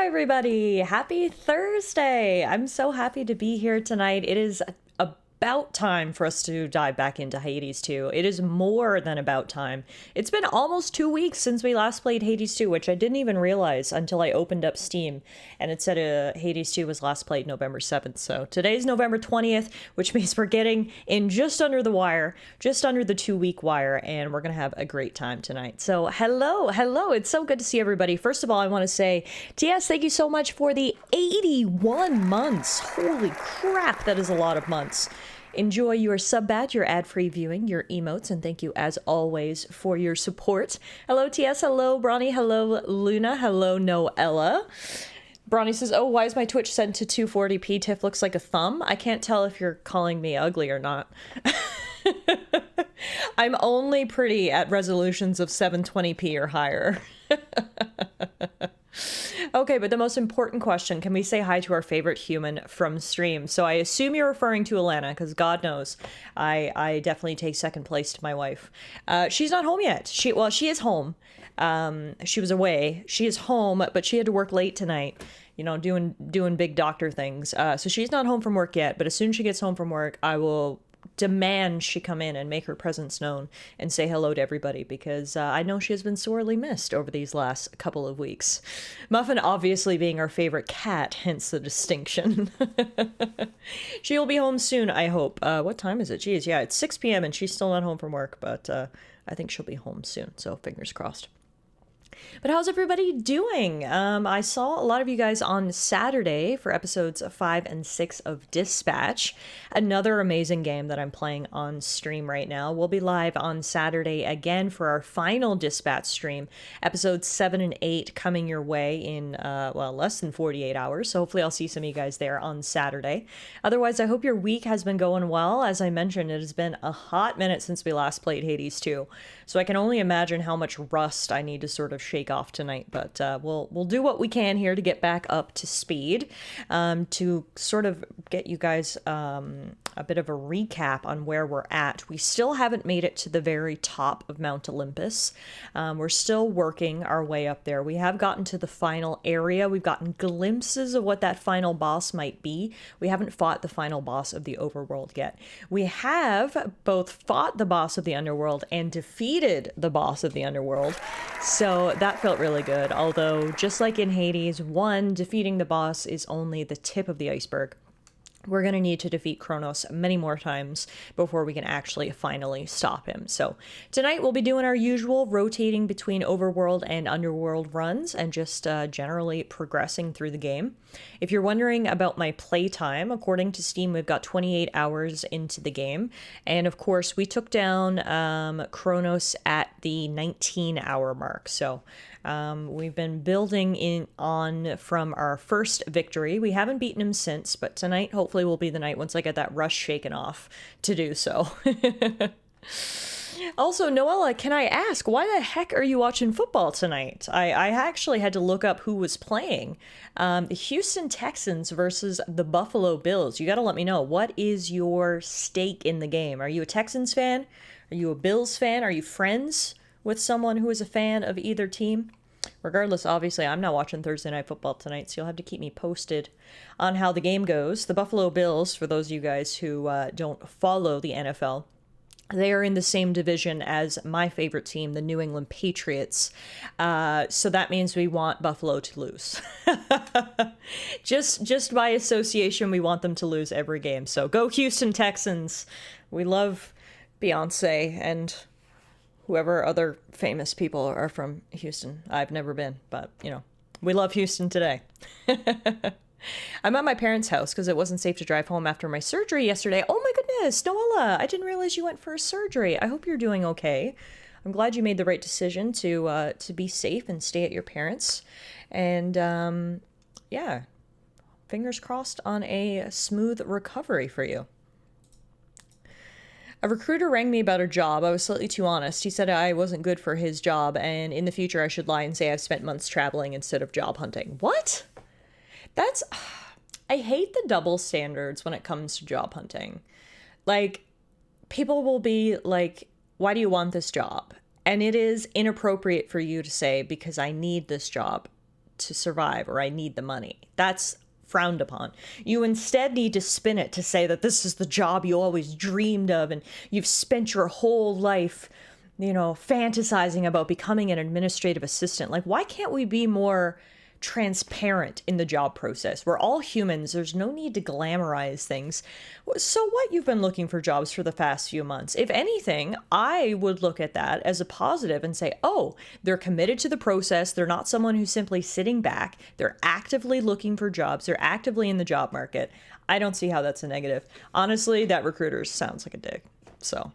everybody. Happy Thursday. I'm so happy to be here tonight. It is about time for us to dive back into Hades 2. It is more than about time. It's been almost 2 weeks since we last played Hades 2, which I didn't even realize until I opened up Steam and it said Hades 2 was last played November 7th. So today's November 20th, which means we're getting in just under the wire, just under the 2-week wire, and we're going to have a great time tonight. So hello. It's so good to see everybody. First of all, I want to say, TS, thank you so much for the 81 months. Holy crap, that is a lot of months. Enjoy your sub badge, your ad-free viewing, your emotes, and thank you as always for your support. Hello TS, hello Bronny, hello Luna, hello Noella. Bronny says, oh, why is my Twitch set to 240p? Tiff looks like a thumb. I can't tell if you're calling me ugly or not. I'm only pretty at resolutions of 720p or higher. Okay, but the most important question, can we say hi to our favorite human from stream? So I assume you're referring to Alana, because God knows I definitely take second place to my wife. She's not home yet. She is home. She was away. She is home, but she had to work late tonight, you know, doing big doctor things. So she's not home from work yet, but as soon as she gets home from work, I will demand she come in and make her presence known and say hello to everybody, because I know she has been sorely missed over these last couple of weeks. Muffin obviously being our favorite cat, hence the distinction. She'll be home soon, I hope. What time is it? Geez, yeah, it's 6 p.m. and she's still not home from work, but I think she'll be home soon, so fingers crossed. But how's everybody doing? I saw a lot of you guys on Saturday for episodes 5 and 6 of Dispatch, another amazing game that I'm playing on stream right now. We'll be live on Saturday again for our final Dispatch stream, episodes 7 and 8 coming your way in, less than 48 hours. So hopefully I'll see some of you guys there on Saturday. Otherwise, I hope your week has been going well. As I mentioned, it has been a hot minute since we last played Hades 2. So I can only imagine how much rust I need to sort of shake off tonight, but we'll do what we can here to get back up to speed, to sort of get you guys a bit of a recap on where we're at. We still haven't made it to the very top of Mount Olympus. We're still working our way up there. We have gotten to the final area. We've gotten glimpses of what that final boss might be. We haven't fought the final boss of the overworld yet. We have both fought the boss of the underworld and defeated the boss of the underworld, so that felt really good. Although, just like in Hades 1, defeating the boss is only the tip of the iceberg. We're going to need to defeat Kronos many more times before we can actually finally stop him. So tonight we'll be doing our usual rotating between overworld and underworld runs and just generally progressing through the game. If you're wondering about my playtime, according to Steam, we've got 28 hours into the game. And of course, we took down Kronos at the 19-hour mark. So we've been building on from our first victory. We haven't beaten him since, but tonight hopefully will be the night once I get that rush shaken off to do so. Also, Noella, can I ask, why the heck are you watching football tonight? I actually had to look up who was playing. The Houston Texans versus the Buffalo Bills. You got to let me know. What is your stake in the game? Are you a Texans fan? Are you a Bills fan? Are you friends with someone who is a fan of either team? Regardless, obviously, I'm not watching Thursday Night Football tonight, so you'll have to keep me posted on how the game goes. The Buffalo Bills, for those of you guys who don't follow the NFL, they are in the same division as my favorite team, the New England Patriots. So that means we want Buffalo to lose. Just by association, we want them to lose every game. So go Houston Texans. We love Beyonce and whoever other famous people are from Houston. I've never been, but, you know, we love Houston today. I'm at my parents' house because it wasn't safe to drive home after my surgery yesterday. Oh my goodness, Noella, I didn't realize you went for a surgery. I hope you're doing okay. I'm glad you made the right decision to be safe and stay at your parents'. And yeah, fingers crossed on a smooth recovery for you. A recruiter rang me about a job. I was slightly too honest. He said I wasn't good for his job, and in the future I should lie and say I've spent months traveling instead of job hunting. What? I hate the double standards when it comes to job hunting. Like, people will be like, why do you want this job? And it is inappropriate for you to say, because I need this job. to survive, or I need the money. That's frowned upon. You instead need to spin it to say that this is the job you always dreamed of, and you've spent your whole life, you know, fantasizing about becoming an administrative assistant. Like, why can't we be more transparent in the job process? We're all humans. There's no need to glamorize things. So what? You've been looking for jobs for the past few months. If anything, I would look at that as a positive and say, oh, they're committed to the process. They're not someone who's simply sitting back. They're actively looking for jobs. They're actively in the job market. I don't see how that's a negative. Honestly, that recruiter sounds like a dick. So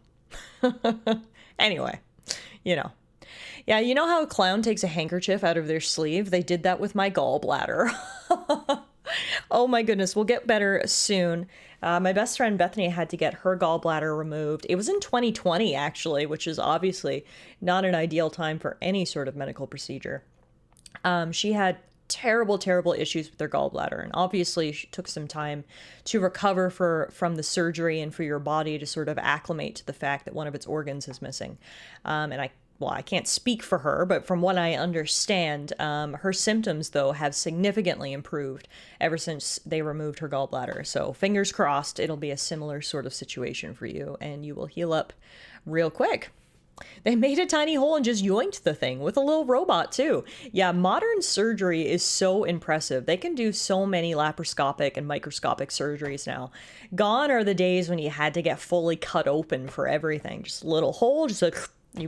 anyway, you know. Yeah, you know how a clown takes a handkerchief out of their sleeve? They did that with my gallbladder. Oh my goodness, we'll get better soon. My best friend Bethany had to get her gallbladder removed. It was in 2020, actually, which is obviously not an ideal time for any sort of medical procedure. She had terrible issues with her gallbladder, and obviously she took some time to recover from the surgery and for your body to sort of acclimate to the fact that one of its organs is missing. I can't speak for her, but from what I understand, her symptoms, though, have significantly improved ever since they removed her gallbladder. So fingers crossed, it'll be a similar sort of situation for you, and you will heal up real quick. They made a tiny hole and just yoinked the thing with a little robot, too. Yeah, modern surgery is so impressive. They can do so many laparoscopic and microscopic surgeries now. Gone are the days when you had to get fully cut open for everything. Just a little hole, just like...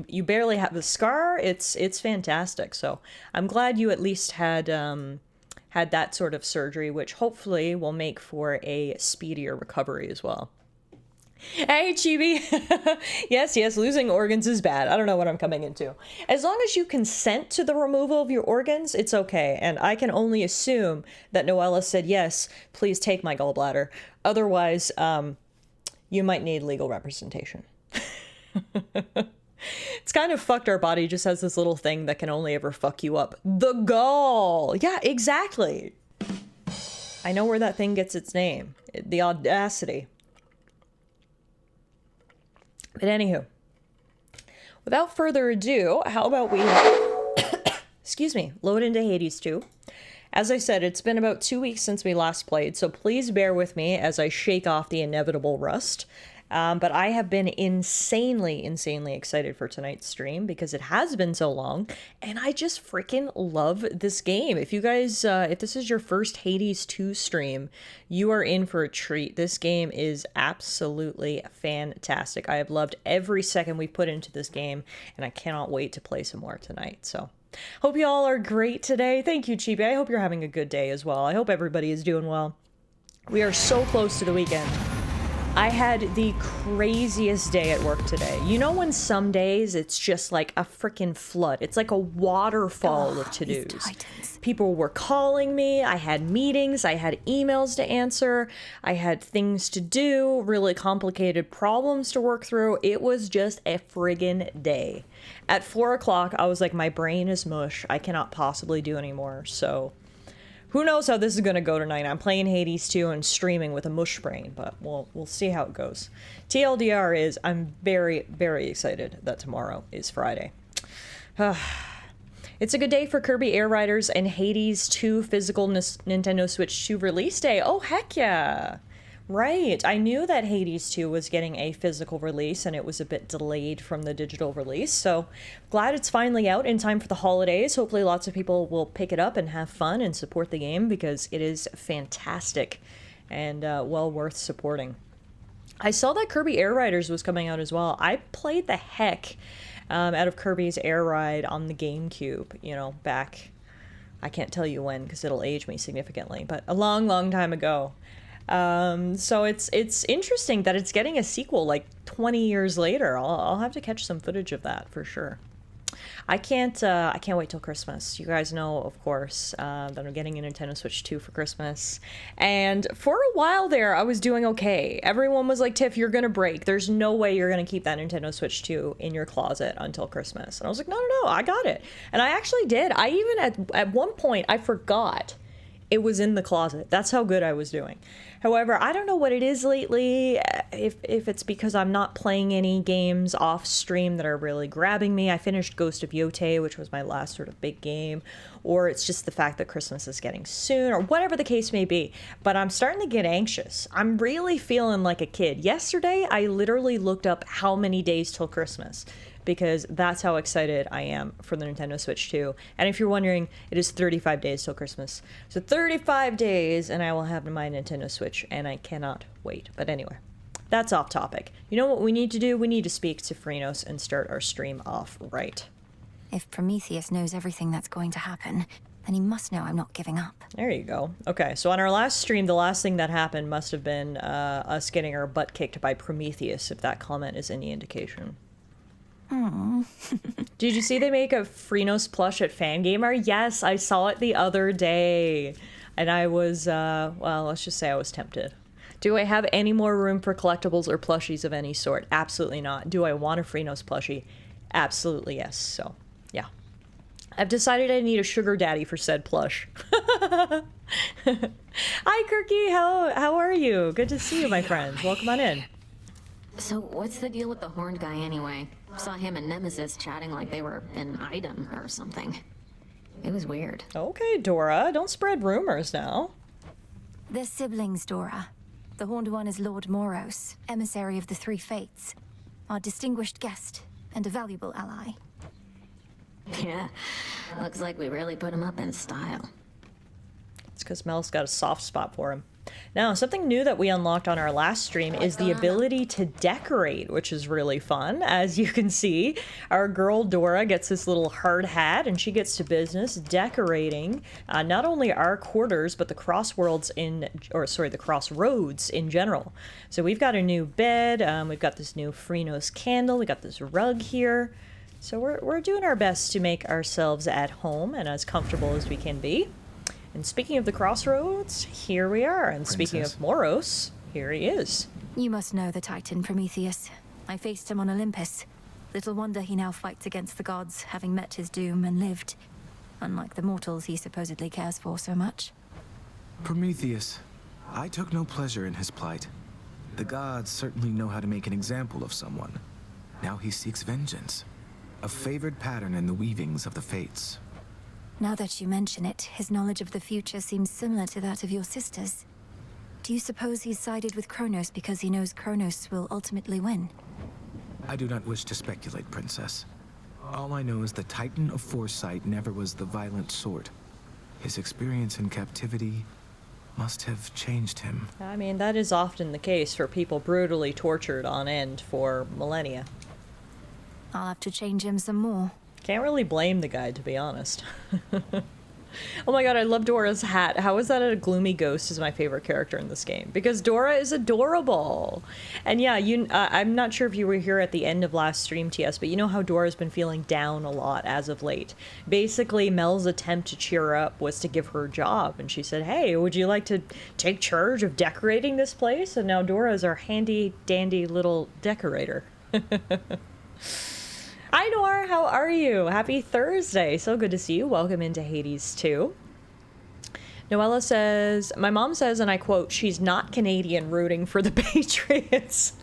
You barely have the scar. It's fantastic. So I'm glad you at least had that sort of surgery, which hopefully will make for a speedier recovery as well. Hey, Chibi. Yes, losing organs is bad. I don't know what I'm coming into. As long as you consent to the removal of your organs, it's okay. And I can only assume that Noella said, yes, please take my gallbladder. Otherwise, you might need legal representation. It's kind of fucked. Our body just has this little thing that can only ever fuck you up. The gall. Yeah, exactly. I know where that thing gets its name. The audacity. But anywho, without further ado, how about we, excuse me, load into Hades 2. As I said, it's been about 2 weeks since we last played, so please bear with me as I shake off the inevitable rust. But I have been insanely excited for tonight's stream because it has been so long, and I just freaking love this game. If you guys, if this is your first Hades 2 stream, you are in for a treat. This game is absolutely fantastic. I have loved every second we put into this game, and I cannot wait to play some more tonight. So, hope you all are great today. Thank you, Chibi. I hope you're having a good day as well. I hope everybody is doing well. We are so close to the weekend. I had the craziest day at work today. You know when some days it's just like a freaking flood. It's like a waterfall of to-dos. People were calling me. I had meetings. I had emails to answer. I had things to do, really complicated problems to work through. It was just a friggin' day. At 4 o'clock, I was like, my brain is mush. I cannot possibly do anymore. So... who knows how this is going to go tonight. I'm playing Hades 2 and streaming with a mush brain, but we'll see how it goes. TLDR is, I'm very excited that tomorrow is Friday. It's a good day for Kirby Air Riders and Hades 2 physical Nintendo Switch 2 release day. Oh, heck yeah. Right. I knew that Hades 2 was getting a physical release and it was a bit delayed from the digital release. So glad it's finally out in time for the holidays. Hopefully lots of people will pick it up and have fun and support the game because it is fantastic and well worth supporting. I saw that Kirby Air Riders was coming out as well. I played the heck out of Kirby's Air Ride on the GameCube, you know, back, I can't tell you when because it'll age me significantly, but a long time ago. So it's interesting that it's getting a sequel like 20 years later. I'll have to catch some footage of that for sure. I can't wait till Christmas. You guys know, of course, that I'm getting a Nintendo Switch 2 for Christmas. And for a while there, I was doing okay. Everyone was like, Tiff, you're gonna break. There's no way you're gonna keep that Nintendo Switch 2 in your closet until Christmas. And I was like, no, I got it. And I actually did. I even, at one point, I forgot It was in the closet. That's how good I was doing. However, I don't know what it is lately, if it's because I'm not playing any games off stream that are really grabbing me. I finished Ghost of Yote, which was my last sort of big game, or it's just the fact that Christmas is getting soon, or whatever the case may be. But I'm starting to get anxious. I'm really feeling like a kid. Yesterday, I literally looked up how many days till Christmas, because that's how excited I am for the Nintendo Switch 2. And if you're wondering, it is 35 days till Christmas. So 35 days and I will have my Nintendo Switch, and I cannot wait. But anyway, that's off topic. You know what we need to do? We need to speak to Phrynos and start our stream off right. If Prometheus knows everything that's going to happen, then he must know I'm not giving up. There you go. Okay, so on our last stream, the last thing that happened must have been us getting our butt kicked by Prometheus, if that comment is any indication. Did you see they make a Phrynos plush at Fangamer? Yes, I saw it the other day. And I was, well, let's just say I was tempted. Do I have any more room for collectibles or plushies of any sort? Absolutely not. Do I want a Phrynos plushie? Absolutely yes. So, yeah. I've decided I need a sugar daddy for said plush. Hi, Kirky. How are you? Good to see you, my friend. Welcome on in. So what's the deal with the horned guy anyway? Saw him and Nemesis chatting like they were an item or something. It was weird. Okay, Dora, don't spread rumors now. They're siblings, Dora. The Horned One is Lord Moros, emissary of the Three Fates, our distinguished guest and a valuable ally. Yeah, looks like we really put him up in style. It's because Mel's got a soft spot for him. Now, something new that we unlocked on our last stream is the ability to decorate, which is really fun. As you can see, our girl Dora gets this little hard hat, and she gets to business decorating not only our quarters, but the crossroads in general. So we've got a new bed, we've got this new Phrynos candle, we got this rug here. So we're doing our best to make ourselves at home and as comfortable as we can be. And speaking of the crossroads, here we are. And speaking of Moros, here he is. You must know the Titan Prometheus. I faced him on Olympus. Little wonder he now fights against the gods, having met his doom and lived. Unlike the mortals he supposedly cares for so much. Prometheus. I took no pleasure in his plight. The gods certainly know how to make an example of someone. Now he seeks vengeance. A favored pattern in the weavings of the fates. Now that you mention it, his knowledge of the future seems similar to that of your sisters. Do you suppose he's sided with Kronos because he knows Kronos will ultimately win? I do not wish to speculate, Princess. All I know is the Titan of Foresight never was the violent sort. His experience in captivity must have changed him. I mean, that is often the case for people brutally tortured on end for millennia. I'll have to change him some more. Can't really blame the guy, to be honest. Oh my god, I love Dora's hat. How is that a gloomy ghost is my favorite character in this game? Because Dora is adorable. And yeah, I'm not sure if you were here at the end of last stream, TS, but you know how Dora's been feeling down a lot as of late. Basically, Mel's attempt to cheer her up was to give her a job. And she said, hey, would you like to take charge of decorating this place? And now Dora's our handy-dandy little decorator. Hi, Noir. How are you? Happy Thursday. So good to see you. Welcome into Hades 2. Noella says, my mom says, and I quote, she's not Canadian rooting for the Patriots.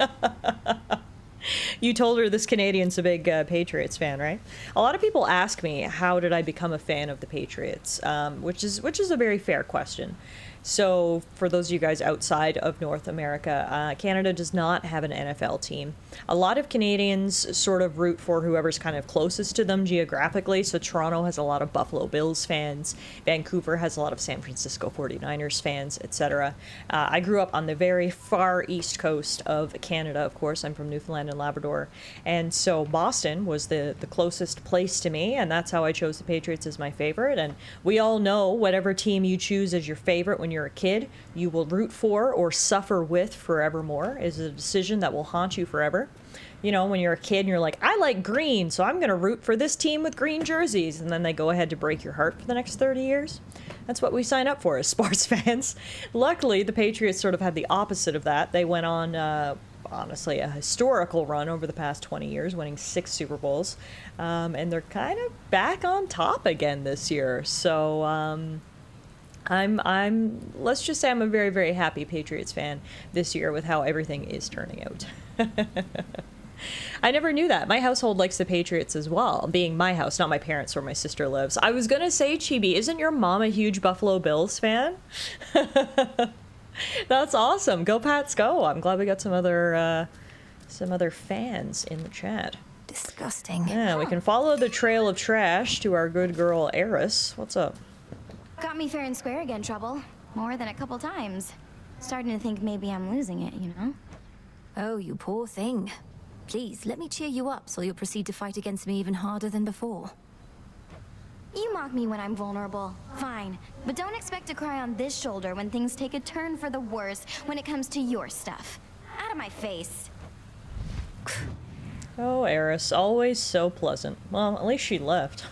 You told her this Canadian's a big Patriots fan, right? A lot of people ask me, how did I become a fan of the Patriots? Which is a very fair question. So for those of you guys outside of North America, Canada does not have an NFL team. A lot of Canadians sort of root for whoever's kind of closest to them geographically. So Toronto has a lot of Buffalo Bills fans. Vancouver has a lot of San Francisco 49ers fans, etc. I grew up on the very far east coast of Canada, of course. I'm from Newfoundland and Labrador. And so Boston was the closest place to me, and that's how I chose the Patriots as my favorite. And we all know whatever team you choose as your favorite when you're a kid, you will root for or suffer with forevermore is a decision that will haunt you forever. You know, when you're a kid and you're like, I like green, so I'm going to root for this team with green jerseys. And then they go ahead to break your heart for the next 30 years. That's what we sign up for as sports fans. Luckily, the Patriots sort of had the opposite of that. They went on, honestly, a historical run over the past 20 years, winning 6 Super Bowls. And they're kind of back on top again this year. So, Let's just say I'm a very, very happy Patriots fan this year with how everything is turning out. I never knew that. My household likes the Patriots as well, being my house, not my parents where my sister lives. I was gonna say, Chibi, isn't your mom a huge Buffalo Bills fan? That's awesome. Go Pats, go. I'm glad we got some other fans in the chat. Disgusting. Yeah, we can follow the trail of trash to our good girl Eris. What's up? Got me fair and square again, Trouble. More than a couple times. Starting to think maybe I'm losing it, you know? Oh, you poor thing. Please, let me cheer you up so you'll proceed to fight against me even harder than before. You mock me when I'm vulnerable. Fine. But don't expect to cry on this shoulder when things take a turn for the worse when it comes to your stuff. Out of my face. Oh, Eris, always so pleasant. Well, at least she left.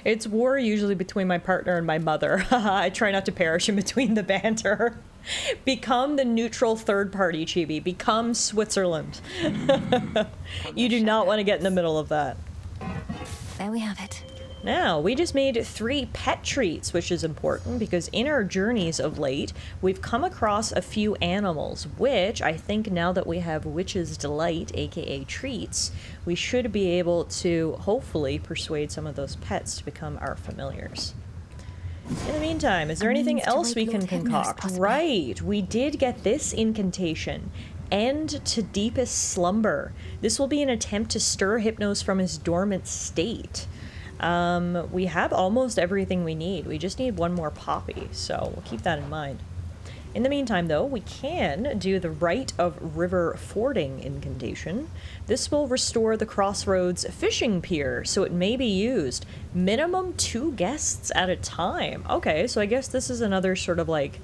It's war usually between my partner and my mother. I try not to perish in between the banter. Become the neutral third party, Chibi. Become Switzerland. You do not want to get in the middle of that. There we have it. Now, we just made 3 pet treats, which is important because in our journeys of late, we've come across a few animals, which I think now that we have Witch's Delight, aka treats, we should be able to hopefully persuade some of those pets to become our familiars. In the meantime, is there anything else we can concoct? Right, we did get this incantation. End to deepest slumber. This will be an attempt to stir Hypnos from his dormant state. We have almost everything we need. We just need one more poppy, so we'll keep that in mind. In the meantime, though, we can do the Rite of River Fording incantation. This will restore the Crossroads fishing pier, so it may be used. Minimum 2 guests at a time. Okay, so I guess this is another sort of like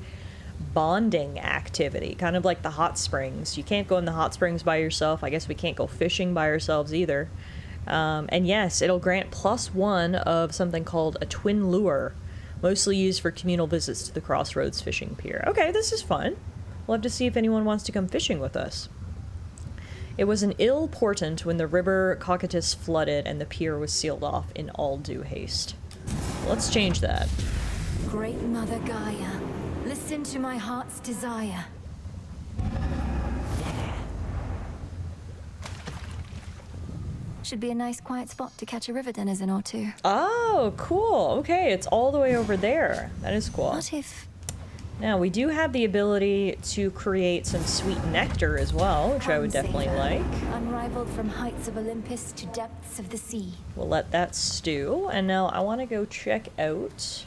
bonding activity, kind of like the hot springs. You can't go in the hot springs by yourself. I guess we can't go fishing by ourselves either. And yes, it'll grant +1 of something called a twin lure, mostly used for communal visits to the Crossroads fishing pier. Okay, this is fun. We'll have to see if anyone wants to come fishing with us. It was an ill portent when the river Cocytus flooded and the pier was sealed off in all due haste. Let's change that. Great Mother Gaia, listen to my heart's desire. Should be a nice quiet spot to catch a river denizen or two. Oh, cool. Okay, it's all the way over there. That is cool. What if... Now, we do have the ability to create some sweet nectar as well, which I would definitely like. Unrivaled from heights of Olympus to depths of the sea. We'll let that stew. And now I want to go check out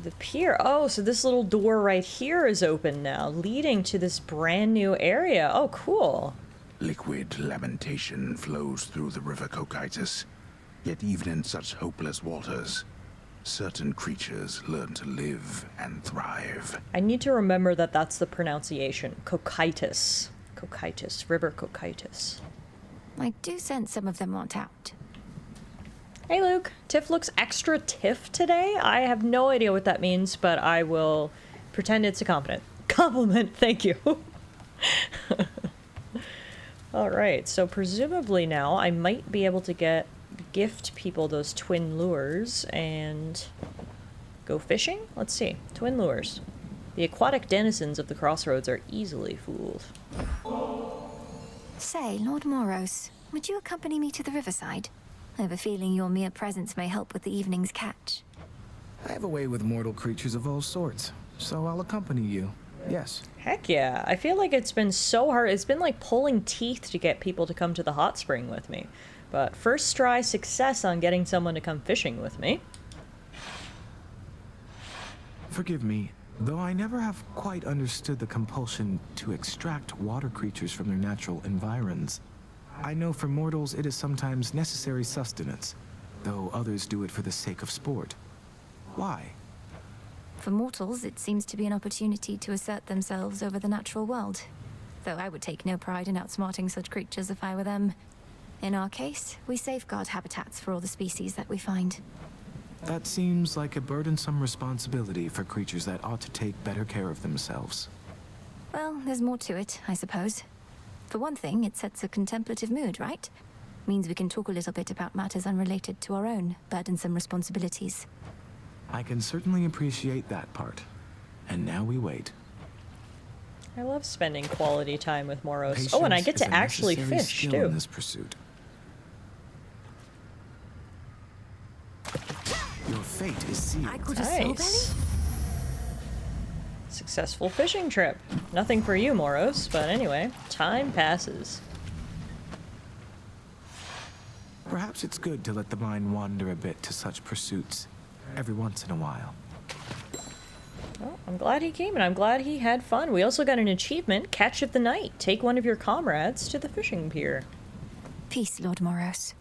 the pier. Oh, so this little door right here is open now, leading to this brand new area. Oh, cool. Liquid lamentation flows through the river Cocytus. Yet even in such hopeless waters, certain creatures learn to live and thrive. I need to remember that that's the pronunciation. Cocytus. Cocytus. River Cocytus. I do sense some of them want out. Hey, Luke. Tiff looks extra Tiff today. I have no idea what that means, but I will pretend it's a compliment. Thank you. All right, so presumably now I might be able to gift people those twin lures and go fishing? Let's see. Twin lures. The aquatic denizens of the Crossroads are easily fooled. Say, Lord Moros, would you accompany me to the riverside? I have a feeling your mere presence may help with the evening's catch. I have a way with mortal creatures of all sorts, so I'll accompany you. Yes. Heck yeah. I feel like it's been so hard. It's been like pulling teeth to get people to come to the hot spring with me. But first try success on getting someone to come fishing with me. Forgive me, though I never have quite understood the compulsion to extract water creatures from their natural environs. I know for mortals it is sometimes necessary sustenance, though others do it for the sake of sport. Why? For mortals, it seems to be an opportunity to assert themselves over the natural world. Though I would take no pride in outsmarting such creatures if I were them. In our case, we safeguard habitats for all the species that we find. That seems like a burdensome responsibility for creatures that ought to take better care of themselves. Well, there's more to it, I suppose. For one thing, it sets a contemplative mood, right? Means we can talk a little bit about matters unrelated to our own burdensome responsibilities. I can certainly appreciate that part. And now we wait. I love spending quality time with Moros. Patience Oh, and I get is to a actually necessary fish, skill too. in this pursuit. Your fate is sealed. I could have soul belly? Nice. Successful fishing trip. Nothing for you, Moros, but anyway, time passes. Perhaps it's good to let the mind wander a bit to such pursuits every once in a while. Well, I'm glad he came, and I'm glad he had fun. We also got an achievement, Catch of the Night. Take one of your comrades to the fishing pier. Peace, Lord Moros.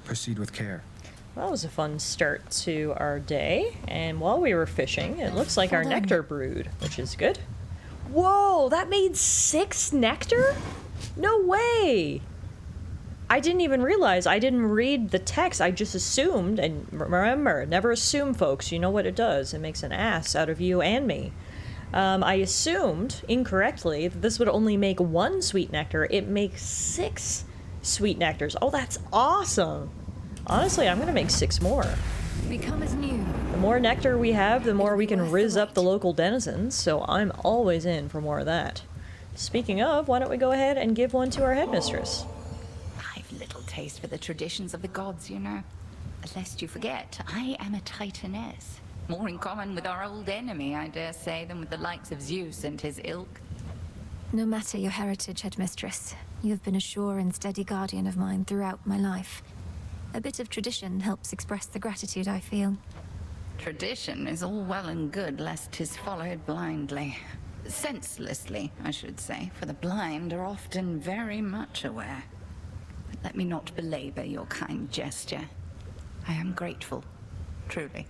Proceed with care. Well, that was a fun start to our day, and while we were fishing, it looks like our Hold on. nectar brewed, which is good. Whoa, that made 6 nectar? No way! I didn't even realize. I didn't read the text. I just assumed, and remember, never assume, folks. You know what it does. It makes an ass out of you and me. I assumed, incorrectly, that this would only make 1 sweet nectar. It makes 6 sweet nectars. Oh, that's awesome! Honestly, I'm gonna make 6 more. Become as new. The more nectar we have, the more we can Worth the rizz up wait. the local denizens, so I'm always in for more of that. Speaking of, why don't we go ahead and give one to our headmistress? I've little taste for the traditions of the gods, you know. Lest you forget, I am a Titaness. More in common with our old enemy, I dare say, than with the likes of Zeus and his ilk. No matter your heritage, headmistress, you have been a sure and steady guardian of mine throughout my life. A bit of tradition helps express the gratitude I feel. Tradition is all well and good, lest 'tis followed blindly. Senselessly, I should say, for the blind are often very much aware. But let me not belabor your kind gesture. I am grateful, truly.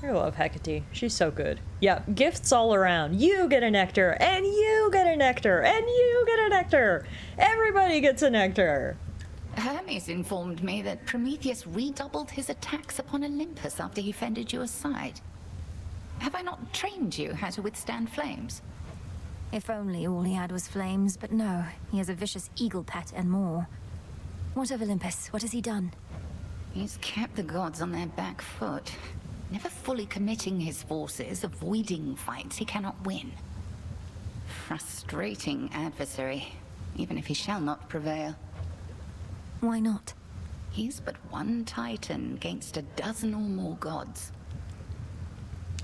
I love Hecate. She's so good. Yeah, gifts all around. You get a nectar, and you get a nectar, and you get a nectar. Everybody gets a nectar. Hermes informed me that Prometheus redoubled his attacks upon Olympus after he fended you aside. Have I not trained you how to withstand flames? If only all he had was flames, but no, he has a vicious eagle pet and more. What of Olympus? What has he done? He's kept the gods on their back foot, never fully committing his forces, avoiding fights he cannot win. Frustrating adversary, even if he shall not prevail. Why not? He's but one titan against a dozen or more gods.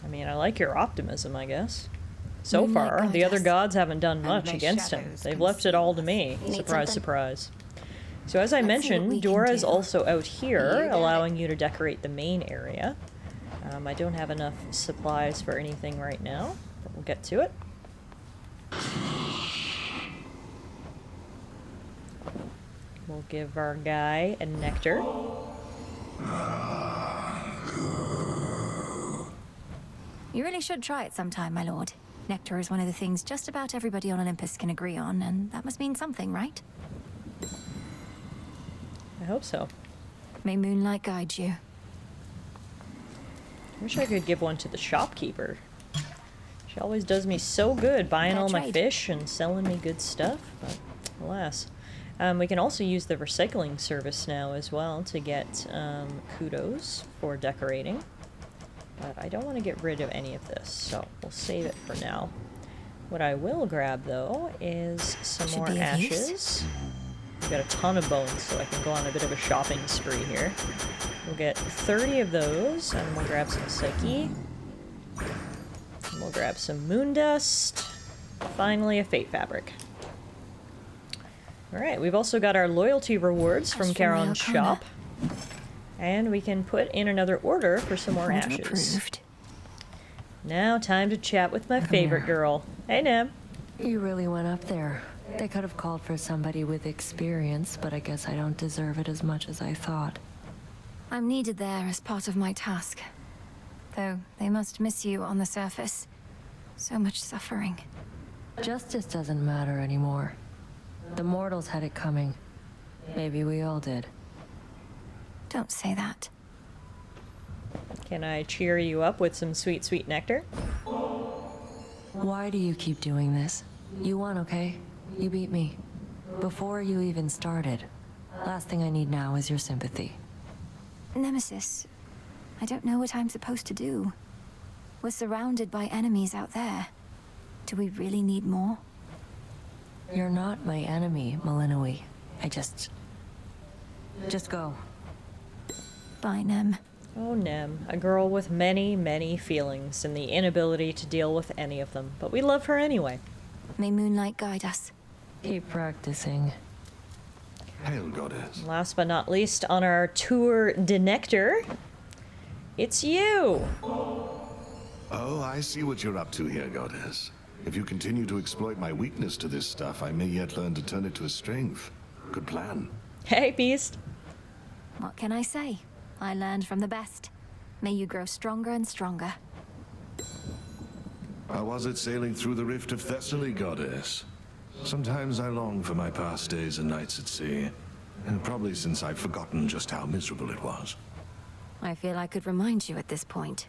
I mean, I like your optimism, I guess. So Moonlight far, the other goddess. gods haven't done And much may against him. shadows They've left it all to me. You need Surprise, something? surprise. So as I Let's see what we mentioned, can Dora's do. also out here, You got allowing you to decorate the main area. I don't have enough supplies for anything right now, but we'll get to it. We'll give our guy a nectar. You really should try it sometime, my lord. Nectar is one of the things just about everybody on Olympus can agree on, and that must mean something, right? I hope so. May moonlight guide you. Wish I could give one to the shopkeeper. She always does me so good, buying Fair all my trade. fish and selling me good stuff, but alas. We can also use the recycling service now as well to get kudos for decorating. But I don't want to get rid of any of this, so we'll save it for now. What I will grab, though, is some Should more be of use. ashes. We've got a ton of bones, so I can go on a bit of a shopping spree here. We'll get 30 of those, and we'll grab some Psyche. And we'll grab some moon dust. Finally, a fate fabric. Alright, we've also got our loyalty rewards from Cash from Charon's Ryokan. shop. And we can put in another order for some more Order ashes. approved. Now, time to chat with my favorite girl. Hey, Nam. You really went up there. They could have called for somebody with experience, but I guess I don't deserve it as much as I thought. I'm needed there as part of my task. Though they must miss you on the surface. So much suffering. Justice doesn't matter anymore. The mortals had it coming. Maybe we all did. Don't say that. Can I cheer you up with some sweet, sweet nectar? Why do you keep doing this? You won, okay? You beat me. Before you even started. Last thing I need now is your sympathy. Nemesis, I don't know what I'm supposed to do. We're surrounded by enemies out there. Do we really need more? You're not my enemy, Malinois. Just go. Bye, Nem. Oh, Nem, a girl with many, many feelings and the inability to deal with any of them. But we love her anyway. May moonlight guide us. Keep practicing. Hail, goddess. Last but not least, on our tour de nectar, it's you! Oh, I see what you're up to here, goddess. If you continue to exploit my weakness to this stuff, I may yet learn to turn it to a strength. Good plan. Hey, Beast. What can I say? I learned from the best. May you grow stronger and stronger. How was it sailing through the rift of Thessaly, goddess? Sometimes I long for my past days and nights at sea. And probably since I've forgotten just how miserable it was. I feel I could remind you at this point.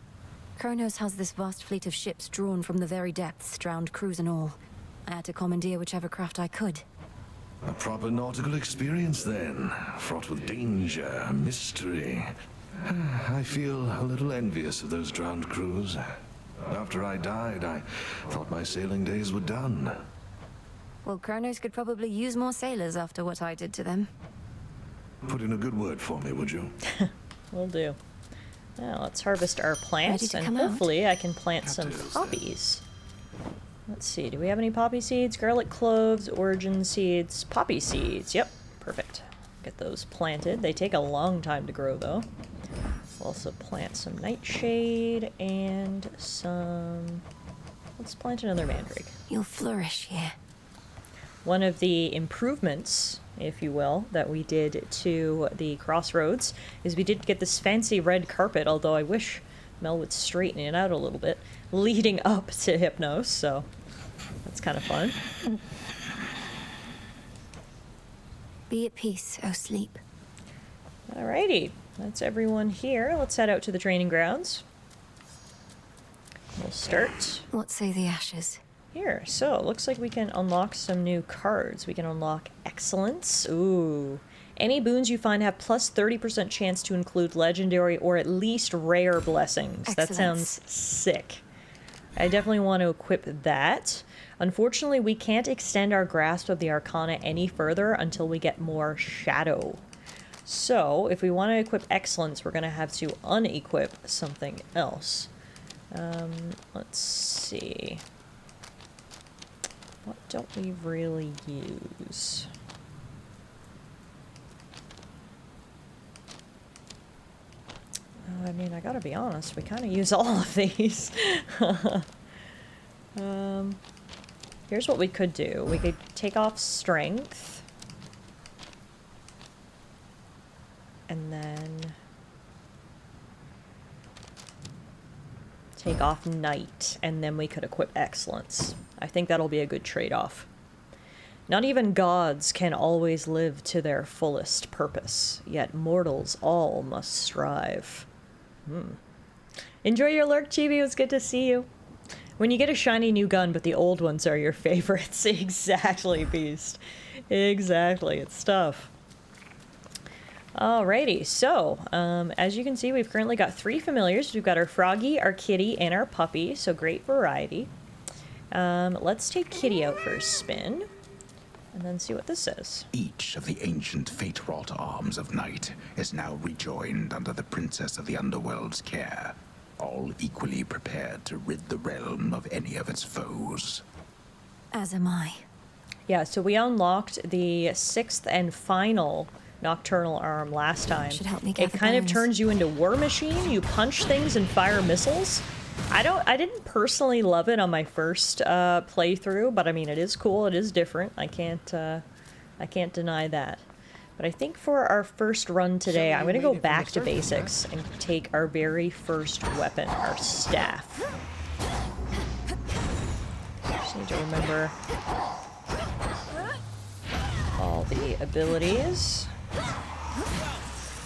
Kronos has this vast fleet of ships drawn from the very depths, drowned crews and all. I had to commandeer whichever craft I could. A proper nautical experience then, fraught with danger, mystery. I feel a little envious of those drowned crews. After I died, I thought my sailing days were done. Well, Kronos could probably use more sailors after what I did to them. Put in a good word for me, would you? Will do. Now, let's harvest our plants, and hopefully I can plant some poppies. Let's see, do we have any poppy seeds? Garlic cloves, origin seeds, poppy seeds. Yep, perfect. Get those planted. They take a long time to grow, though. We'll also plant some nightshade and some... Let's plant another mandrake. You'll flourish here. One of the improvements, if you will, that we did to the crossroads is we did get this fancy red carpet, although I wish Mel would straighten it out a little bit, leading up to Hypnos, so that's kind of fun. Be at peace, O sleep. Alrighty, that's everyone here. Let's head out to the training grounds. We'll start. What say the ashes? Here, so it looks like we can unlock some new cards. We can unlock Excellence. Ooh. Any boons you find have plus 30% chance to include legendary or at least rare blessings. Excellence. That sounds sick. I definitely want to equip that. Unfortunately, we can't extend our grasp of the Arcana any further until we get more Shadow. So, if we want to equip Excellence, we're going to have to unequip something else. Let's see. What don't we really use? I mean, I gotta be honest, we kind of use all of these. Here's what we could do. We could take off Strength. And then... take off Night, and then we could equip Excellence. I think that'll be a good trade-off. Not even gods can always live to their fullest purpose, yet mortals all must strive. Enjoy your lurk, Chibi. It was good to see you. When you get a shiny new gun, but the old ones are your favorites. Exactly, Beast. Exactly. It's tough. Alrighty, so, as you can see, we've currently got 3 familiars. We've got our Froggy, our Kitty, and our Puppy, so great variety. Let's take Kitty out for a spin, and then see what this says. Each of the ancient fate-wrought arms of night is now rejoined under the Princess of the Underworld's care, all equally prepared to rid the realm of any of its foes. As am I. Yeah, so we unlocked the 6th and final Nocturnal Arm last time. Should help me It gather kind of bones. turns you into War Machine. You punch things and fire missiles. I didn't personally love it on my first playthrough, but I mean, it is cool. It is different. I can't deny that. But I think for our first run today, I'm going to go back to basics and take our very first weapon, our staff. Just need to remember all the abilities.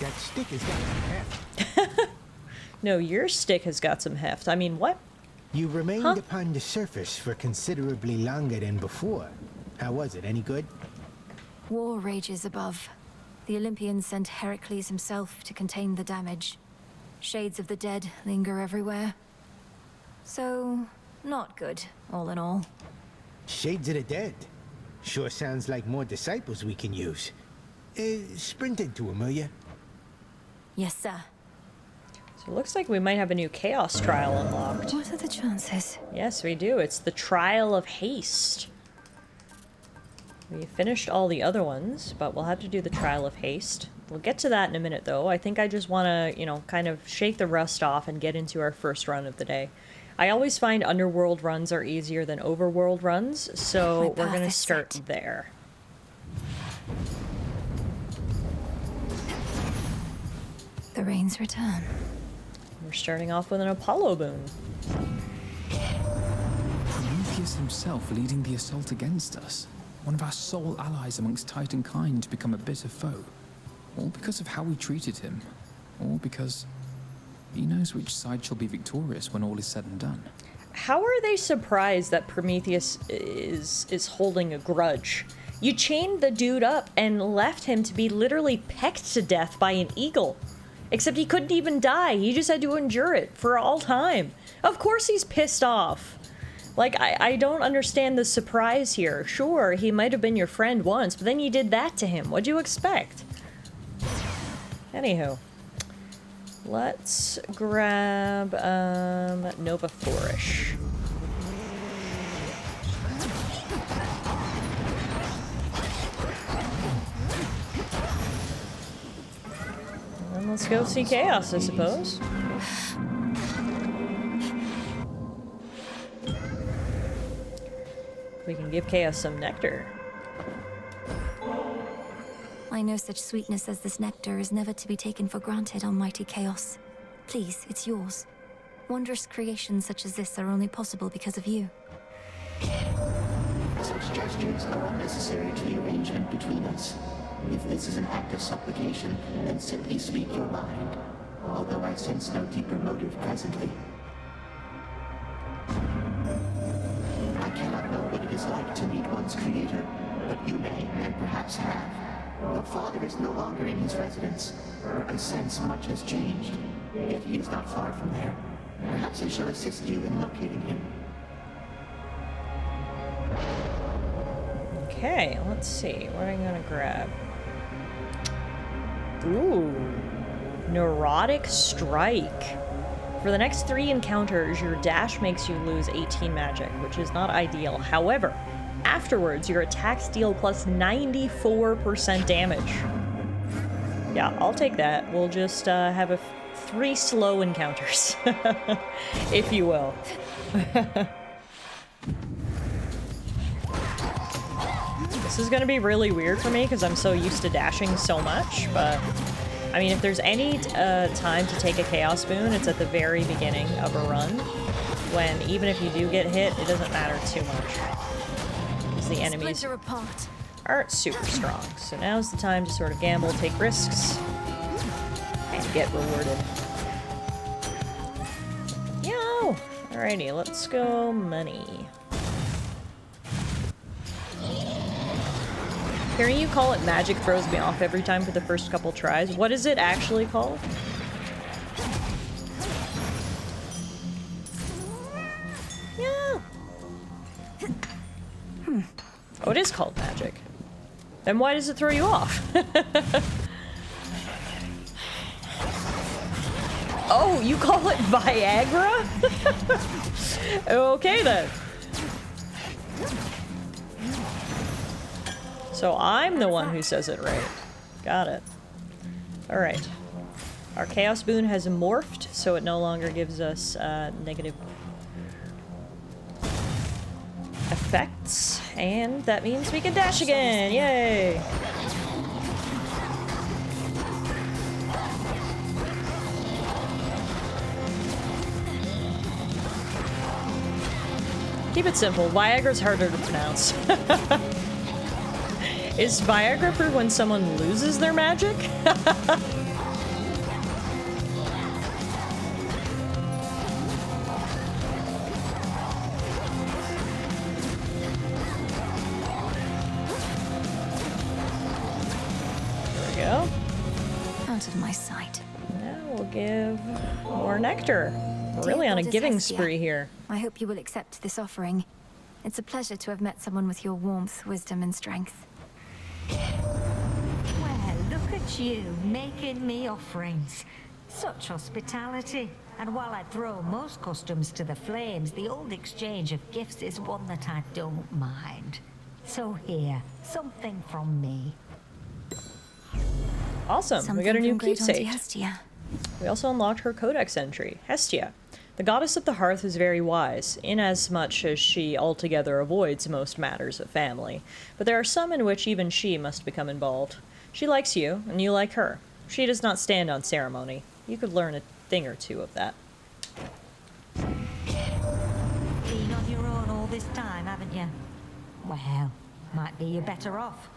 That stick has got some heft. No, your stick has got some heft. I mean, what? You remained upon the surface for considerably longer than before. How was it? Any good? War rages above. The Olympians sent Heracles himself to contain the damage. Shades of the dead linger everywhere. So, not good, all in all. Shades of the dead. Sure sounds like more disciples we can use. Sprint into him, will ya? Yes, sir. So it looks like we might have a new Chaos Trial unlocked. What are the chances? Yes, we do. It's the Trial of Haste. We finished all the other ones, but we'll have to do the Trial of Haste. We'll get to that in a minute, though. I think I just want to, you know, kind of shake the rust off and get into our first run of the day. I always find underworld runs are easier than overworld runs, so we're going to start there. The rains return. We're starting off with an Apollo boon. Prometheus himself leading the assault against us. One of our sole allies amongst Titankind to become a bitter foe. All because of how we treated him. All because he knows which side shall be victorious when all is said and done. How are they surprised that Prometheus is holding a grudge? You chained the dude up and left him to be literally pecked to death by an eagle. Except he couldn't even die. He just had to endure it for all time. Of course he's pissed off. Like, I don't understand the surprise here. Sure, he might have been your friend once, but then you did that to him. What'd you expect? Anywho. Let's grab, Nova Flourish. And let's go see Chaos, I suppose. We can give Chaos some nectar. I know such sweetness as this nectar is never to be taken for granted, almighty Chaos. Please, it's yours. Wondrous creations such as this are only possible because of you. Such gestures are unnecessary to the arrangement between us. If this is an act of supplication, then simply speak your mind. Although I sense no deeper motive presently. I cannot know what it is like to meet one's creator, but you may, and perhaps have. Your father is no longer in his residence. I sense much has changed, yet he is not far from there. Perhaps I shall assist you in locating him. Okay, let's see. What am I gonna grab? Ooh. Neurotic Strike. For the next 3 encounters, your dash makes you lose 18 magic, which is not ideal. However, afterwards, your attacks deal plus 94% damage. Yeah, I'll take that. We'll just have 3 slow encounters, if you will. This is gonna be really weird for me because I'm so used to dashing so much, but I mean, if there's any time to take a Chaos Boon, it's at the very beginning of a run, when even if you do get hit, it doesn't matter too much. Because the enemies aren't super strong. So now's the time to sort of gamble, take risks, and get rewarded. Yo! Alrighty, let's go money. Hearing you call it magic throws me off every time for the first couple tries. What is it actually called? Yeah. Oh, it is called magic. Then why does it throw you off? Oh, you call it Viagra? Okay then. So I'm the one who says it right. Got it. Alright. Our Chaos Boon has morphed, so it no longer gives us negative effects. And that means we can dash again! Yay! Keep it simple. Viagra's harder to pronounce. Is Viagra for when someone loses their magic? There we go. Out of my sight. Now we'll give more nectar. We're really on a Goddess giving Hestia, spree here. I hope you will accept this offering. It's a pleasure to have met someone with your warmth, wisdom, and strength. Well, look at you, making me offerings. Such hospitality. And while I throw most customs to the flames, the old exchange of gifts is one that I don't mind. So here, something from me. Awesome, we got a new Something from great Auntie keepsake. Hestia. We also unlocked her codex entry, Hestia. The goddess of the hearth is very wise, inasmuch as she altogether avoids most matters of family. But there are some in which even she must become involved. She likes you, and you like her. She does not stand on ceremony. You could learn a thing or two of that. Been on your own all this time, haven't you? Well, might be you better off.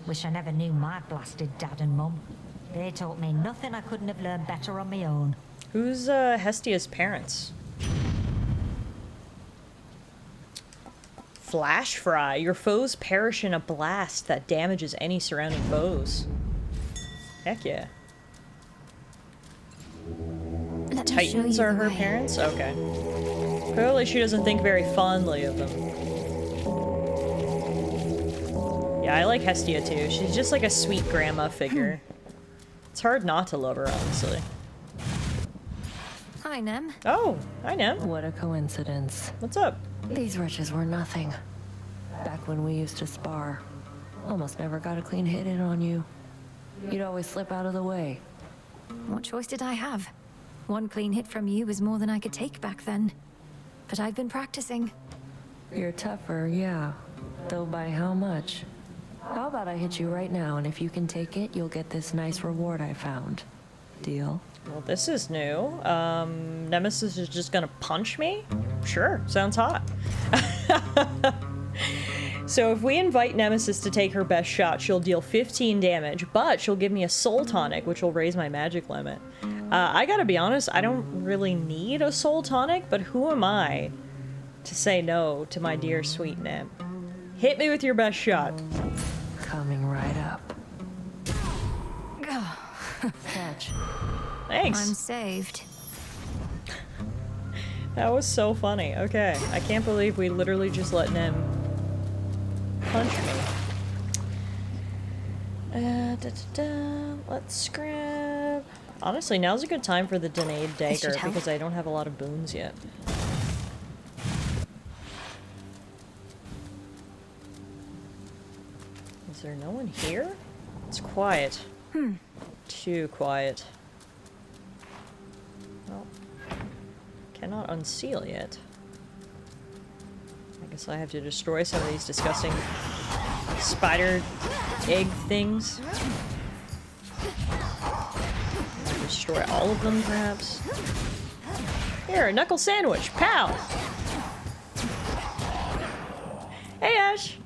Wish I never knew my blasted dad and mum. They taught me nothing I couldn't have learned better on my own. Who's Hestia's parents? Flash Fry. Your foes perish in a blast that damages any surrounding foes. Heck yeah. Titans are her parents? Okay. Clearly she doesn't think very fondly of them. Yeah, I like Hestia too. She's just like a sweet grandma figure. It's hard not to love her, honestly. Hi, Nem. Oh, hi, Nem. What a coincidence. What's up? These wretches were nothing. Back when we used to spar, almost never got a clean hit in on you. You'd always slip out of the way. What choice did I have? One clean hit from you was more than I could take back then. But I've been practicing. You're tougher, yeah. Though by how much? How about I hit you right now, and if you can take it, you'll get this nice reward I found. Deal? Well, this is new. Nemesis is just gonna punch me? Sure, sounds hot. So if we invite Nemesis to take her best shot, she'll deal 15 damage, but she'll give me a soul tonic, which will raise my magic limit. I gotta be honest, I don't really need a soul tonic, but who am I to say no to my dear sweet Nem? Hit me with your best shot. Coming right up. Catch. Thanks. I'm saved. That was so funny. Okay, I can't believe we literally just let Nem punch me. Let's grab... Honestly, now's a good time for the Denade Dagger because I don't have a lot of boons yet. Is there no one here? It's quiet. Too quiet. Well, cannot unseal yet. I guess I have to destroy some of these disgusting spider egg things. Destroy all of them, perhaps. Here, a knuckle sandwich, pal! Hey, Ash!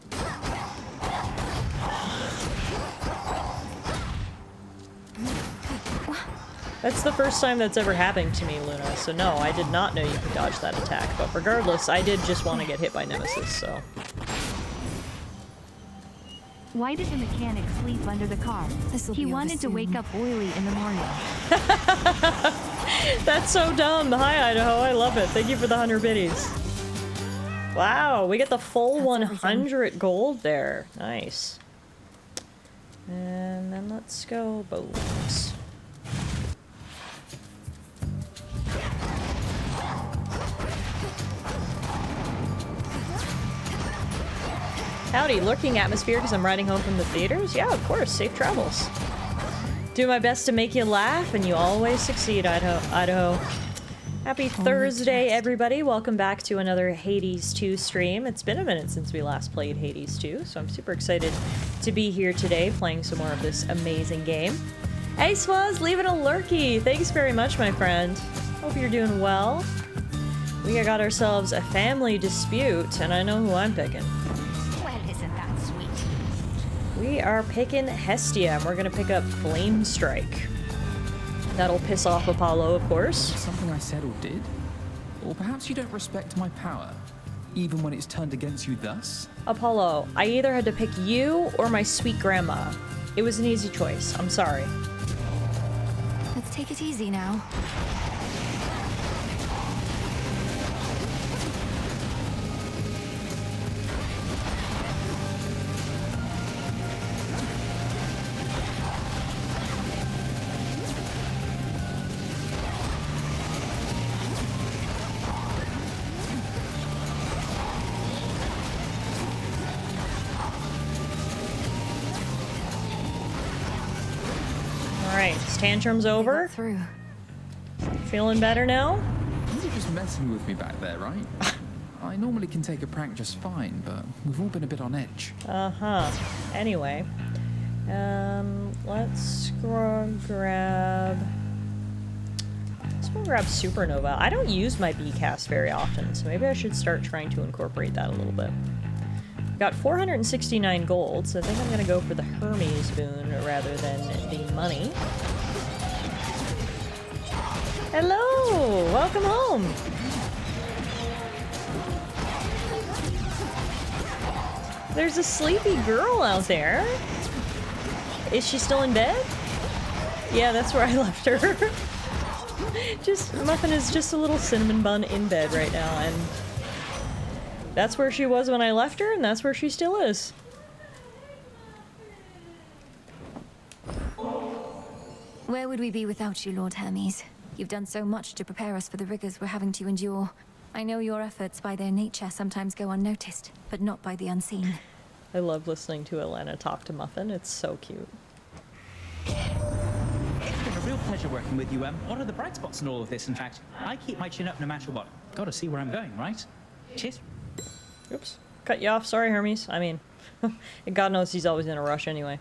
That's the first time that's ever happened to me, Luna, so no, I did not know you could dodge that attack, but regardless, I did just want to get hit by Nemesis, so... Why did the mechanic sleep under the car? He wanted to wake up oily in the morning. That's so dumb. Hi, Idaho. I love it. Thank you for the 100 biddies. Wow, we get the full 100 gold there. Nice. And then let's go bows. Howdy, lurking atmosphere because I'm riding home from the theaters? Yeah, of course, safe travels. Do my best to make you laugh, and you always succeed, Idaho. Happy Thursday, everybody. Welcome back to another Hades 2 stream. It's been a minute since we last played Hades 2, so I'm super excited to be here today playing some more of this amazing game. Hey, Swaz, leaving a lurky. Thanks very much, my friend. Hope you're doing well. We got ourselves a family dispute, and I know who I'm picking. We are picking Hestia, and we're gonna pick up Flame Strike. That'll piss off Apollo, of course. Something I said or did? Or perhaps you don't respect my power, even when it's turned against you thus? Apollo, I either had to pick you or my sweet grandma. It was an easy choice. I'm sorry. Let's Take it easy now. Alright, tantrum's over. Through. Feeling better now? You were just messing with me back there, right? I normally can take a prank just fine, but we've all been a bit on edge. Uh-huh. Anyway. Let's go grab Supernova. I don't use my B-cast very often, so maybe I should start trying to incorporate that a little bit. Got 469 gold, so I think I'm gonna go for the Hermes boon rather than the money. Hello! Welcome home! There's a sleepy girl out there. Is she still in bed? Yeah, that's where I left her. Muffin is just a little cinnamon bun in bed right now, and that's where she was when I left her, and that's where she still is. Where would we be without you, Lord Hermes? You've done so much to prepare us for the rigors we're having to endure. I know your efforts by their nature sometimes go unnoticed, but not by the unseen. I love listening to Elena talk to Muffin. It's so cute. It's been a real pleasure working with you, What are the bright spots in all of this, in fact? I keep my chin up no matter what. Gotta see where I'm going, right? Cheers. Oops. Cut you off. Sorry, Hermes. I mean, God knows he's always in a rush anyway.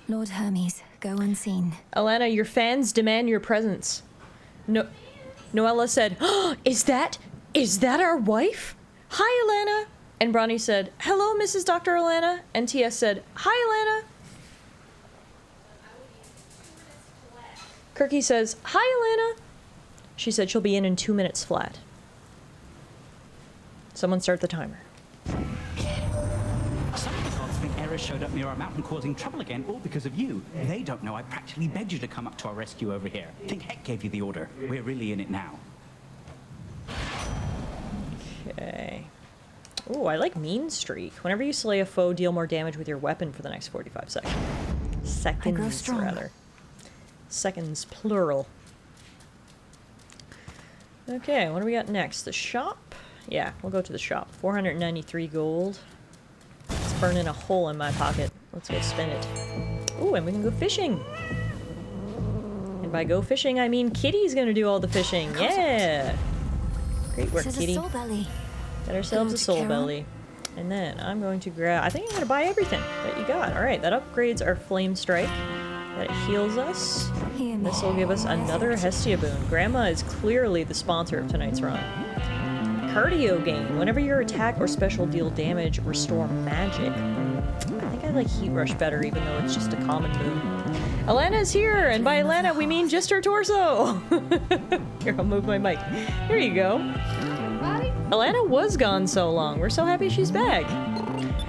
Lord Hermes, go unseen. Elena, your fans demand your presence. No, Noella said, oh, is that our wife? Hi, Elena. And Bronny said, hello, Mrs. Dr. Elena. And TS said, hi, Elena. Kirky says, hi, Elena. She said she'll be in 2 minutes flat. Someone start the timer. Some of the gods think errors showed up near our mountain causing trouble again, all because of you. They don't know I practically begged you to come up to our rescue over here. Think Heck gave you the order. We're really in it now. Okay. Ooh, I like Mean Streak. Whenever you slay a foe, deal more damage with your weapon for the next 45 seconds. Seconds, rather. Seconds, plural. Okay, what do we got next? The shop? Yeah, we'll go to the shop. 493 gold. It's burning a hole in my pocket. Let's go spend it. Ooh, and we can go fishing. And by go fishing, I mean Kitty's gonna do all the fishing. Yeah! Great work, Kitty. Soul belly. Got ourselves a soul belly. And then I'm going to grab... I think I'm gonna buy everything that you got. Alright, that upgrades our flame strike. That heals us. This will give us another Hestia boon. Grandma is clearly the sponsor of tonight's run. Cardio gain. Whenever your attack or special deal damage, restore magic. I think I like Heat Rush better, even though it's just a common boon. Alana's here, and by Alana we mean just her torso. Here, I'll move my mic. There you go. Alana was gone so long. We're so happy she's back.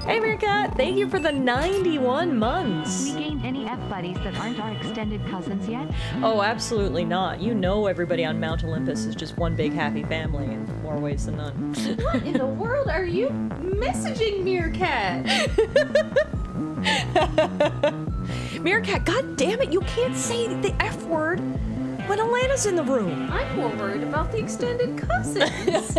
Hey, Meerkat, thank you for the 91 months. We gained any F-buddies that aren't our extended cousins yet? Oh, absolutely not. You know everybody on Mount Olympus is just one big happy family in more ways than none. What in the world are you messaging, Meerkat? Meerkat, god damn it, you can't say the F word when Alana's in the room. I'm more worried about the extended cousins.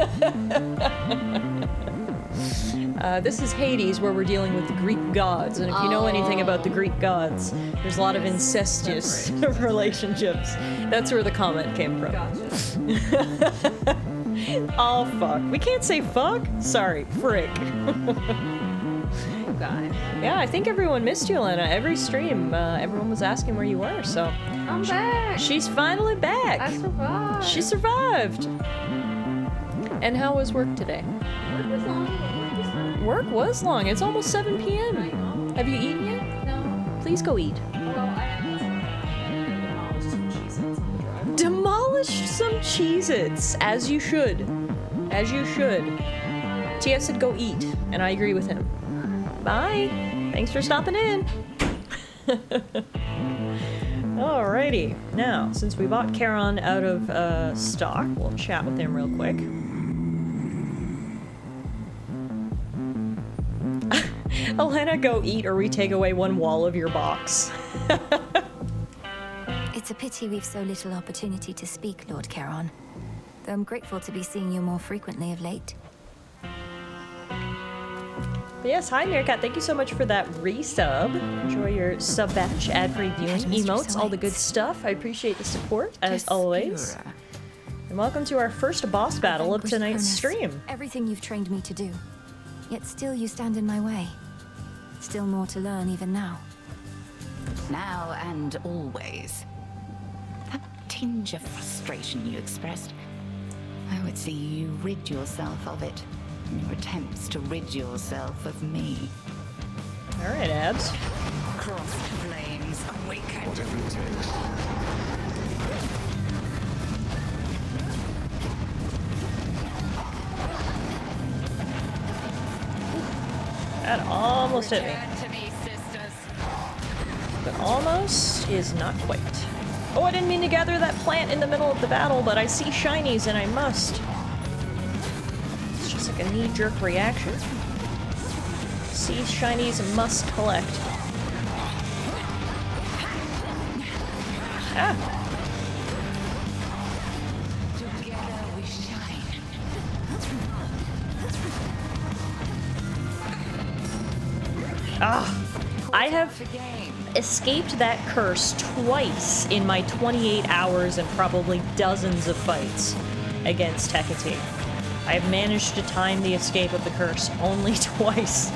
This is Hades, where we're dealing with the Greek gods, and if you know anything about the Greek gods, there's a lot of incestuous relationships. That's where the comment came from. Gotcha. Oh, fuck. We can't say fuck? Sorry, frick. God. Yeah, I think everyone missed you, Elena. Every stream, everyone was asking where you were, so... I'm back! She's finally back! I survived! She survived! And how was work today? Work was long. Work was long. It's almost 7 p.m. Have you eaten yet? No. Please go eat. Well, I Demolished some Cheez-Its, as you should. As you should. TS said go eat, and I agree with him. Bye. Thanks for stopping in. Alrighty. Now, since we bought Charon out of stock, we'll chat with him real quick. Elena, go eat or we take away one wall of your box. It's a pity we've so little opportunity to speak, Lord Charon. Though I'm grateful to be seeing you more frequently of late. But yes, hi Meerkat, thank you so much for that resub. Enjoy your sub batch, ad-free viewing, emotes, all the good stuff. I appreciate the support, as always. And welcome to our first boss battle of tonight's stream. Everything you've trained me to do. Yet still you stand in my way. Still more to learn even now. Now and always. That tinge of frustration you expressed, I would see you rid yourself of it. In your attempts to rid yourself of me. Alright, Abs. Crossed flames awaken. Whatever it takes. That almost hit me. But almost is not quite. Oh, I didn't mean to gather that plant in the middle of the battle, but I see shinies and I must. It's just like a knee-jerk reaction. See shinies and must collect. Ah! Ah! I have escaped that curse twice in my 28 hours and probably dozens of fights against Hecate. I've managed to time the escape of the curse only twice,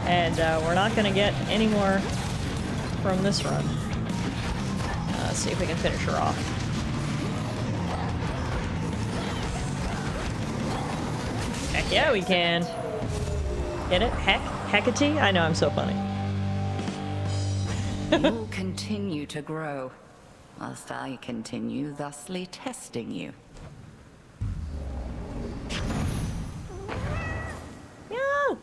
and we're not gonna get any more from this run. Let's see if we can finish her off. Heck yeah, we can. Get it? Hecate? I know, I'm so funny. You'll continue to grow, whilst I continue thusly testing you. No!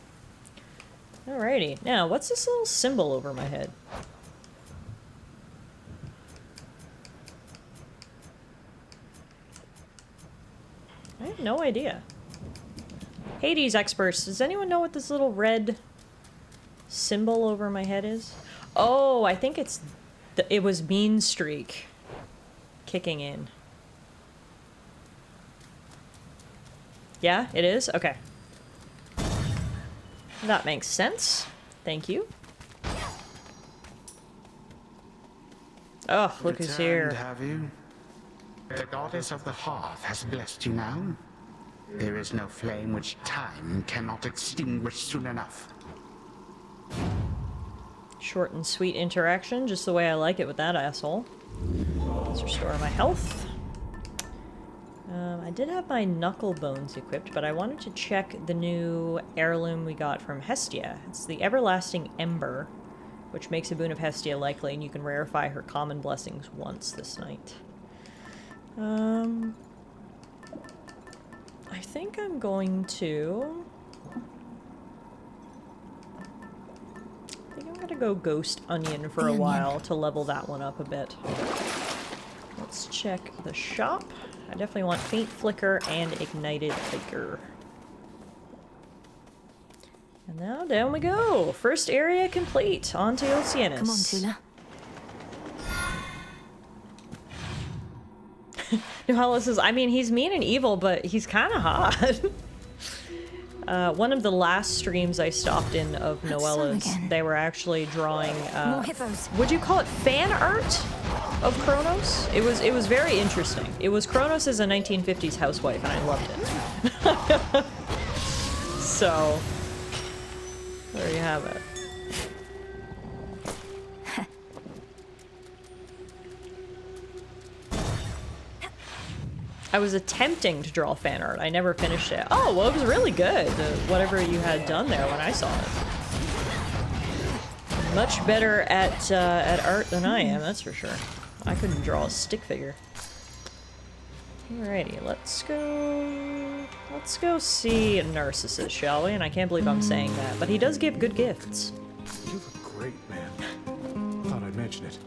Alrighty, now what's this little symbol over my head? I have no idea. Hades experts, does anyone know what this little red symbol over my head is? Oh, I think it's it was Mean Streak kicking in. Yeah, it is? Okay. That makes sense. Thank you. Oh, look who's here. Returned, have you? The goddess of the hearth has blessed you now. There is no flame which time cannot extinguish soon enough. Short and sweet interaction, just the way I like it with that asshole. Let's restore my health. I did have my knuckle bones equipped, but I wanted to check the new heirloom we got from Hestia. It's the Everlasting Ember, which makes a boon of Hestia likely, and you can rarefy her common blessings once this night. I think I'm going to... I'm gonna go Ghost Onion for a while to level that one up a bit. Let's check the shop. I definitely want Faint Flicker and Ignited Hiker. And now down we go. First area complete. On to Oceanus. Come on, Tula. Noella says, I mean, he's mean and evil, but he's kind of hot. One of the last streams I stopped in of Noella's, they were actually drawing, would you call it fan art of Kronos? It was very interesting. It was Kronos as a 1950s housewife, and I loved it. So, there you have it. I was attempting to draw fan art. I never finished it. Oh, well, it was really good. Whatever you had done there when I saw it. Much better at art than I am, that's for sure. I couldn't draw a stick figure. Alrighty, let's go see Narcissus, shall we? And I can't believe I'm saying that, but he does give good gifts. You look great, man. Thought I'd mention it.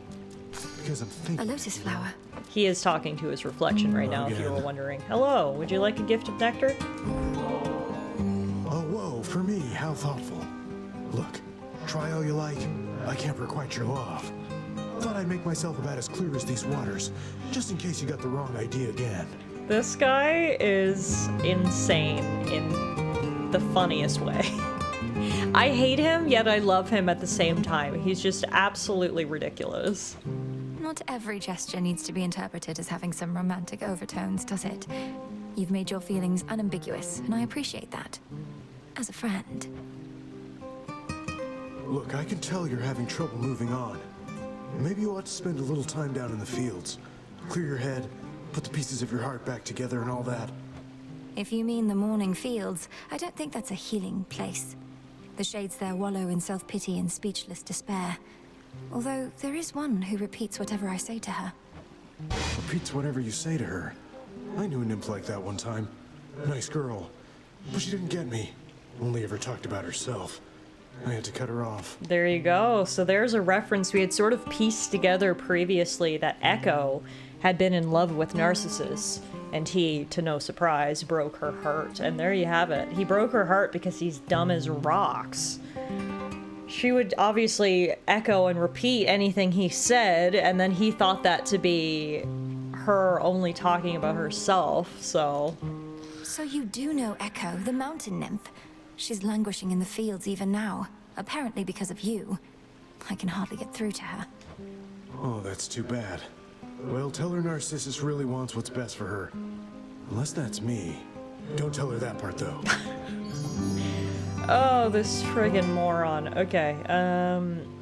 because I'm thinking. A lotus flower. He is talking to his reflection right now, if you were wondering. Hello, would you like a gift of nectar? Oh, whoa, for me, how thoughtful. Look, try all you like. I can't requite your love. Thought I'd make myself about as clear as these waters, just in case you got the wrong idea again. This guy is insane in the funniest way. I hate him, yet I love him at the same time. He's just absolutely ridiculous. Not every gesture needs to be interpreted as having some romantic overtones, does it? You've made your feelings unambiguous, and I appreciate that. As a friend. Look, I can tell you're having trouble moving on. Maybe you ought to spend a little time down in the fields. Clear your head, put the pieces of your heart back together and all that. If you mean the morning fields, I don't think that's a healing place. The shades there wallow in self-pity and speechless despair. Although there is one who repeats whatever I say to her. Repeats whatever you say to her. I knew a nymph like that one time. Nice girl. But she didn't get me. Only ever talked about herself. I had to cut her off. There you go. So there's a reference we had sort of pieced together previously that Echo had been in love with Narcissus, and he, to no surprise, broke her heart. And there you have it. He broke her heart because he's dumb as rocks. She would obviously echo and repeat anything he said, and then he thought that to be her only talking about herself, so... So you do know Echo, the mountain nymph. She's languishing in the fields even now, apparently because of you. I can hardly get through to her. Oh, that's too bad. Well, tell her Narcissus really wants what's best for her. Unless that's me. Don't tell her that part, though. Oh, this friggin' moron. Okay,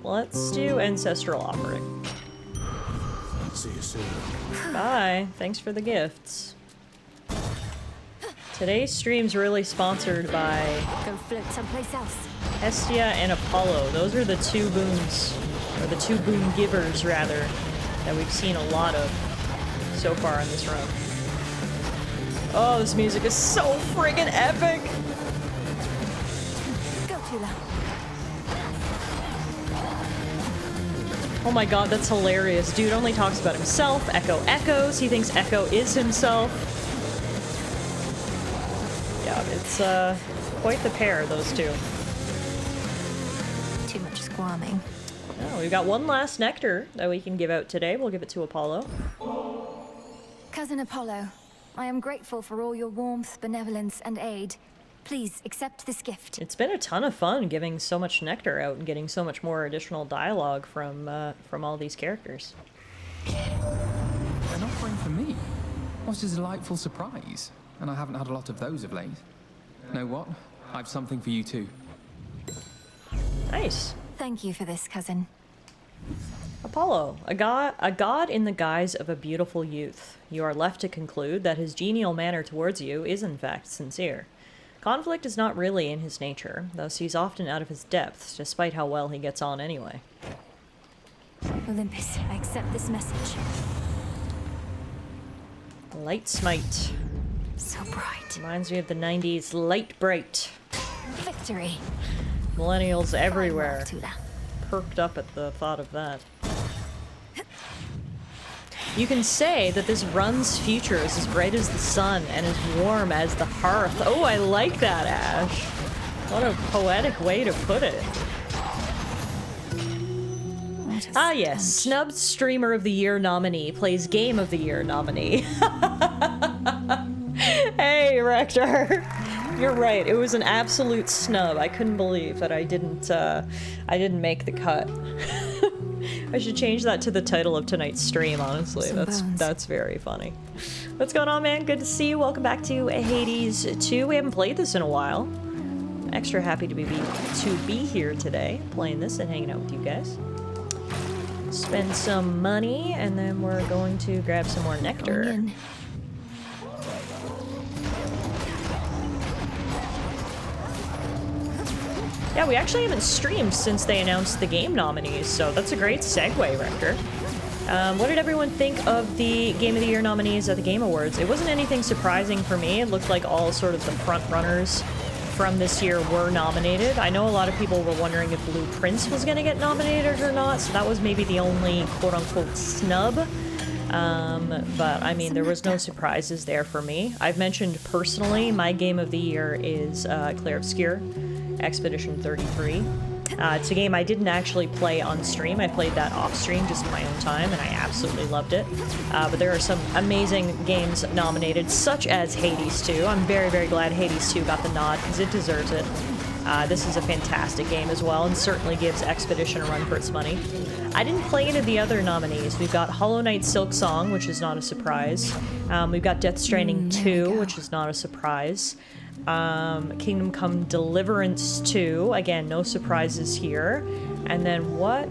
let's do Ancestral Offering. See you soon. Bye. Thanks for the gifts. Today's stream's really sponsored by... Go float someplace else. Hestia and Apollo. Those are the two boons, or the two boon givers, rather, that we've seen a lot of so far in this run. Oh, this music is so friggin' epic! Oh my god, that's hilarious. Dude only talks about himself. Echo echoes. He thinks Echo is himself. Yeah, it's quite the pair, those two. Too much squirming. Oh, we've got one last nectar that we can give out today. We'll give it to Apollo. Cousin Apollo, I am grateful for all your warmth, benevolence, and aid. Please accept this gift. It's been a ton of fun giving so much nectar out and getting so much more additional dialogue from all these characters. An offering for me? What a delightful surprise. And I haven't had a lot of those of late. Know what? I've something for you too. Nice. Thank you for this, cousin. Apollo, a god in the guise of a beautiful youth. You are left to conclude that his genial manner towards you is in fact sincere. Conflict is not really in his nature, thus he's often out of his depths, despite how well he gets on anyway. Olympus, I accept this message. Light Smite. So bright. Reminds me of the 90s Light Bright. Victory. Millennials everywhere perked up at the thought of that. You can say that this run's future is as bright as the sun and as warm as the hearth. Oh, I like that, Ash. What a poetic way to put it. Ah, yes. Snubbed Streamer of the Year nominee plays Game of the Year nominee. Hey, Rector. You're right. It was an absolute snub. I couldn't believe that I didn't make the cut. I should change that to the title of tonight's stream, honestly. That's very funny. What's going on, man? Good to see you. Welcome back to Hades 2. We haven't played this in a while. Extra happy to be here today, playing this and hanging out with you guys. Spend some money, and then we're going to grab some more nectar. Yeah, we actually haven't streamed since they announced the game nominees, so that's a great segue, Rector. What did everyone think of the Game of the Year nominees at the Game Awards? It wasn't anything surprising for me. It looked like all sort of the front runners from this year were nominated. I know a lot of people were wondering if Blue Prince was going to get nominated or not, so that was maybe the only quote-unquote snub. But I mean, there was no surprises there for me. I've mentioned personally, my game of the year is Clair Obscur, Expedition 33. It's a game I didn't actually play on stream. I played that off stream just in my own time, and I absolutely loved it. But there are some amazing games nominated, such as Hades 2. I'm very, very glad Hades 2 got the nod, because it deserves it. This is a fantastic game as well, and certainly gives Expedition a run for its money. I didn't play any of the other nominees. We've got Hollow Knight Silk Song, which is not a surprise. We've got Death Stranding 2, which is not a surprise. Kingdom Come Deliverance 2, again, no surprises here. And then what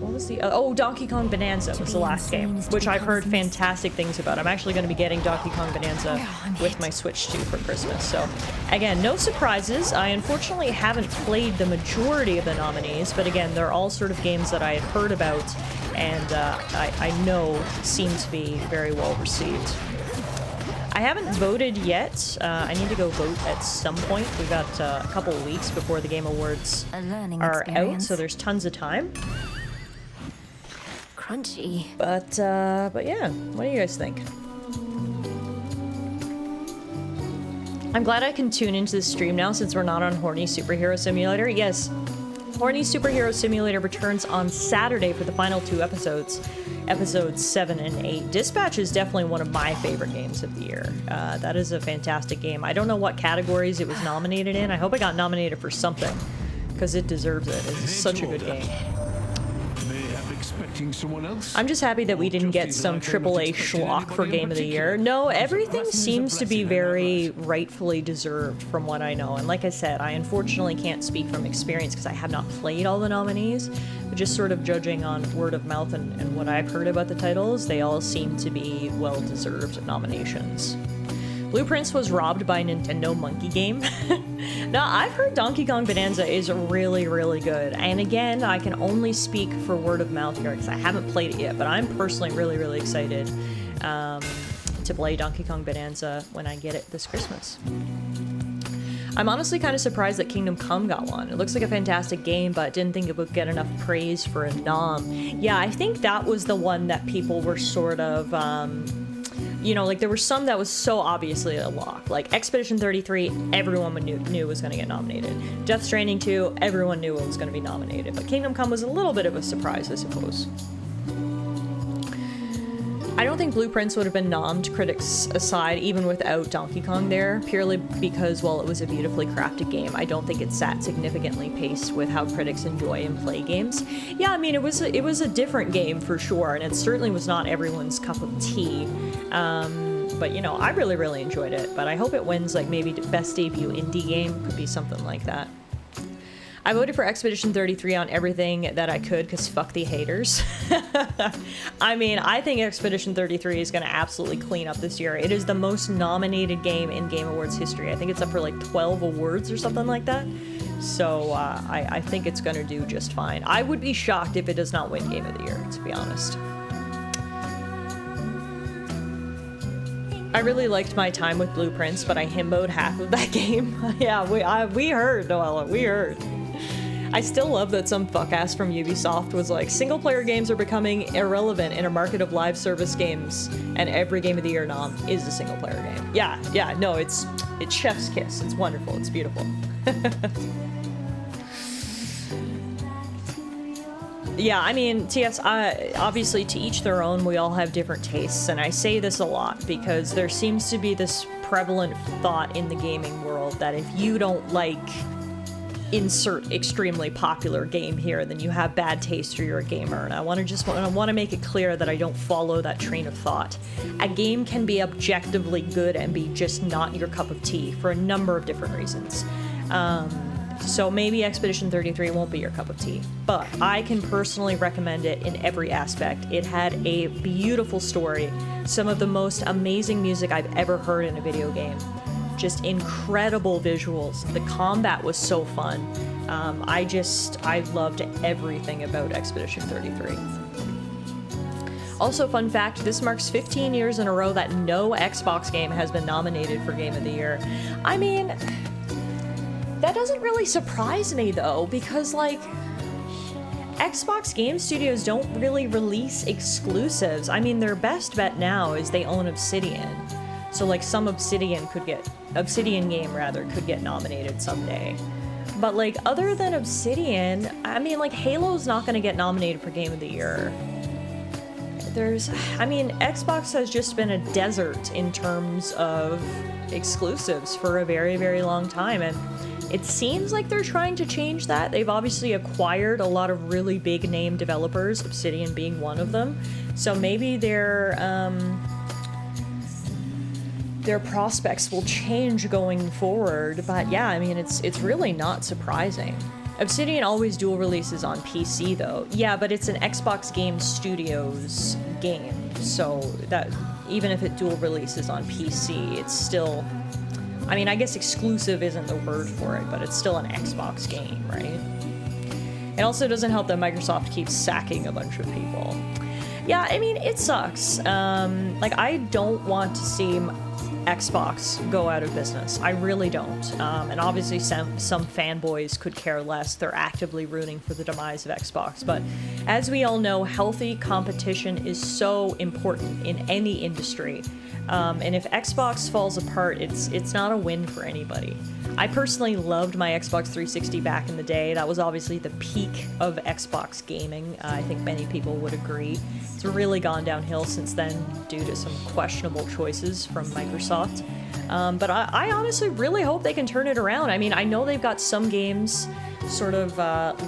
was the oh, Donkey Kong Bonanza was the last game, which I've heard fantastic things about. I'm actually going to be getting Donkey Kong Bonanza with my Switch 2 for Christmas. So again, no surprises. I unfortunately haven't played the majority of the nominees, but again, they're all sort of games that I had heard about and I know seem to be very well received. I haven't voted yet. I need to go vote at some point. We've got a couple of weeks before the Game Awards are out, so there's tons of time. Crunchy. But yeah, what do you guys think? I'm glad I can tune into the stream now since we're not on Horny Superhero Simulator. Yes, Horny Superhero Simulator returns on Saturday for the final 2 episodes. Episodes 7 and 8. Dispatch is definitely one of my favorite games of the year. That is a fantastic game. I don't know what categories it was nominated in. I hope it got nominated for something, because it deserves it. It's such a good game. Expecting someone else? I'm just happy that we didn't get some AAA schlock for Game of the Year. No, everything seems to be very rightfully deserved from what I know. And like I said, I unfortunately can't speak from experience because I have not played all the nominees. But just sort of judging on word of mouth and what I've heard about the titles, they all seem to be well-deserved nominations. Blue Prince was robbed by a Nintendo monkey game. Now, I've heard Donkey Kong Bonanza is really, really good. And again, I can only speak for word of mouth here because I haven't played it yet, but I'm personally really, really excited to play Donkey Kong Bonanza when I get it this Christmas. I'm honestly kind of surprised that Kingdom Come got one. It looks like a fantastic game, but didn't think it would get enough praise for a nom. Yeah, I think that was the one that people were sort of... you know, like there were some that was so obviously a lock. Like Expedition 33, everyone knew was going to get nominated. Death Stranding 2, everyone knew it was going to be nominated. But Kingdom Come was a little bit of a surprise, I suppose. I don't think Blue Prince would have been nommed, critics aside, even without Donkey Kong there, purely because, while it was a beautifully crafted game, I don't think it sat significantly paced with how critics enjoy and play games. Yeah, I mean, it was a different game for sure, and it certainly was not everyone's cup of tea. But, you know, I really, really enjoyed it, but I hope it wins, like, maybe Best Debut Indie Game, could be something like that. I voted for Expedition 33 on everything that I could, because fuck the haters. I mean, I think Expedition 33 is going to absolutely clean up this year. It is the most nominated game in Game Awards history. I think it's up for like 12 awards or something like that. So I think it's going to do just fine. I would be shocked if it does not win Game of the Year, to be honest. I really liked my time with Blue Prince, but I himboed half of that game. Yeah, we heard, Noella, we heard. I still love that some fuck-ass from Ubisoft was like, single-player games are becoming irrelevant in a market of live service games, and every Game of the Year nom is a single-player game. Yeah, no, it's chef's kiss. It's wonderful. It's beautiful. Yeah, I mean, TS, obviously to each their own, we all have different tastes, and I say this a lot because there seems to be this prevalent thought in the gaming world that if you don't like insert extremely popular game here, then you have bad taste or you're a gamer. And I want to make it clear that I don't follow that train of thought. A game can be objectively good and be just not your cup of tea for a number of different reasons. So maybe Expedition 33 won't be your cup of tea, but I can personally recommend it in every aspect. It had a beautiful story, some of the most amazing music I've ever heard in a video game. Just incredible visuals. The combat was so fun. I loved everything about Expedition 33. Also, fun fact, this marks 15 years in a row that no Xbox game has been nominated for Game of the Year. I mean, That doesn't really surprise me though, because like Xbox Game Studios don't really release exclusives. I mean, their best bet now is they own Obsidian. So like some Obsidian game rather could get nominated someday. But like other than Obsidian, I mean like Halo's not gonna get nominated for Game of the Year. Xbox has just been a desert in terms of exclusives for a very, very long time, and it seems like they're trying to change that. They've obviously acquired a lot of really big name developers, Obsidian being one of them. So maybe their prospects will change going forward. But yeah, I mean, it's really not surprising. Obsidian always dual releases on PC though. Yeah, but it's an Xbox Game Studios game. So that even if it dual releases on PC, it's still, I mean, I guess exclusive isn't the word for it, but it's still an Xbox game, right? It also doesn't help that Microsoft keeps sacking a bunch of people. Yeah, I mean, it sucks. Like, I don't want to see Xbox go out of business. I really don't. And obviously some fanboys could care less. They're actively rooting for the demise of Xbox. But as we all know, healthy competition is so important in any industry. And if Xbox falls apart, it's not a win for anybody. I personally loved my Xbox 360 back in the day. That was obviously the peak of Xbox gaming. I think many people would agree. It's really gone downhill since then due to some questionable choices from Microsoft. But I honestly really hope they can turn it around. I mean, I know they've got some games sort of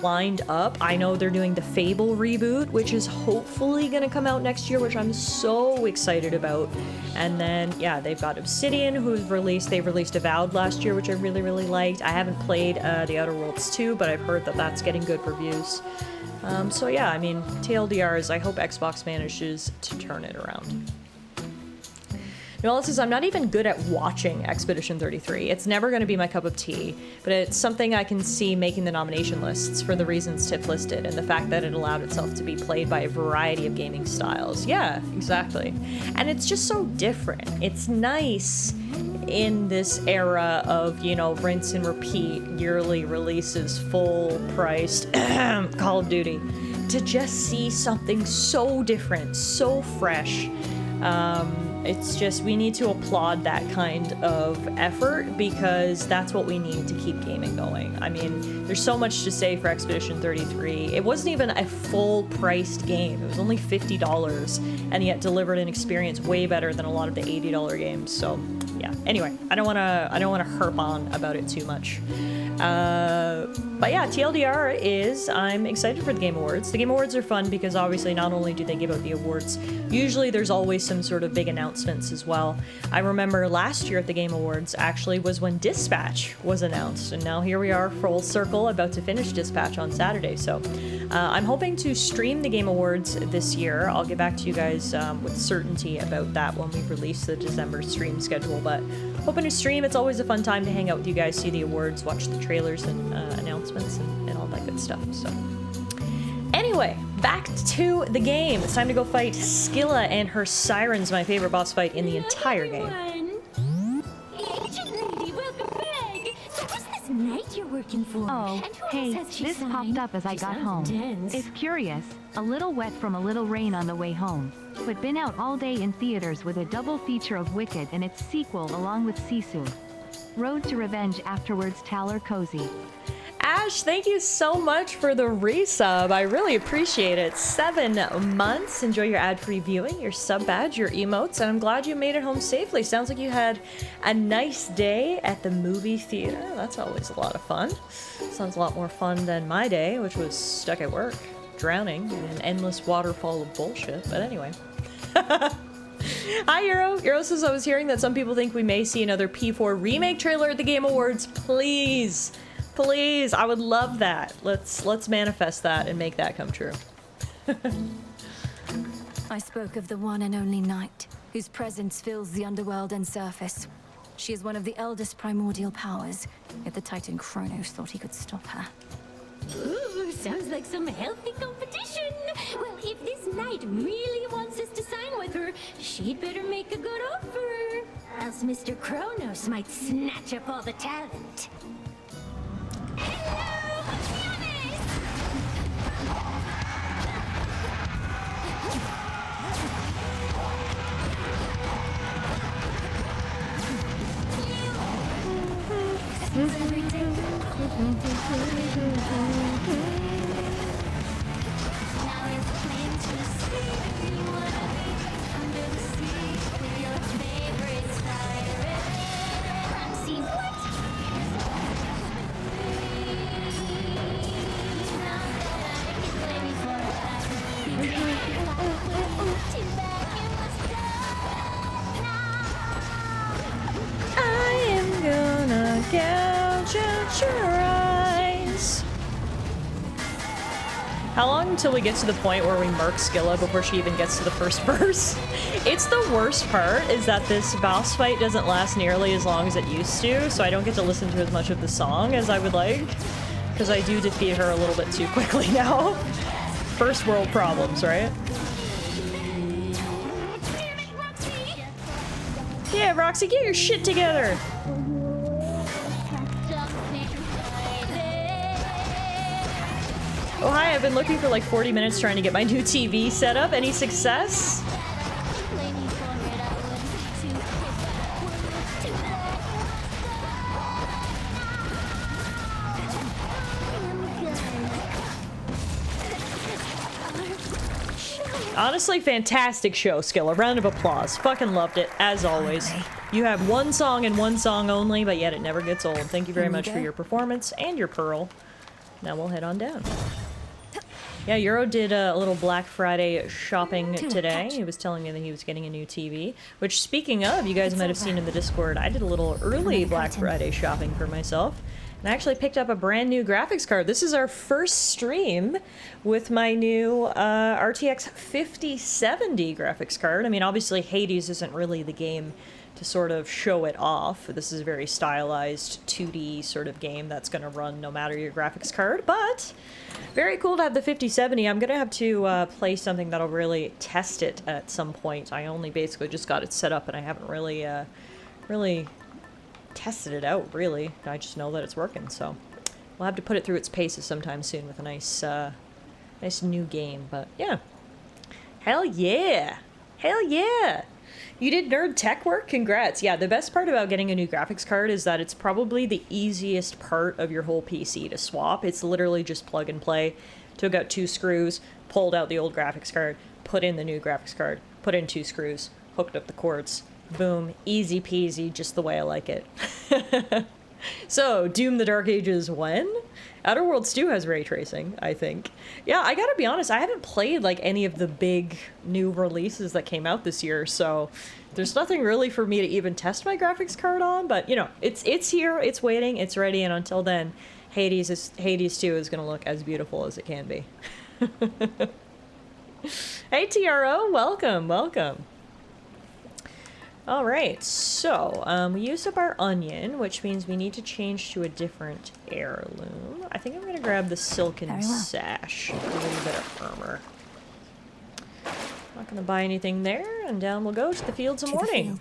lined up. I know they're doing the Fable reboot, which is hopefully going to come out next year, which I'm so excited about. And then, yeah, they've got Obsidian, they released Avowed last year, which I really, really liked. I haven't played The Outer Worlds 2, but I've heard that that's getting good reviews. So yeah, I mean, TLDR is I hope Xbox manages to turn it around. Noelle says, I'm not even good at watching Expedition 33. It's never going to be my cup of tea, but it's something I can see making the nomination lists for the reasons Tiff listed and the fact that it allowed itself to be played by a variety of gaming styles. Yeah, exactly. And it's just so different. It's nice in this era of, you know, rinse and repeat, yearly releases, full-priced Call of Duty, to just see something so different, so fresh. It's just, we need to applaud that kind of effort because that's what we need to keep gaming going. I mean, there's so much to say for Expedition 33. It wasn't even a full-priced game. It was only $50 and yet delivered an experience way better than a lot of the $80 games. So, yeah. Anyway, I don't want to harp on about it too much. But yeah, TLDR is I'm excited for the Game Awards. The Game Awards are fun because obviously not only do they give out the awards, usually there's always some sort of big announcements as well. I remember last year at the Game Awards actually was when Dispatch was announced, and now here we are full circle about to finish Dispatch on Saturday. So I'm hoping to stream the Game Awards this year. I'll get back to you guys with certainty about that when we release the December stream schedule, but hoping to stream. It's always a fun time to hang out with you guys, see the awards, watch the trailers and announcements and all that good stuff. So anyway, back to the game. It's time to go fight Skilla and her sirens, my favorite boss fight in the entire game. Agent lady, welcome back. So what's this knight you're working for? Oh, And who hey, else has she this signed? popped up as I She got sounds home. intense. It's curious, a little wet from a little rain on the way home, but been out all day in theaters with a double feature of Wicked and its sequel along with Sisu. Road to Revenge afterwards, Tallar Cozy. Ash, thank you so much for the resub. I really appreciate it. 7 months. Enjoy your ad-free viewing, your sub badge, your emotes, and I'm glad you made it home safely. Sounds like you had a nice day at the movie theater. That's always a lot of fun. Sounds a lot more fun than my day, which was stuck at work, drowning in an endless waterfall of bullshit. But anyway. Hi, Euro. Euro says, I was hearing that some people think we may see another P4 remake trailer at the Game Awards. Please. Please, I would love that. Let's manifest that and make that come true. I spoke of the one and only Night, whose presence fills the underworld and surface. She is one of the eldest primordial powers, yet the Titan Kronos thought he could stop her. Ooh, sounds like some healthy competition. Well, if this knight really wants us to sign with her, she'd better make a good offer. Else Mr. Kronos might snatch up all the talent. I am gonna gouge out your eyes. How long until we get to the point where we murk Skilla before she even gets to the first verse? It's the worst part is that this boss fight doesn't last nearly as long as it used to, so I don't get to listen to as much of the song as I would like, because I do defeat her a little bit too quickly now. First world problems, right? Yeah, Roxy, get your shit together! Oh hi, I've been looking for like 40 minutes trying to get my new TV set up. Any success? Honestly, fantastic show, Skill. A round of applause. Fucking loved it, as always. You have one song and one song only, but yet it never gets old. Thank you very much for your performance and your pearl. Now we'll head on down. Yeah, Euro did a little Black Friday shopping today. He was telling me that he was getting a new TV. Which, speaking of, you guys might have seen in the Discord, I did a little early Black Friday shopping for myself. And I actually picked up a brand new graphics card. This is our first stream with my new RTX 5070 graphics card. I mean, obviously Hades isn't really the game to sort of show it off. This is a very stylized 2D sort of game that's going to run no matter your graphics card, but very cool to have the 5070. I'm going to have to play something that'll really test it at some point. I only basically just got it set up and I haven't really tested it out, really. I just know that it's working, so we'll have to put it through its paces sometime soon with a nice nice new game. But yeah, hell yeah, hell yeah. You did nerd tech work? Congrats. Yeah, the best part about getting a new graphics card is that it's probably the easiest part of your whole PC to swap. It's literally just plug and play. Took out 2 screws, pulled out the old graphics card, put in the new graphics card, put in 2 screws, hooked up the cords. Boom, easy peasy, just the way I like it. So, Doom the Dark Ages when? Outer Worlds 2 has ray tracing, I think. Yeah, I gotta be honest, I haven't played like any of the big new releases that came out this year, so there's nothing really for me to even test my graphics card on, but you know, it's here, it's waiting, it's ready, and until then, Hades 2 is gonna look as beautiful as it can be. Hey TRO, welcome, welcome. Alright, so, we used up our onion, which means we need to change to a different heirloom. I think I'm gonna grab the silken sash, a little bit of armor. Not gonna buy anything there, and down we'll go to the fields of morning.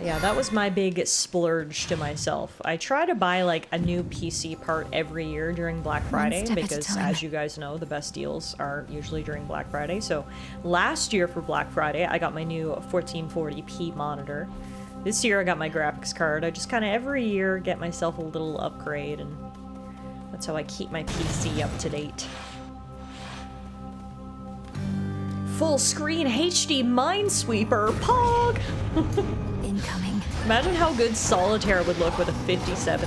Yeah, that was my big splurge to myself. I try to buy like a new PC part every year during Black Friday because, as you guys know, the best deals are usually during Black Friday. So last year for Black Friday, I got my new 1440p monitor. This year I got my graphics card. I just kind of every year get myself a little upgrade, and that's how I keep my PC up to date. Full screen HD Minesweeper, Pog! Incoming. Imagine how good Solitaire would look with a 5070.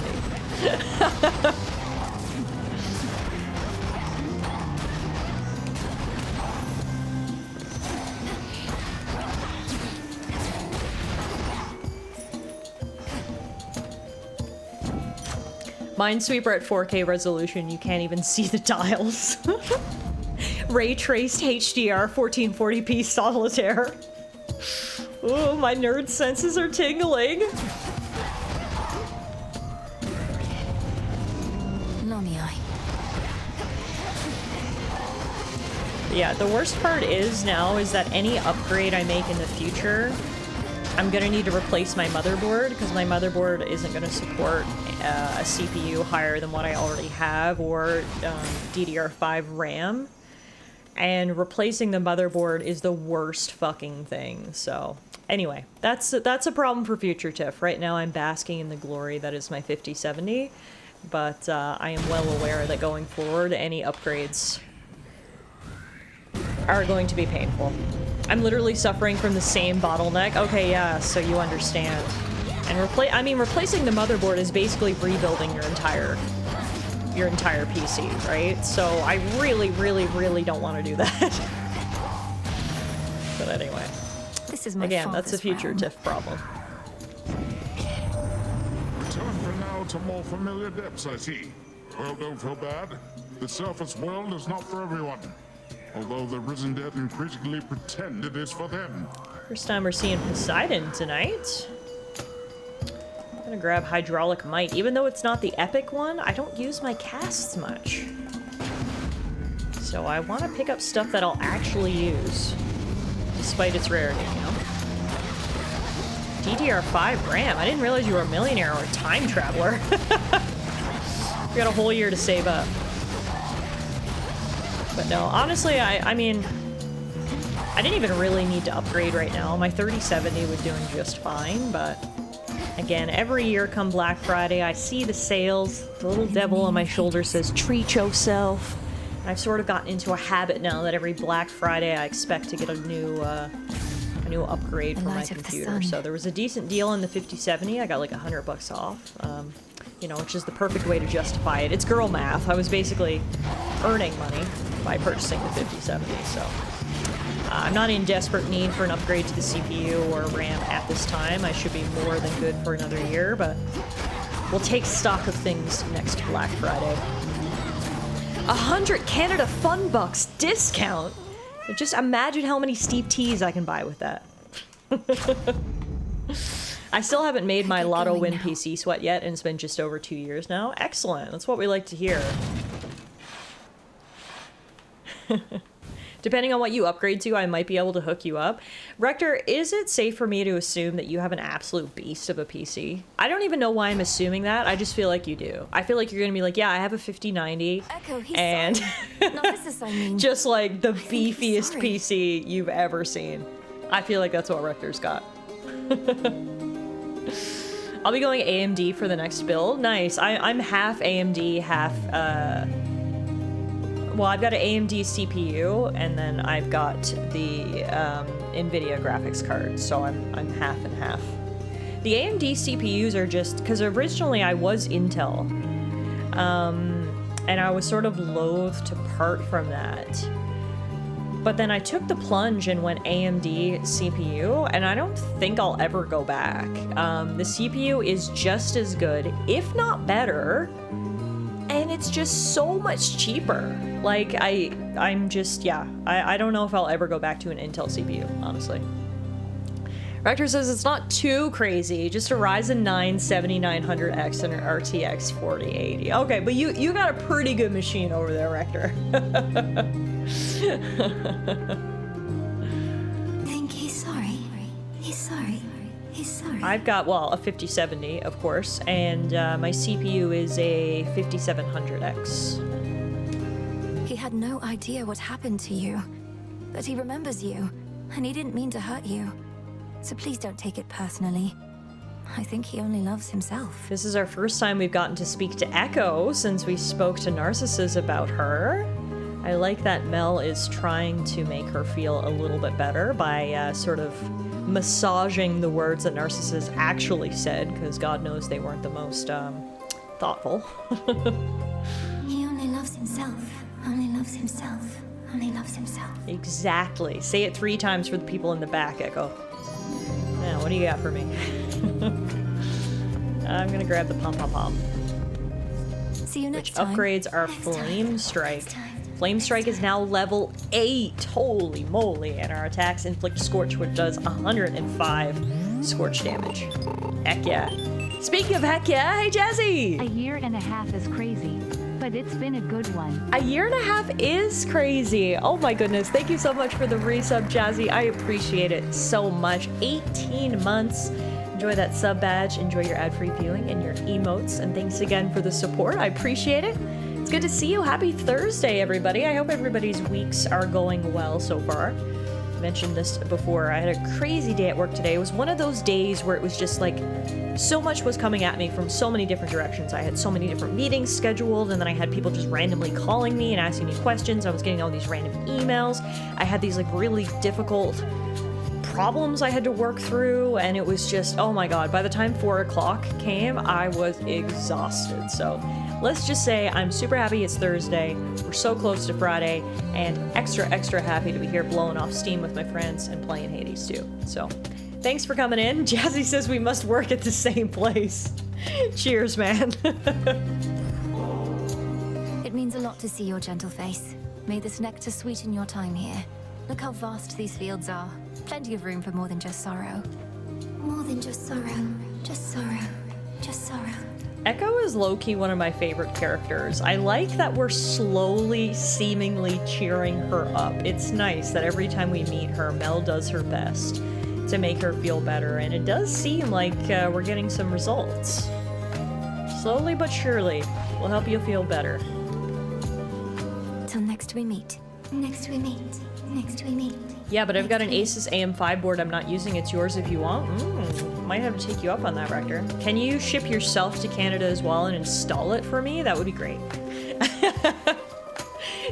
Minesweeper at 4K resolution, you can't even see the dials. Ray traced HDR 1440p Solitaire. Oh, my nerd senses are tingling. Yeah, the worst part is that any upgrade I make in the future, I'm gonna need to replace my motherboard because my motherboard isn't gonna support a CPU higher than what I already have, or DDR5 RAM. And replacing the motherboard is the worst fucking thing, so Anyway, that's a problem for future Tiff. Right now I'm basking in the glory that is my 5070, but I am well aware that going forward, any upgrades are going to be painful. I'm literally suffering from the same bottleneck. Okay, yeah, so you understand. And replacing the motherboard is basically rebuilding your entire PC, right? So I really, really, really don't want to do that. But anyway. This is my Again, that's a future Tiff problem. Return for now to more familiar depths, I see. Well, don't feel bad. The surface world is not for everyone. Although the risen dead increasingly pretend it is for them. First time we're seeing Poseidon tonight. I'm gonna grab Hydraulic Might. Even though it's not the epic one, I don't use my casts much. So I want to pick up stuff that I'll actually use. Despite its rarity, you know? DDR5 RAM. I didn't realize you were a millionaire or a time traveler. You got a whole year to save up. But no, honestly, I mean, I didn't even really need to upgrade right now. My 3070 was doing just fine, but again, every year come Black Friday, I see the sales. The little devil on my shoulder says, treat yourself. And I've sort of gotten into a habit now that every Black Friday I expect to get a new upgrade for my computer. So there was a decent deal on the 5070. I got like $100 off. You know, which is the perfect way to justify it. It's girl math. I was basically earning money by purchasing the 5070, so I'm not in desperate need for an upgrade to the CPU or RAM at this time. I should be more than good for another year, but we'll take stock of things next Black Friday. 100 Canada Fun Bucks discount! Just imagine how many Steve T's I can buy with that. I still haven't made my Lotto Win PC sweat yet, and it's been just over 2 years now. Excellent. That's what we like to hear. Depending on what you upgrade to, I might be able to hook you up. Rector, is it safe for me to assume that you have an absolute beast of a PC? I don't even know why I'm assuming that. I just feel like you do. I feel like you're going to be like, yeah, I have a 5090. Echo, and no, this is, I mean, just like the beefiest PC you've ever seen. I feel like that's what Rector's got. I'll be going AMD for the next build. Nice. I'm half AMD, half, well, I've got an AMD CPU, and then I've got the NVIDIA graphics card, so I'm half and half. The AMD CPUs are just, because originally I was Intel, and I was sort of loath to part from that. But then I took the plunge and went AMD CPU, and I don't think I'll ever go back. The CPU is just as good, if not better, and it's just so much cheaper. Like, I'm just, yeah, I don't know if I'll ever go back to an Intel CPU, honestly. Rector says it's not too crazy, just a Ryzen 9 7900X and an RTX 4080. Okay, but you got a pretty good machine over there, Rector. think he's sorry. He's sorry. He's sorry. I've got, well, a 5070, of course, and my CPU is a 5700X. He had no idea what happened to you, but he remembers you, and he didn't mean to hurt you. So please don't take it personally. I think he only loves himself. This is our first time we've gotten to speak to Echo since we spoke to Narcissus about her. I like that Mel is trying to make her feel a little bit better by sort of massaging the words that Narcissus actually said, because God knows they weren't the most thoughtful. He only loves himself. Only loves himself. Only loves himself. Exactly. Say it 3 times for the people in the back, Echo. Now, what do you got for me? I'm gonna grab the pom-pom-pom. See you next Which time. upgrades are Flame Strike. Flame Strike is now level 8. Holy moly. And our attacks inflict Scorch, which does 105 Scorch damage. Heck yeah. Speaking of heck yeah, hey Jazzy! A year and a half is crazy, but it's been a good one. A year and a half is crazy. Oh my goodness. Thank you so much for the resub, Jazzy. I appreciate it so much. 18 months. Enjoy that sub badge. Enjoy your ad-free viewing and your emotes. And thanks again for the support. I appreciate it. It's good to see you. Happy Thursday, everybody. I hope everybody's weeks are going well so far. I've mentioned this before. I had a crazy day at work today. It was one of those days where it was just like so much was coming at me from so many different directions. I had so many different meetings scheduled, and then I had people just randomly calling me and asking me questions. I was getting all these random emails. I had these like really difficult problems I had to work through, and it was just, oh my god, by the time 4 o'clock came, I was exhausted. So let's just say I'm super happy it's Thursday, we're so close to Friday, and extra happy to be here blowing off steam with my friends and playing Hades too. So thanks for coming in. Jazzy says we must work at the same place. Cheers, man. It means a lot to see your gentle face. May this nectar sweeten your time here. Look how vast these fields are. Plenty of room for more than just sorrow. More than just sorrow. Just sorrow. Just sorrow. Echo is low-key one of my favorite characters. I like that we're slowly, seemingly cheering her up. It's nice that every time we meet her, Mel does her best to make her feel better, and it does seem like we're getting some results. Slowly but surely, we'll help you feel better. Till next we meet. Next we meet. Next we meet. Yeah, but I've got an Asus AM5 board I'm not using. It's yours if you want. Might have to take you up on that, Rector. Can you ship yourself to Canada as well and install it for me? That would be great.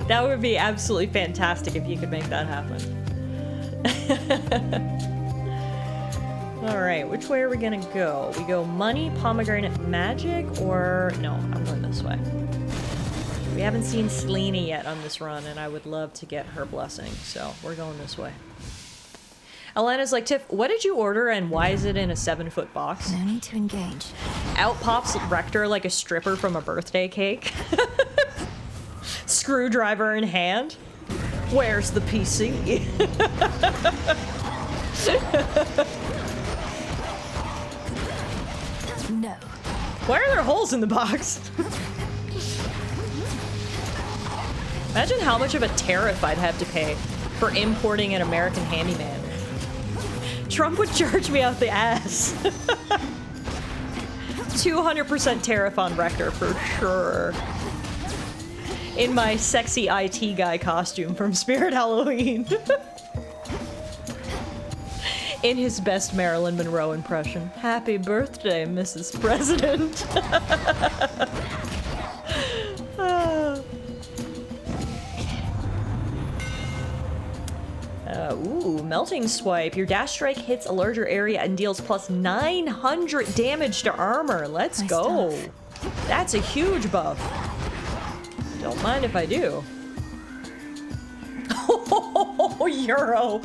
That would be absolutely fantastic if you could make that happen. Alright, which way are we gonna go? We go money, pomegranate, magic, or... No, I'm going this way. We haven't seen Selene yet on this run, and I would love to get her blessing, so we're going this way. Alana's like, Tiff, what did you order and why is it in a 7-foot box? No need to engage. Out pops Rector like a stripper from a birthday cake. Screwdriver in hand. Where's the PC? No. Why are there holes in the box? Imagine how much of a tariff I'd have to pay for importing an American handyman. Trump would charge me out the ass. 200% tariff on Rector for sure. In my sexy IT guy costume from Spirit Halloween. In his best Marilyn Monroe impression. Happy birthday, Mrs. President. Ooh, melting swipe. Your dash strike hits a larger area and deals plus 900 damage to armor. Let's go. That's a huge buff. Don't mind if I do. Oh, Euro.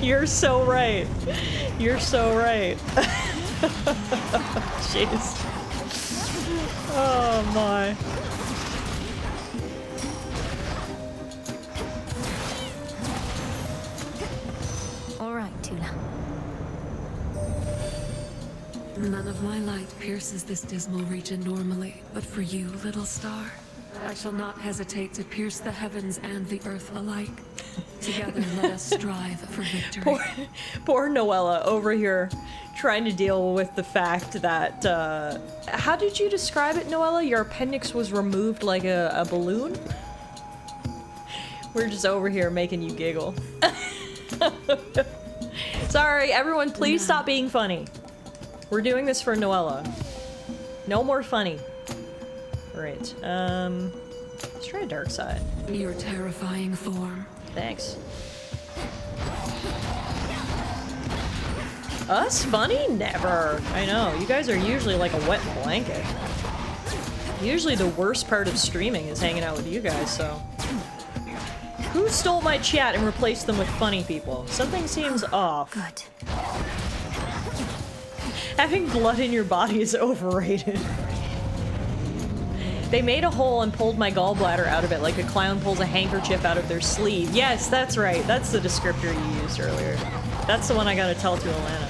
You're so right. You're so right. Jeez. Oh my. None of my light pierces this dismal region normally, but for you, little star, I shall not hesitate to pierce the heavens and the earth alike. Together, let us strive for victory. Poor Noella over here trying to deal with the fact that, how did you describe it, Noella? Your appendix was removed like a balloon? We're just over here making you giggle. Sorry, everyone, please stop being funny. We're doing this for Noella. No more funny. Alright, let's try a dark side. Your terrifying form. Thanks. Us funny? Never. I know, you guys are usually like a wet blanket. Usually the worst part of streaming is hanging out with you guys, so. Who stole my chat and replaced them with funny people? Something seems off. Good. Having blood in your body is overrated. They made a hole and pulled my gallbladder out of it like a clown pulls a handkerchief out of their sleeve. Yes, that's right. That's the descriptor you used earlier. That's the one I gotta tell to Alana.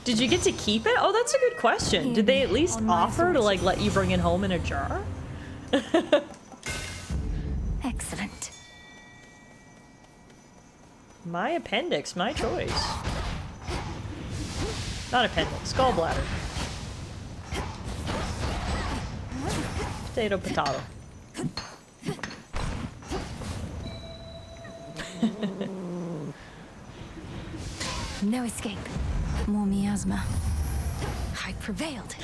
Did you get to keep it? Oh, that's a good question. Did they at least offer to like let you bring it home in a jar? Excellent. My appendix, my choice. Not appendix, gallbladder. Potato, potato. No escape. More miasma. I prevailed.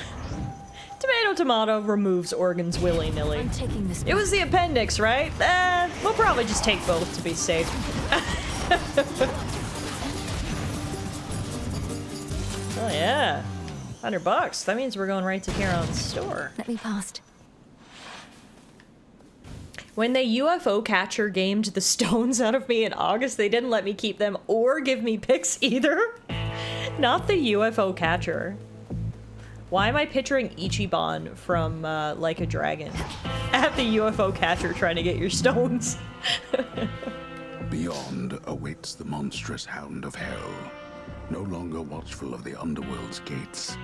Tomato, tomato removes organs willy-nilly. I'm taking this. It was the appendix, right? We'll probably just take both to be safe. Oh yeah, $100. That means we're going right to Charon's store. Let me past. When they UFO catcher gamed the stones out of me in August, they didn't let me keep them or give me pics either. Not the UFO catcher. Why am I picturing Ichiban from Like a Dragon at the UFO catcher trying to get your stones? Beyond awaits the monstrous hound of hell, no longer watchful of the underworld's gates,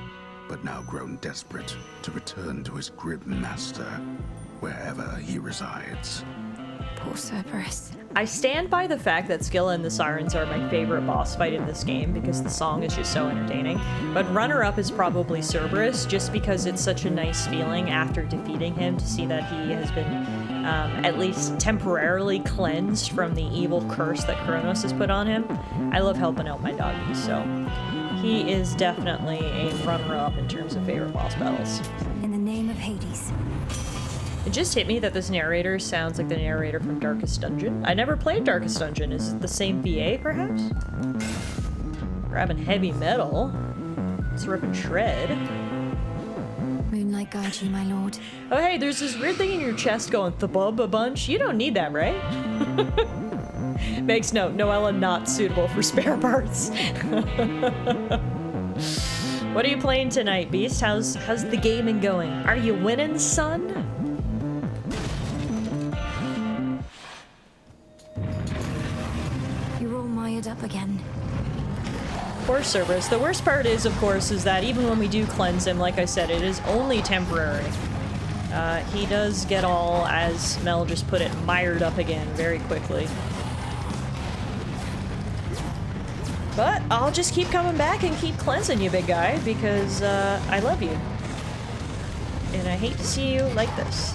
but now grown desperate to return to his grim master, wherever he resides. Poor Cerberus. I stand by the fact that Scylla and the Sirens are my favorite boss fight in this game because the song is just so entertaining. But runner-up is probably Cerberus, just because it's such a nice feeling after defeating him to see that he has been at least temporarily cleansed from the evil curse that Kronos has put on him. I love helping out my doggy, so he is definitely a runner-up in terms of favorite boss battles. In the name of Hades. It just hit me that this narrator sounds like the narrator from Darkest Dungeon. I never played Darkest Dungeon. Is it the same VA, perhaps? Grabbing heavy metal. It's ripping shred. Moonlight guide you, my lord. Oh hey, there's this weird thing in your chest going thubub a bunch. You don't need that, right? Makes note, Noella not suitable for spare parts. What are you playing tonight, Beast? How's the gaming going? Are you winning, son? You're all mired up again. Poor Cerberus. The worst part is, of course, is that even when we do cleanse him, like I said, it is only temporary. He does get all, as Mel just put it, mired up again very quickly. But I'll just keep coming back and keep cleansing you, big guy, because I love you. And I hate to see you like this.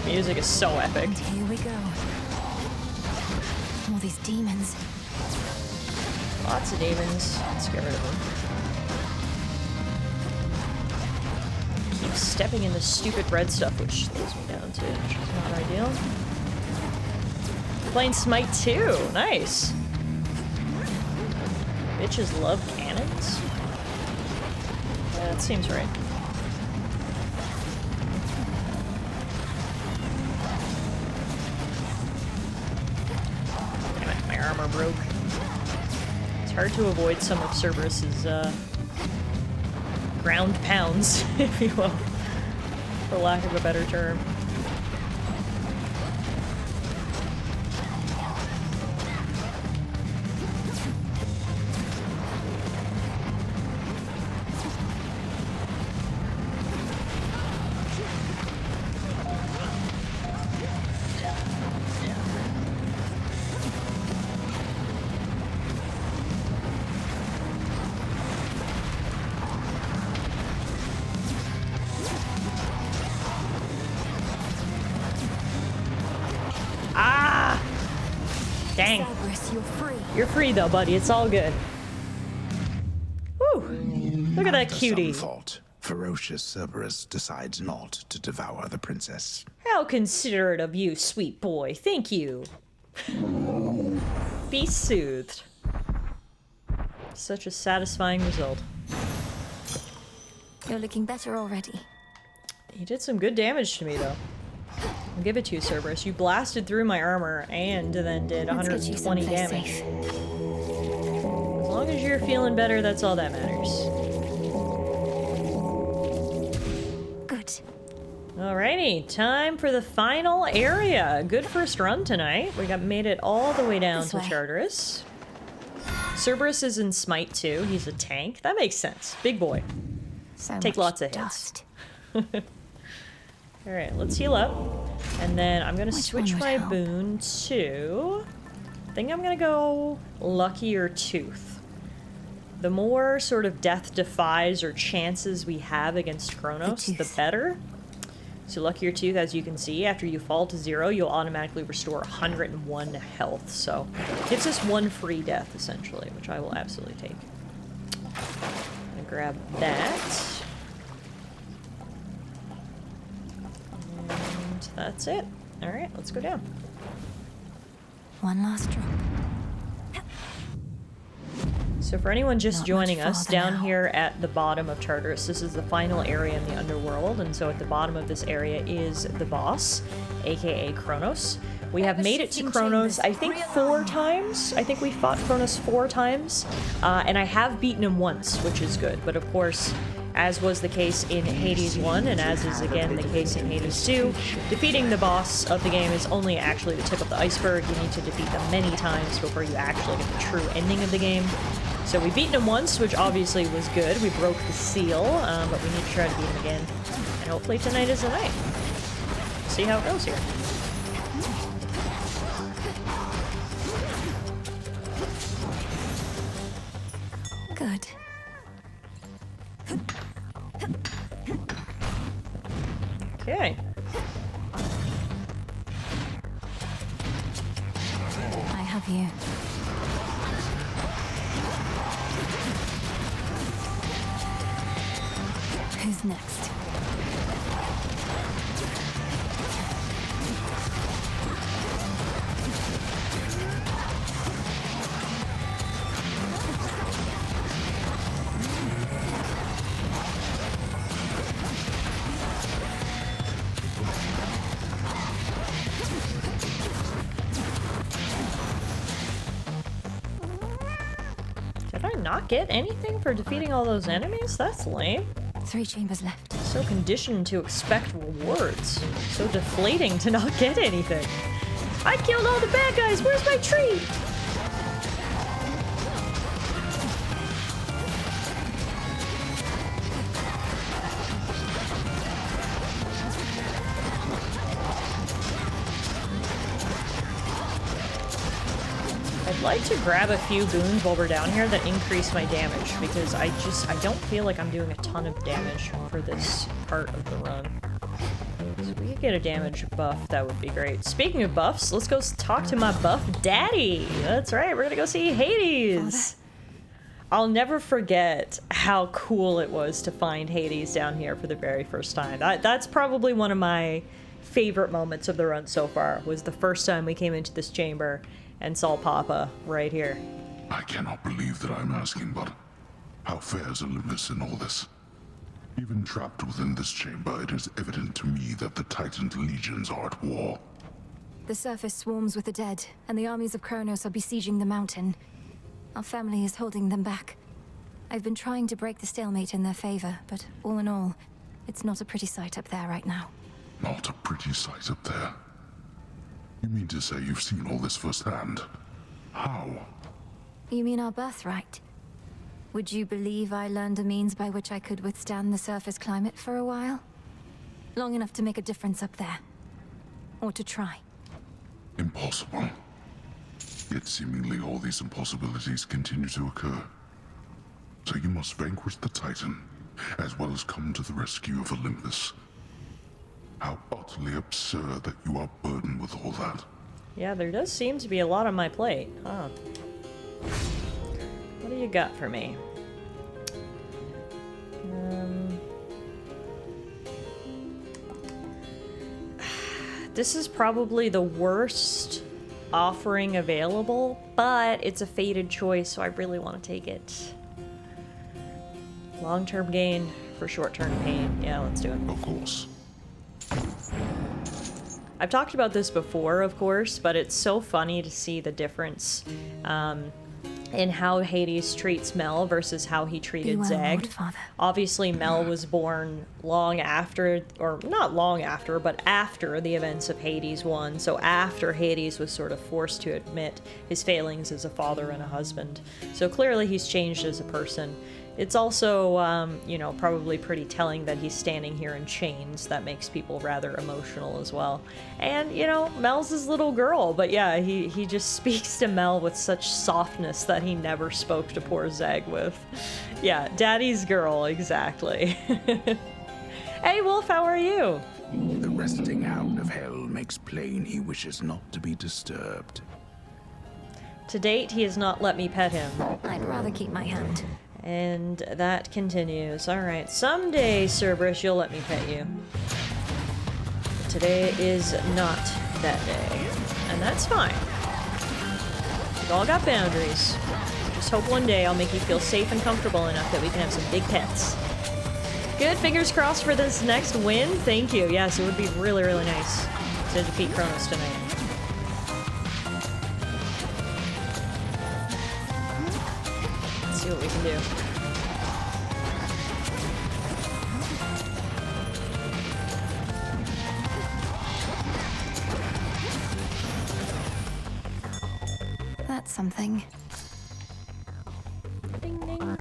Music is so epic. And here we go. All these demons. Lots of demons. Let's get rid of them. Keep stepping in the stupid red stuff, which slows me down too, which is not ideal. Playing Smite 2. Nice. Bitches love cannons? Yeah, that seems right. Armor broke. It's hard to avoid some of Cerberus's ground pounds, if you will, for lack of a better term. Dang. Cerberus, you're free. You're free though, buddy. It's all good. Woo! Look at that cutie. Some thought, ferocious Cerberus decides not to devour the princess. How considerate of you, sweet boy. Thank you. Be soothed. Such a satisfying result. You're looking better already. You did some good damage to me, though. I'll give it to you, Cerberus. You blasted through my armor and then did 120 damage. As long as you're feeling better, that's all that matters. Good. Alrighty, time for the final area. Good first run tonight. We made it all the way down to Charteris. Cerberus is in Smite too. He's a tank. That makes sense. Big boy. So Take much lots of dust. hits. Alright, let's heal up. And then I'm gonna Which switch one would my help? boon to... I think I'm gonna go Luckier Tooth. The more sort of death defies or chances we have against Kronos, the better. So Luckier Tooth, as you can see, after you fall to 0, you'll automatically restore 101 health. So gives us 1 free death, essentially, which I will absolutely take. I'm gonna grab that. And that's it. Alright, let's go down. One last drop. So for anyone just Not joining much us, farther down now. here at the bottom of Tartarus, this is the final area in the underworld, and so at the bottom of this area is the boss, aka Kronos. We have made it to Kronos, I think 4 times. I think we fought Kronos 4 times, and I have beaten him once, which is good. But of course, as was the case in Hades 1, and as is again the case in Hades 2, defeating the boss of the game is only actually the tip of the iceberg. You need to defeat them many times before you actually get the true ending of the game. So we beat him once, which obviously was good. We broke the seal, but we need to try to beat him again. And hopefully tonight is the night. See how it goes here. Good. Okay. I have you. Who's next? Did I not get anything for defeating all those enemies? That's lame. 3 chambers left. So conditioned to expect rewards. So deflating to not get anything. I killed all the bad guys! Where's my tree? I'd like to grab a few boons while we're down here that increase my damage, because I don't feel like I'm doing a ton of damage for this part of the run. So if we could get a damage buff, that would be great. Speaking of buffs, let's go talk to my buff daddy. That's right, we're gonna go see Hades. I'll never forget how cool it was to find Hades down here for the very first time. That's probably one of my favorite moments of the run so far, was the first time we came into this chamber and saw Papa right here. I cannot believe that I'm asking, but how fares Olympus in all this? Even trapped within this chamber, it is evident to me that the Titan legions are at war. The surface swarms with the dead, and the armies of Kronos are besieging the mountain. Our family is holding them back. I've been trying to break the stalemate in their favor, but all in all, it's not a pretty sight up there right now. Not a pretty sight up there. You mean to say you've seen all this firsthand? How? You mean our birthright? Would you believe I learned a means by which I could withstand the surface climate for a while? Long enough to make a difference up there. Or to try. Impossible. Yet seemingly all these impossibilities continue to occur. So you must vanquish the Titan, as well as come to the rescue of Olympus. How utterly absurd that you are burdened with all that. Yeah, there does seem to be a lot on my plate, huh? What do you got for me? This is probably the worst offering available, but it's a fated choice, so I really want to take it. Long-term gain for short-term pain. Yeah, let's do it. Of course. I've talked about this before, of course, but it's so funny to see the difference in how Hades treats Mel versus how he treated well, Zeg. Lord Father. Obviously, Mel was born long after, or not long after, but after the events of Hades 1, so after Hades was sort of forced to admit his failings as a father and a husband. So clearly he's changed as a person. It's also, you know, probably pretty telling that he's standing here in chains. That makes people rather emotional as well. And, you know, Mel's his little girl, but yeah, he just speaks to Mel with such softness that he never spoke to poor Zeg with. Yeah, daddy's girl, exactly. Hey, Wolf, how are you? The resting hound of hell makes plain he wishes not to be disturbed. To date, he has not let me pet him. I'd rather keep my hand. And that continues. Alright, someday, Cerberus, you'll let me pet you. But today is not that day. And that's fine. We've all got boundaries. Just hope one day I'll make you feel safe and comfortable enough that we can have some big pets. Good, fingers crossed for this next win. Thank you. Yes, it would be really, really nice to defeat Kronos tonight. See what we can do. That's something. Ding, ding.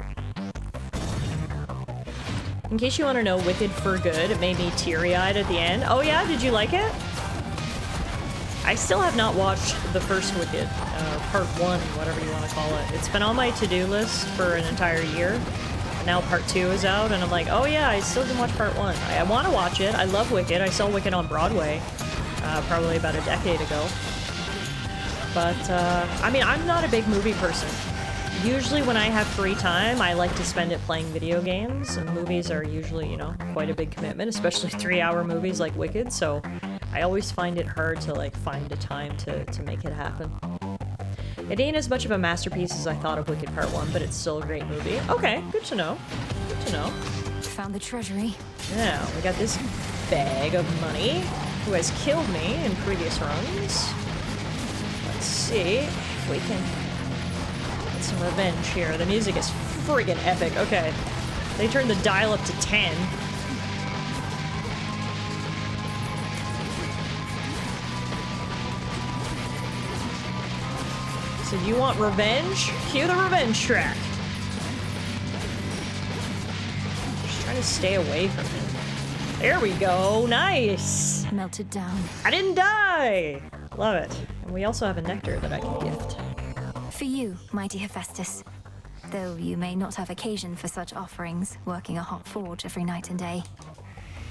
In case you want to know, Wicked for Good, it made me teary-eyed at the end. Oh yeah, did you like it? I still have not watched the first Wicked, part 1, whatever you want to call it. It's been on my to-do list for an entire year. And now part 2 is out, and I'm like, oh yeah, I still can watch part 1. I want to watch it. I love Wicked. I saw Wicked on Broadway, probably about a decade ago. But, I mean, I'm not a big movie person. Usually when I have free time, I like to spend it playing video games, and movies are usually, you know, quite a big commitment, especially 3-hour movies like Wicked, so I always find it hard to, like, find a time to make it happen. It ain't as much of a masterpiece as I thought of Wicked Part 1, but it's still a great movie. Okay, good to know. Good to know. Found the treasury. Now, we got this bag of money, who has killed me in previous runs. Let's see if we can get some revenge here. The music is friggin' epic. Okay. They turned the dial up to 10. So you want revenge? Cue the revenge track. Just trying to stay away from him. There we go. Nice. Melted down. I didn't die. Love it. And we also have a nectar that I can gift. For you, mighty Hephaestus. Though you may not have occasion for such offerings, working a hot forge every night and day.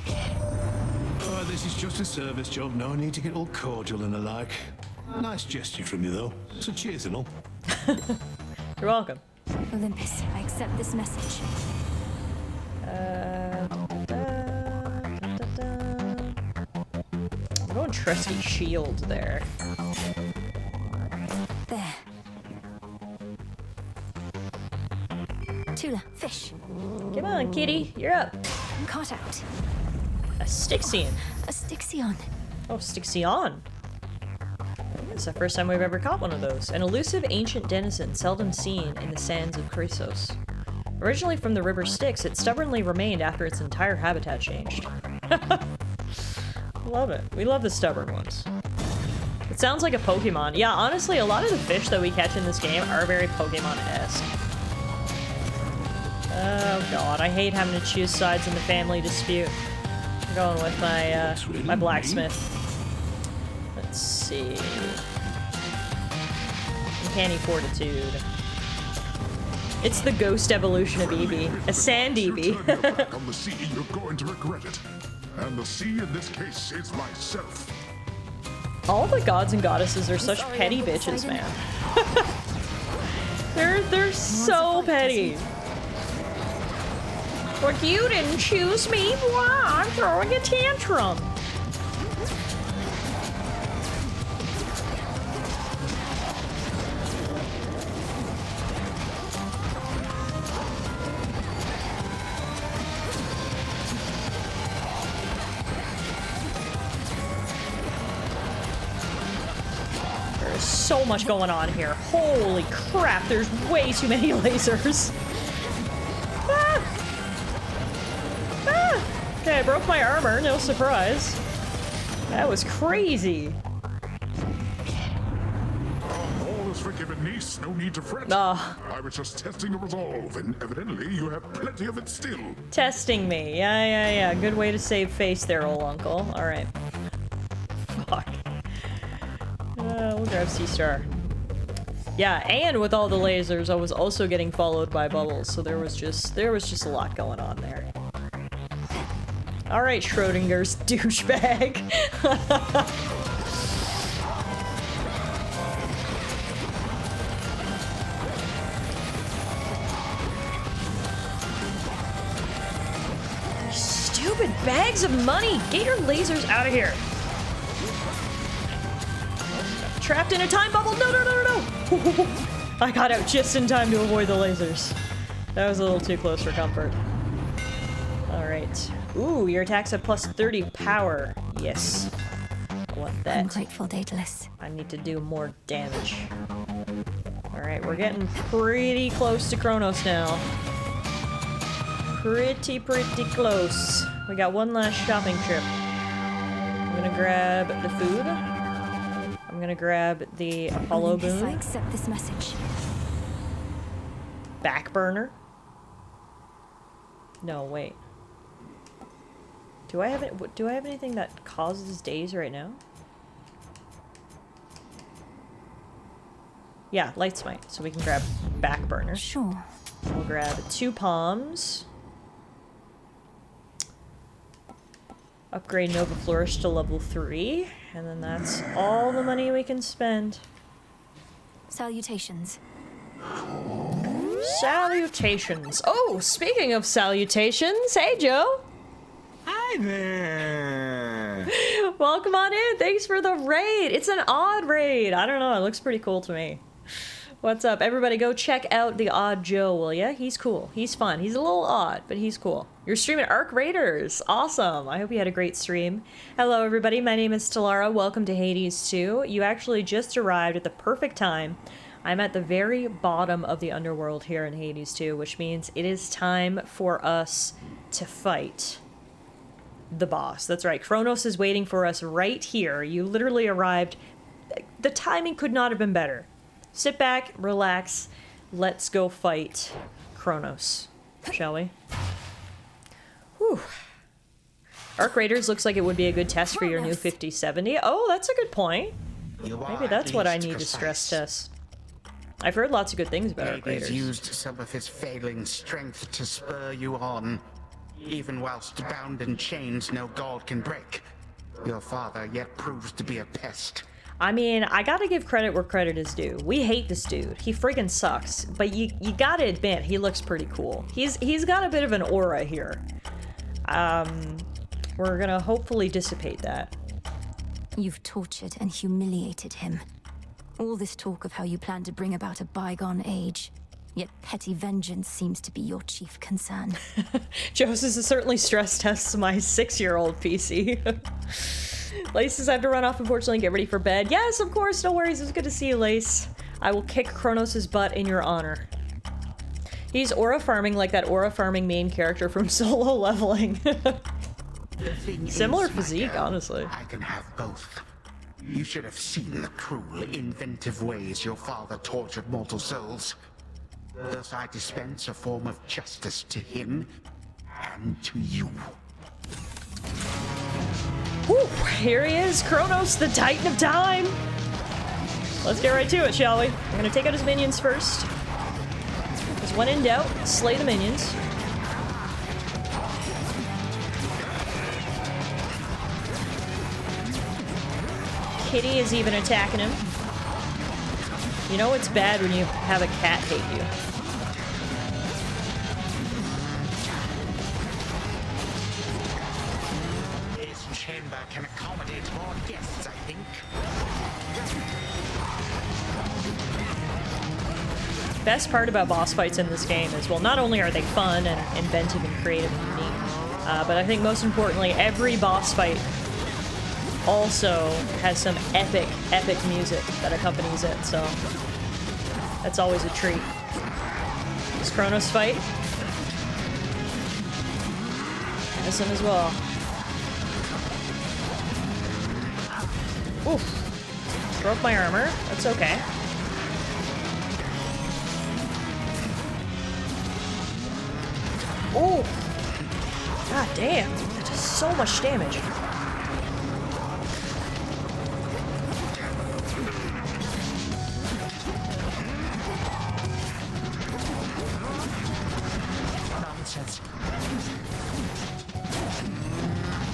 Oh, this is just a service job. No need to get all cordial and the like. Nice gesture from you, though. So cheers and all. You're welcome. Olympus, I accept this message. I'm going trusty shield there. There. Tula, fish. Come on, kitty. You're up. Caught out. A Styxian. A Styxion. Oh, Styxion. It's the first time we've ever caught one of those. An elusive ancient denizen seldom seen in the sands of Chrysos. Originally from the river Styx, it stubbornly remained after its entire habitat changed. Love it. We love the stubborn ones. It sounds like a Pokemon. Yeah, honestly, a lot of the fish that we catch in this game are very Pokemon-esque. Oh god, I hate having to choose sides in the family dispute. I'm going with my, my blacksmith. Let's see. Uncanny Fortitude. It's the ghost evolution of Eevee. A sand Eevee. Turn your back on the sea, you're going to regret it. And the sea in this case is myself. All the gods and goddesses are such petty bitches, man. they're so petty. Like, you didn't choose me. Why? I'm throwing a tantrum. is so much going on here. Holy crap, there's way too many lasers. Ah! Ah! Okay, I broke my armor, no surprise. That was crazy. All is forgiven, niece. No need to fret. I was just testing your resolve, and evidently you have plenty of it still. Testing me. Yeah. Good way to save face there, old uncle. Alright. Fuck. We'll grab C-Star. Yeah, and with all the lasers, I was also getting followed by bubbles, so there was just a lot going on there. Alright, Schrodinger's douchebag. Stupid bags of money! Get your lasers out of here! Trapped in a time bubble! No! I got out just in time to avoid the lasers. That was a little too close for comfort. Alright. Ooh, your attacks have plus 30 power. Yes. I want that. I'm grateful, Daedalus. I need to do more damage. Alright, we're getting pretty close to Kronos now. Pretty close. We got one last shopping trip. I'm gonna grab the food. I'm gonna grab the Apollo boon. I accept this message. Back burner. No, wait. Do I have anything that causes days right now? Yeah, light smite. So we can grab back burner. Sure. We'll grab 2 palms. Upgrade Nova Flourish to level 3. And then that's all the money we can spend. Salutations. Salutations. Oh, speaking of salutations, hey Joe. Hi there. Welcome on in. Thanks for the raid. It's an odd raid. I don't know. It looks pretty cool to me. What's up? Everybody go check out the Odd Joe, will ya? He's cool. He's fun. He's a little odd, but he's cool. You're streaming Arc Raiders. Awesome. I hope you had a great stream. Hello, everybody. My name is Tallara. Welcome to Hades 2. You actually just arrived at the perfect time. I'm at the very bottom of the underworld here in Hades 2, which means it is time for us to fight the boss. That's right. Kronos is waiting for us right here. You literally arrived. The timing could not have been better. Sit back, relax. Let's go fight Kronos, shall we? Whew. Arc Raiders looks like it would be a good test for your new 5070. Oh, that's a good point. Maybe that's what I need to stress test. I've heard lots of good things about Arc Raiders. He's used some of his failing strength to spur you on. Even whilst bound in chains no god can break. Your father yet proves to be a pest. I mean, I gotta give credit where credit is due. We hate this dude. He friggin' sucks. But you gotta admit, he looks pretty cool. He's got a bit of an aura here. We're gonna hopefully dissipate that. You've tortured and humiliated him. All this talk of how you plan to bring about a bygone age. Yet petty vengeance seems to be your chief concern. Joseph certainly stress tests my 6-year-old PC. Lace I have to run off, unfortunately. Get ready for bed. Yes, of course. No worries. It was good to see you, Lace. I will kick Kronos' butt in your honor. He's aura farming like that aura farming main character from Solo Leveling. Similar physique, honestly. I can have both. You should have seen the cruel, inventive ways your father tortured mortal souls. Thus I dispense a form of justice to him and to you. Whew, here he is, Kronos, the Titan of Time. Let's get right to it, shall we? I'm gonna take out his minions first. Because when in doubt, slay the minions. Kitty is even attacking him. You know it's bad when you have a cat hate you. This chamber can accommodate more guests, I think. Best part about boss fights in this game is, well, not only are they fun and inventive and creative and unique, but I think most importantly, every boss fight also has some epic, epic music that accompanies it, so that's always a treat. Does Kronos fight? This one as well. Oof. Broke my armor. That's okay. Ooh. God damn. That does so much damage.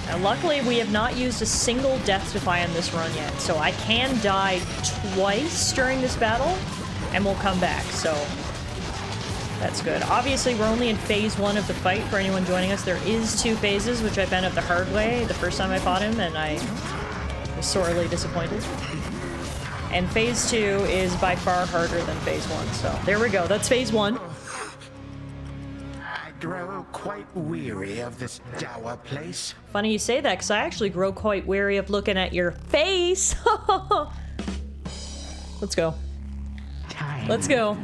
Now, luckily, we have not used a single death defy on this run yet, so I can die twice during this battle, and we'll come back, so that's good. Obviously, we're only in phase 1 of the fight for anyone joining us. There is 2 phases, which I found out the hard way the first time I fought him, and I was sorely disappointed. And phase 2 is by far harder than phase 1, so there we go. That's phase 1. Grow quite weary of this dour place. Funny you say that, because I actually grow quite wary of looking at your face. Let's go. Let's go.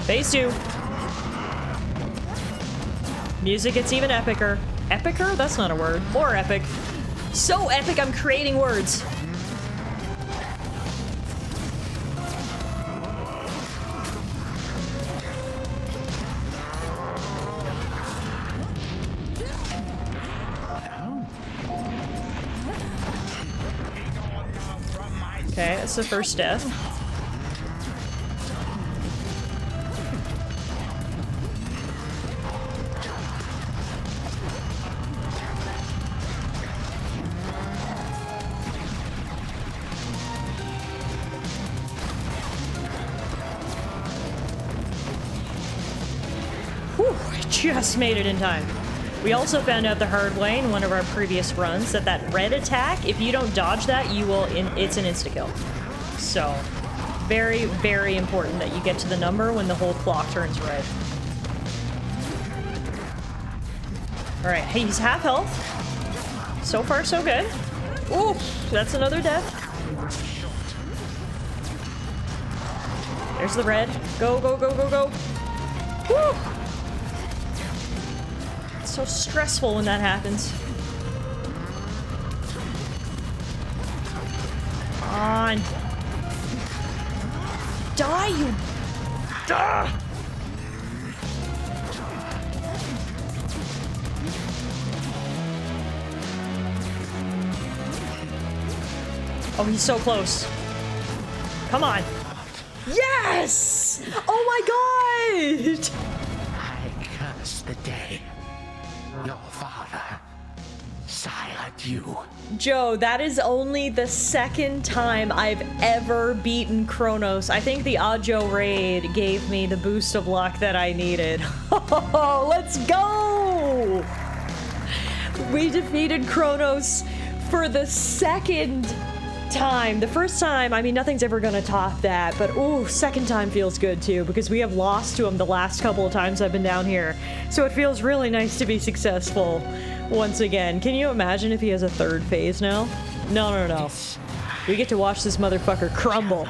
Phase 2. Music gets even epicer. Epicer? That's not a word. More epic. So epic, I'm creating words. Okay, that's the first death. Whew, I just made it in time. We also found out the hard way in one of our previous runs that red attack, if you don't dodge that, it's an insta-kill. So, very, very important that you get to the number when the whole clock turns red. Alright, hey, he's half health. So far, so good. Ooh, that's another death. There's the red. Go, go, go, go, go. Woo! So stressful when that happens. Come on. Die, you... Duh! Oh, he's so close. Come on. Yes! Oh my god! I curse the day your father silenced you. Joe, that is only the second time I've ever beaten Kronos. I think the Adjo raid gave me the boost of luck that I needed. Oh, let's go! We defeated Kronos for the second time. The first time, I mean, nothing's ever gonna top that, but ooh, second time feels good too, because we have lost to him the last couple of times I've been down here. So it feels really nice to be successful once again. Can you imagine if he has a third phase now? No, no, no. We get to watch this motherfucker crumble.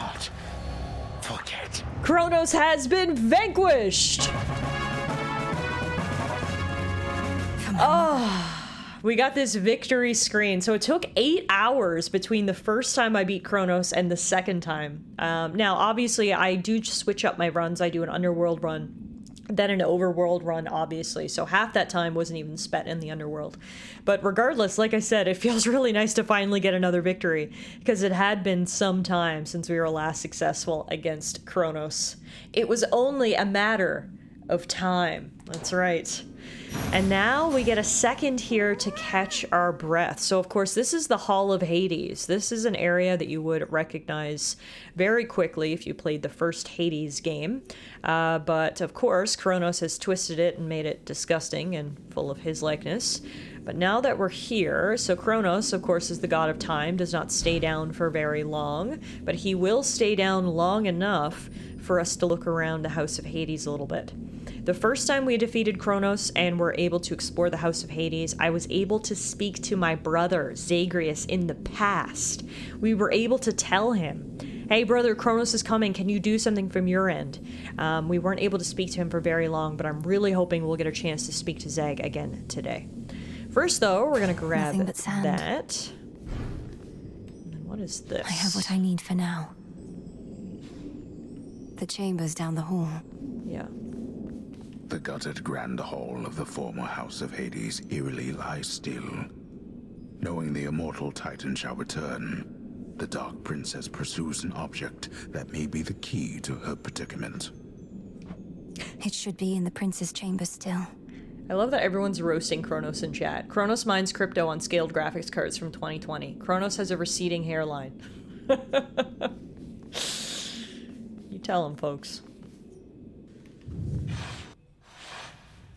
Forget. Kronos has been vanquished! Oh. We got this victory screen. So it took 8 hours between the first time I beat Kronos and the second time. Now, obviously, I do switch up my runs. I do an underworld run, then an overworld run, obviously. So half that time wasn't even spent in the underworld. But regardless, like I said, it feels really nice to finally get another victory, because it had been some time since we were last successful against Kronos. It was only a matter of time. That's right. And now we get a second here to catch our breath. So of course, this is the Hall of Hades. This is an area that you would recognize very quickly if you played the first Hades game. But of course, Kronos has twisted it and made it disgusting and full of his likeness. But now that we're here, so Kronos, of course, is the god of time, does not stay down for very long, but he will stay down long enough for us to look around the House of Hades a little bit. The first time we defeated Kronos and were able to explore the House of Hades, I was able to speak to my brother, Zagreus, in the past. We were able to tell him, hey brother, Kronos is coming, can you do something from your end? We weren't able to speak to him for very long, but I'm really hoping we'll get a chance to speak to Zag again today. First though, we're gonna grab that. And what is this? I have what I need for now. The chamber's down the hall. Yeah. The gutted grand hall of the former House of Hades eerily lies still. Knowing the immortal Titan shall return, the Dark Princess pursues an object that may be the key to her predicament. It should be in the prince's chamber still. I love that everyone's roasting Kronos in chat. Kronos mines crypto on scaled graphics cards from 2020. Kronos has a receding hairline. You tell him, folks.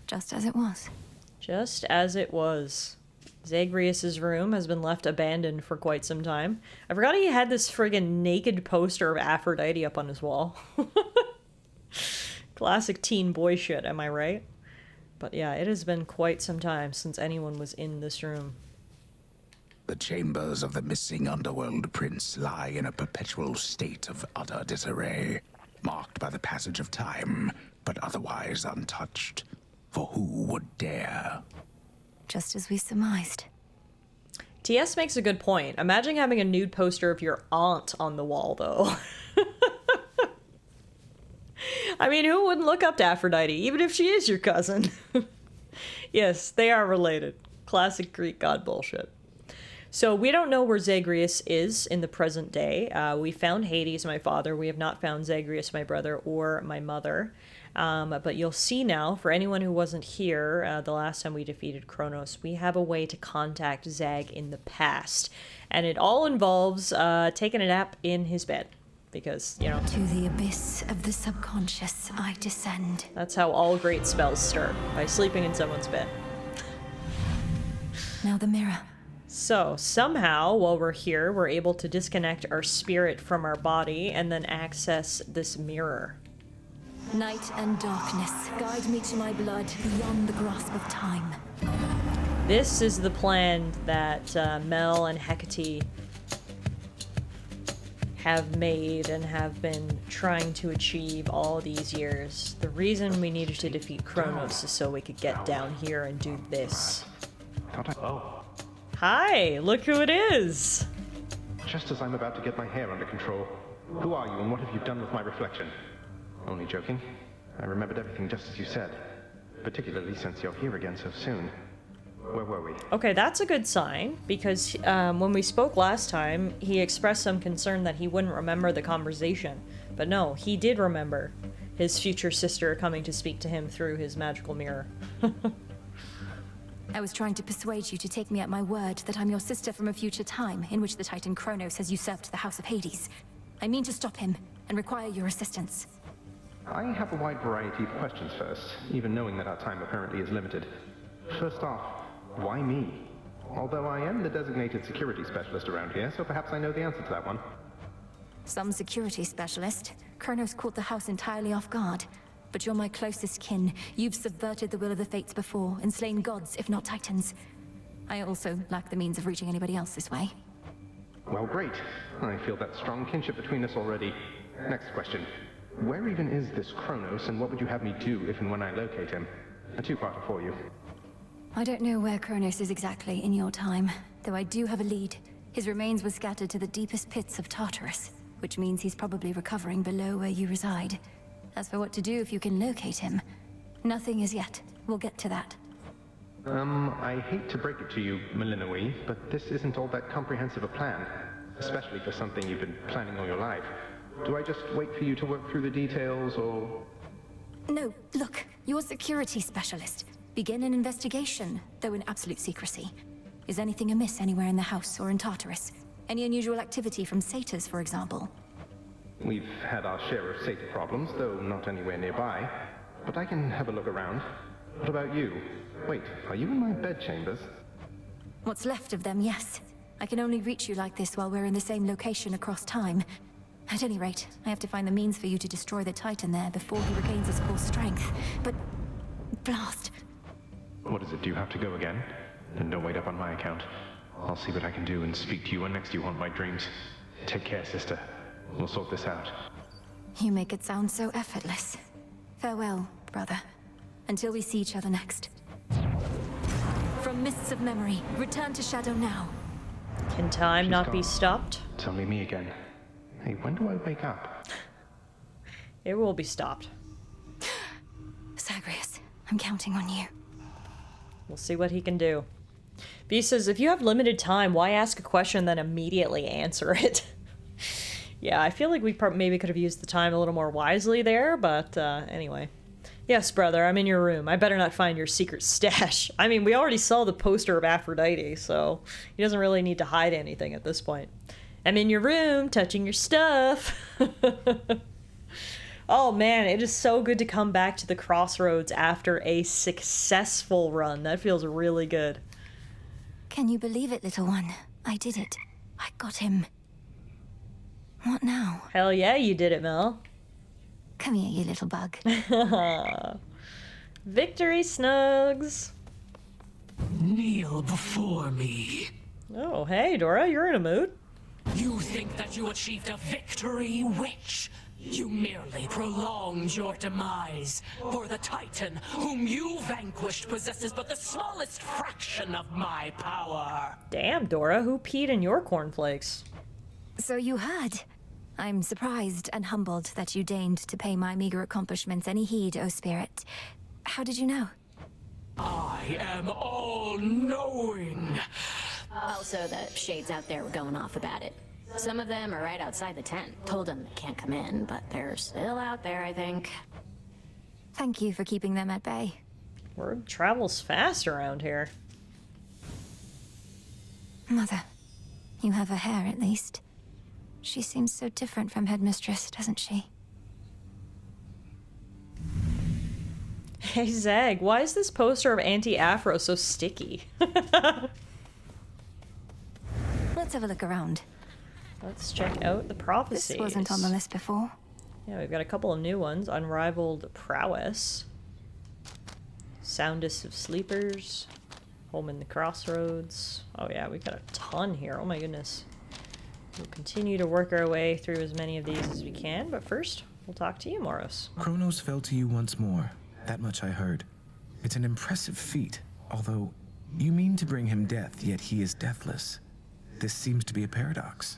Just as it was. Just as it was. Zagreus's room has been left abandoned for quite some time. I forgot he had this friggin' naked poster of Aphrodite up on his wall. Classic teen boy shit, am I right? But yeah, it has been quite some time since anyone was in this room. The chambers of the missing underworld prince lie in a perpetual state of utter disarray, marked by the passage of time, but otherwise untouched. For who would dare? Just as we surmised. TS makes a good point. Imagine having a nude poster of your aunt on the wall, though. I mean, who wouldn't look up to Aphrodite, even if she is your cousin? Yes, they are related. Classic Greek god bullshit. So we don't know where Zagreus is in the present day. We found Hades, my father. We have not found Zagreus, my brother, or my mother. But you'll see now, for anyone who wasn't here the last time we defeated Kronos, we have a way to contact Zag in the past. And it all involves taking a nap in his bed. Because, you know... To the abyss of the subconscious I descend. That's how all great spells start, by sleeping in someone's bed. Now the mirror. So, somehow, while we're here, we're able to disconnect our spirit from our body and then access this mirror. Night and darkness, guide me to my blood beyond the grasp of time. This is the plan that Mel and Hecate have made and have been trying to achieve all these years. The reason we needed to defeat Kronos is so we could get down here and do this. Oh. Hi, look who it is! Just as I'm about to get my hair under control. Who are you and what have you done with my reflection? Only joking. I remembered everything just as you said. Particularly since you're here again so soon. Where were we? Okay, that's a good sign, because when we spoke last time, he expressed some concern that he wouldn't remember the conversation. But no, he did remember his future sister coming to speak to him through his magical mirror. I was trying to persuade you to take me at my word that I'm your sister from a future time in which the Titan Kronos has usurped the House of Hades. I mean to stop him and require your assistance. I have a wide variety of questions first, even knowing that our time apparently is limited. First off, why me? Although I am the designated security specialist around here, so perhaps I know the answer to that one. Some security specialist. Kronos caught the house entirely off guard. But you're my closest kin. You've subverted the will of the fates before and slain gods, if not titans. I also lack the means of reaching anybody else this way. Well, great. I feel that strong kinship between us already. Next question. Where even is this Kronos, and what would you have me do if and when I locate him? A two-parter for you. I don't know where Kronos is exactly in your time, though I do have a lead. His remains were scattered to the deepest pits of Tartarus, which means he's probably recovering below where you reside. As for what to do if you can locate him, nothing as yet. We'll get to that. I hate to break it to you, Malinois, but this isn't all that comprehensive a plan, especially for something you've been planning all your life. Do I just wait for you to work through the details, or...? No, look, you're a security specialist. Begin an investigation, though in absolute secrecy. Is anything amiss anywhere in the house or in Tartarus? Any unusual activity from satyrs, for example? We've had our share of satyr problems, though not anywhere nearby. But I can have a look around. What about you? Wait, are you in my bedchambers? What's left of them, yes. I can only reach you like this while we're in the same location across time. At any rate, I have to find the means for you to destroy the Titan there before he regains his full strength. But blast. What is it? Do you have to go again? Then don't wait up on my account. I'll see what I can do and speak to you when next you haunt my dreams. Take care, sister. We'll sort this out. You make it sound so effortless. Farewell, brother. Until we see each other next. From mists of memory, return to Shadow now. Can time She's not be gone. stopped? It's only me again. Hey, when do I wake up? It will be stopped. Zagreus, I'm counting on you. We'll see what he can do. V says, if you have limited time, why ask a question then immediately answer it? Yeah, I feel like we maybe could have used the time a little more wisely there, but anyway. Yes, brother, I'm in your room. I better not find your secret stash. I mean, we already saw the poster of Aphrodite, so he doesn't really need to hide anything at this point. I'm in your room, touching your stuff. Oh man, it is so good to come back to the crossroads after a successful run. That feels really good. Can you believe it, little one? I did it. I got him. What now? Hell yeah, you did it, Mel. Come here, you little bug. Victory, Snugs. Kneel before me. Oh, hey, Dora, you're in a mood. You think that you achieved a victory, witch? You merely prolonged your demise, for the Titan whom you vanquished possesses but the smallest fraction of my power. Damn, Dora, who peed in your cornflakes? So you heard. I'm surprised and humbled that you deigned to pay my meager accomplishments any heed, O Spirit. How did you know? I am all-knowing. Also, the shades out there were going off about it. Some of them are right outside the tent. Told them they can't come in, but they're still out there, I think. Thank you for keeping them at bay. Word travels fast around here. Mother, you have her hair at least. She seems so different from Headmistress, doesn't she? Hey, Zag, why is this poster of Anti-Afro so sticky? Let's have a look around. Let's check out the prophecies. This wasn't on the list before. Yeah, we've got a couple of new ones. Unrivaled Prowess. Soundest of Sleepers. Home in the Crossroads. Oh yeah, we've got a ton here. Oh my goodness. We'll continue to work our way through as many of these as we can, but first, we'll talk to you, Moros. Kronos fell to you once more. That much I heard. It's an impressive feat, although you mean to bring him death, yet he is deathless. This seems to be a paradox.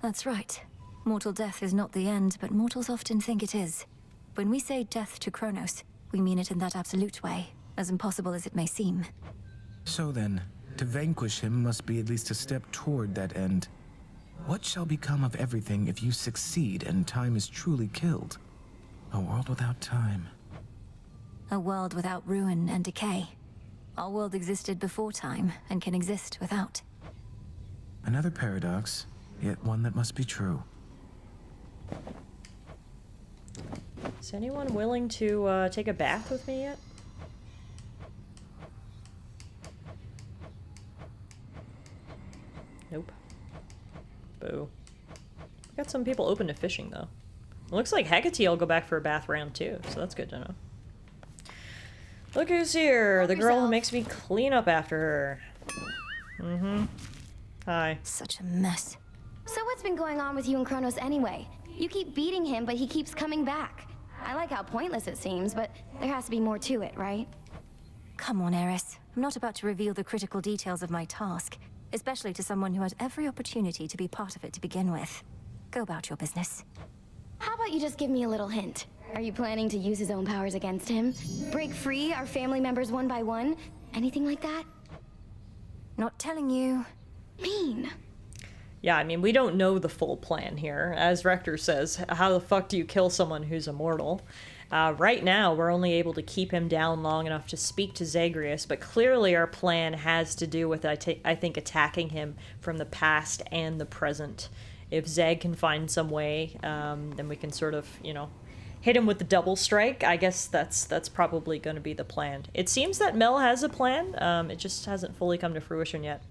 That's right. Mortal death is not the end, but mortals often think it is. When we say death to Kronos, we mean it in that absolute way, as impossible as it may seem. So then, to vanquish him must be at least a step toward that end. What shall become of everything if you succeed and time is truly killed? A world without time. A world without ruin and decay. Our world existed before time, and can exist without. Another paradox, yet one that must be true. Is anyone willing to take a bath with me yet? Nope. Boo. We got some people open to fishing, though. It looks like Hecate will go back for a bath round, too, so that's good to know. Look who's here! The girl who makes me clean up after her. Mm-hmm. Hi. Such a mess. So what's been going on with you and Kronos anyway? You keep beating him, but he keeps coming back. I like how pointless it seems, but there has to be more to it, right? Come on, Eris. I'm not about to reveal the critical details of my task, especially to someone who had every opportunity to be part of it to begin with. Go about your business. How about you just give me a little hint? Are you planning to use his own powers against him? Break free our family members one by one? Anything like that? Not telling you. Mean. Yeah, I mean, we don't know the full plan here. As Rector says, how the fuck do you kill someone who's immortal? Right now, we're only able to keep him down long enough to speak to Zagreus, but clearly our plan has to do with, I think, attacking him from the past and the present. If Zag can find some way, then we can sort of, you know, hit him with the double strike. I guess that's probably going to be the plan. It seems that Mel has a plan. It just hasn't fully come to fruition yet.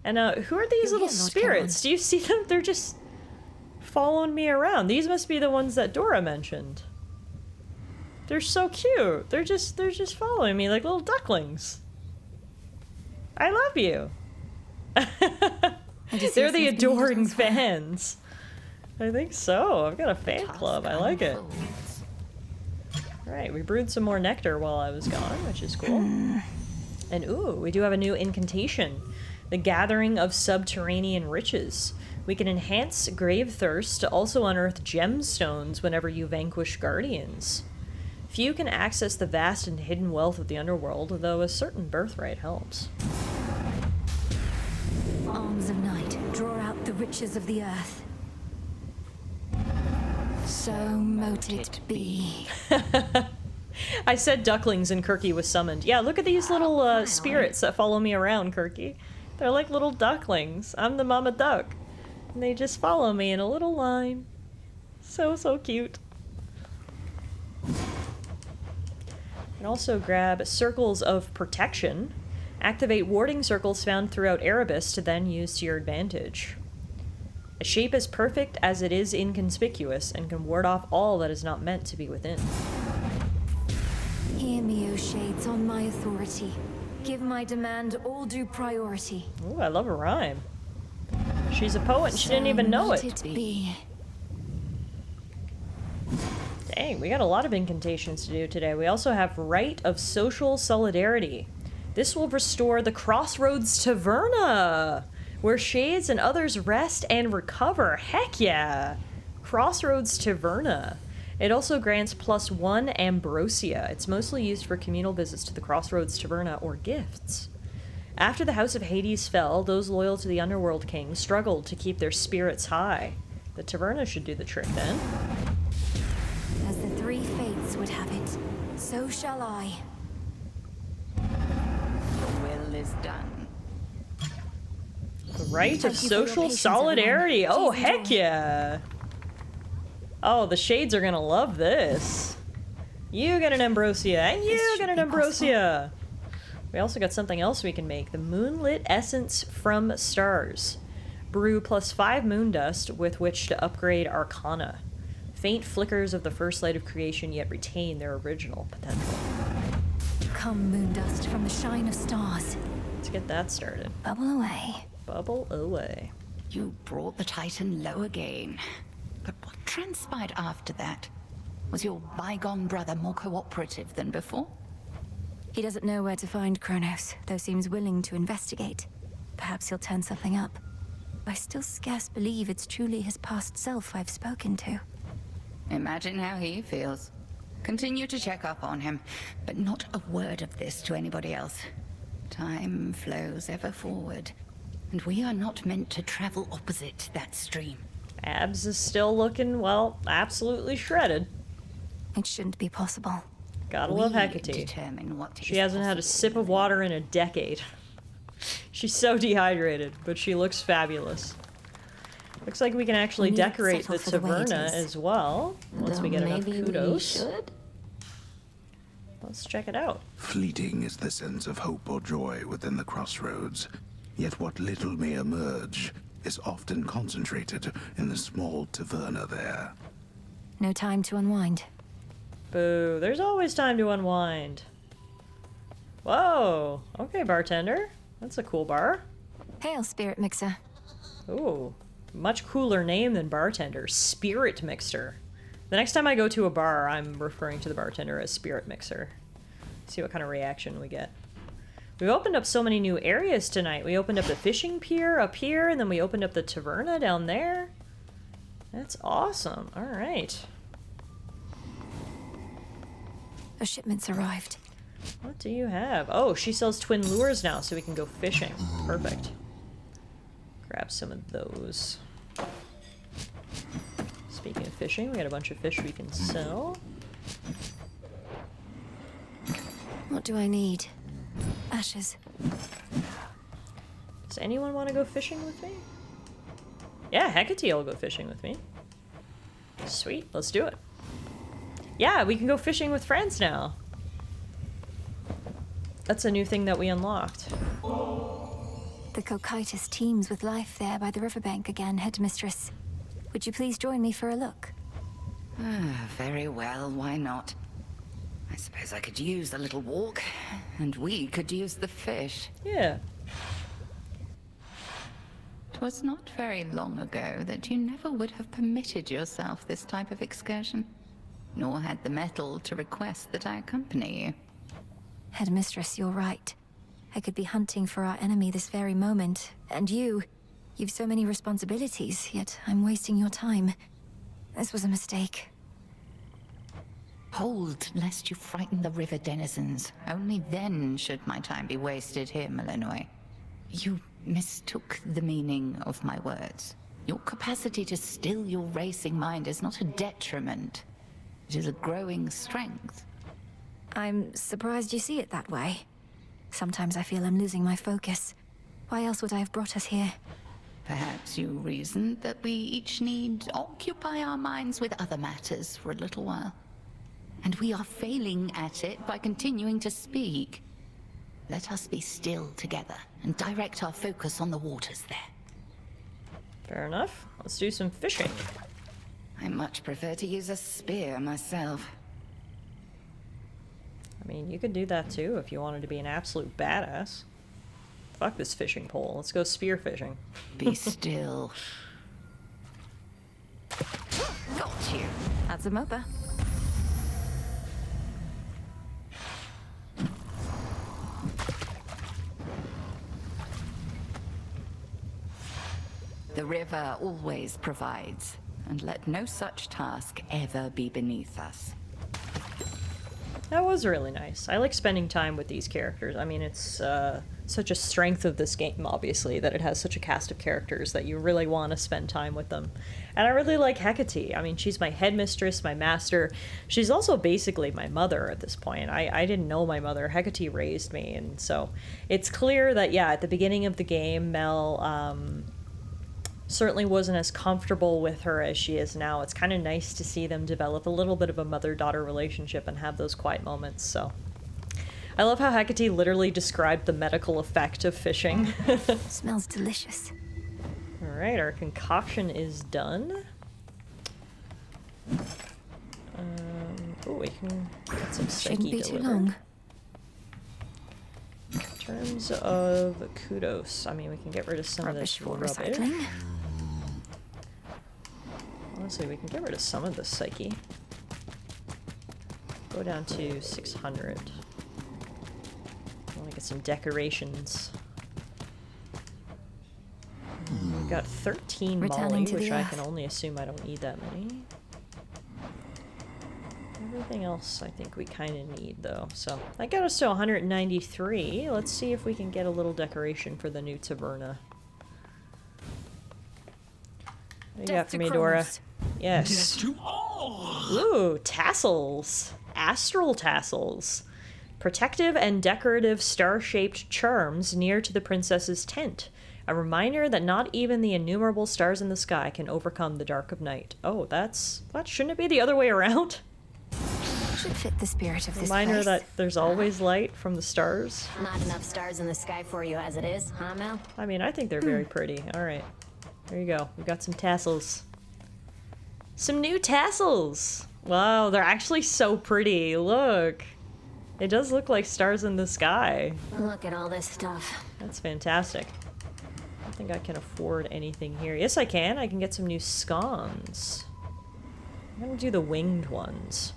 And who are these little spirits? Do you see them? They're just following me around. These must be the ones that Dora mentioned. They're so cute. They're just following me like little ducklings. I love you. They're the adoring fans. I think so. I've got a fan club. I like it. Right, we brewed some more nectar while I was gone, which is cool. And ooh, we do have a new incantation. The Gathering of Subterranean Riches. We can enhance grave thirst to also unearth gemstones whenever you vanquish guardians. Few can access the vast and hidden wealth of the underworld, though a certain birthright helps. Arms of night, draw out the riches of the earth. So mote it be. I said ducklings and Kirky was summoned. Yeah, look at these little spirits that follow me around, Kirky. They're like little ducklings. I'm the mama duck. And they just follow me in a little line. So cute. And also grab Circles of Protection. Activate warding circles found throughout Erebus to then use to your advantage. A shape as perfect as it is inconspicuous and can ward off all that is not meant to be within. Hear me, O shades, on my authority. Give my demand all due priority. Ooh, I love a rhyme. She's a poet and she didn't even know it. Dang, we got a lot of incantations to do today. We also have Rite of Social Solidarity. This will restore the Crossroads Taverna, where shades and others rest and recover. Heck yeah! Crossroads Taverna. It also grants +1 ambrosia. It's mostly used for communal visits to the Crossroads Taverna or gifts. After the House of Hades fell, those loyal to the Underworld King struggled to keep their spirits high. The Taverna should do the trick then. As the three fates would have it, so shall I. Your will is done. The Rite of Social Solidarity. Oh, heck yeah! Oh, the shades are gonna love this. You get an ambrosia, and you get an ambrosia! We also got something else we can make. The Moonlit Essence from Stars. Brew +5 moon dust with which to upgrade Arcana. Faint flickers of the first light of creation yet retain their original potential. Come, moon dust from the shine of stars. Let's get that started. Bubble away. Bubble away. You brought the Titan low again. But what transpired after that? Was your bygone brother more cooperative than before? He doesn't know where to find Kronos, though seems willing to investigate. Perhaps he'll turn something up. I still scarce believe it's truly his past self I've spoken to. Imagine how he feels. Continue to check up on him, but not a word of this to anybody else. Time flows ever forward, and we are not meant to travel opposite that stream. Abs is still looking, well, absolutely shredded. It shouldn't be possible. Gotta love Hecate. She hasn't had a sip of water in a decade. She's so dehydrated, but she looks fabulous. Looks like we can actually decorate the Taverna as well, once we get enough kudos. Let's check it out. Fleeting is the sense of hope or joy within the crossroads, yet what little may emerge is often concentrated in the small taverna there. No time to unwind. Boo, there's always time to unwind. Whoa, okay, bartender. That's a cool bar. Hail, Spirit Mixer. Ooh, much cooler name than bartender. Spirit Mixer. The next time I go to a bar, I'm referring to the bartender as Spirit Mixer. See what kind of reaction we get. We've opened up so many new areas tonight. We opened up the fishing pier up here, and then we opened up the taverna down there. That's awesome. All right. A shipment's arrived. What do you have? Oh, she sells twin lures now, so we can go fishing. Perfect. Grab some of those. Speaking of fishing, we got a bunch of fish we can sell. What do I need? Ashes. Does anyone want to go fishing with me? Yeah, Hecate will go fishing with me. Sweet, let's do it. Yeah, we can go fishing with friends now. That's a new thing that we unlocked. The Cocytus teems with life there by the riverbank again, Headmistress. Would you please join me for a look? Very well, why not? I suppose I could use a little walk, and we could use the fish. Yeah. 'Twas not very long ago that you never would have permitted yourself this type of excursion, nor had the mettle to request that I accompany you. Headmistress, you're right. I could be hunting for our enemy this very moment, and you've so many responsibilities, yet I'm wasting your time. This was a mistake. Hold, lest you frighten the river denizens. Only then should my time be wasted here, Malinois. You mistook the meaning of my words. Your capacity to still your racing mind is not a detriment. It is a growing strength. I'm surprised you see it that way. Sometimes I feel I'm losing my focus. Why else would I have brought us here? Perhaps you reasoned that we each need occupy our minds with other matters for a little while. And we are failing at it by continuing to speak. Let us be still together and direct our focus on the waters there. Fair enough. Let's do some fishing. I much prefer to use a spear myself. I mean, you could do that too if you wanted to be an absolute badass. Fuck this fishing pole. Let's go spear fishing. Be still. Got you. That's a mopa. The river always provides, and let no such task ever be beneath us. That was really nice. I like spending time with these characters. I mean, it's such a strength of this game, obviously, that it has such a cast of characters that you really want to spend time with them. And I really like Hecate. I mean, she's my headmistress, my master. She's also basically my mother at this point. I didn't know my mother. Hecate raised me, and so it's clear that, yeah, at the beginning of the game, Mel certainly wasn't as comfortable with her as she is now. It's kind of nice to see them develop a little bit of a mother-daughter relationship and have those quiet moments, so. I love how Hecate literally described the medical effect of fishing. Smells delicious. Alright, our concoction is done. Oh, we can get some psyche Shouldn't be delivered. too long. In terms of kudos, I mean, we can get rid of some of this for rubbish. recycling. Honestly, we can get rid of some of the psyche. Go down to 600. I want to get some decorations. We've got 13 Returning Molly, to the which I earth. can only assume I don't need that many. Everything else I think we kind of need, though. So that got us to 193. Let's see if we can get a little decoration for the new taverna. What do you got for me, Dora? Yes. Death to all! Ooh, tassels. Astral tassels. Protective and decorative star-shaped charms near to the princess's tent. A reminder that not even the innumerable stars in the sky can overcome the dark of night. Oh, what? Shouldn't it be the other way around? Should fit the spirit of this Reminder place. that there's always light from the stars. Not enough stars in the sky for you as it is, huh, Mel? I mean, I think they're very pretty. Alright. There you go. We've got some tassels. Some new tassels! Wow, they're actually so pretty. Look. It does look like stars in the sky. Look at all this stuff. That's fantastic. I don't think I can afford anything here. Yes, I can. I can get some new scones. I'm gonna do the winged ones.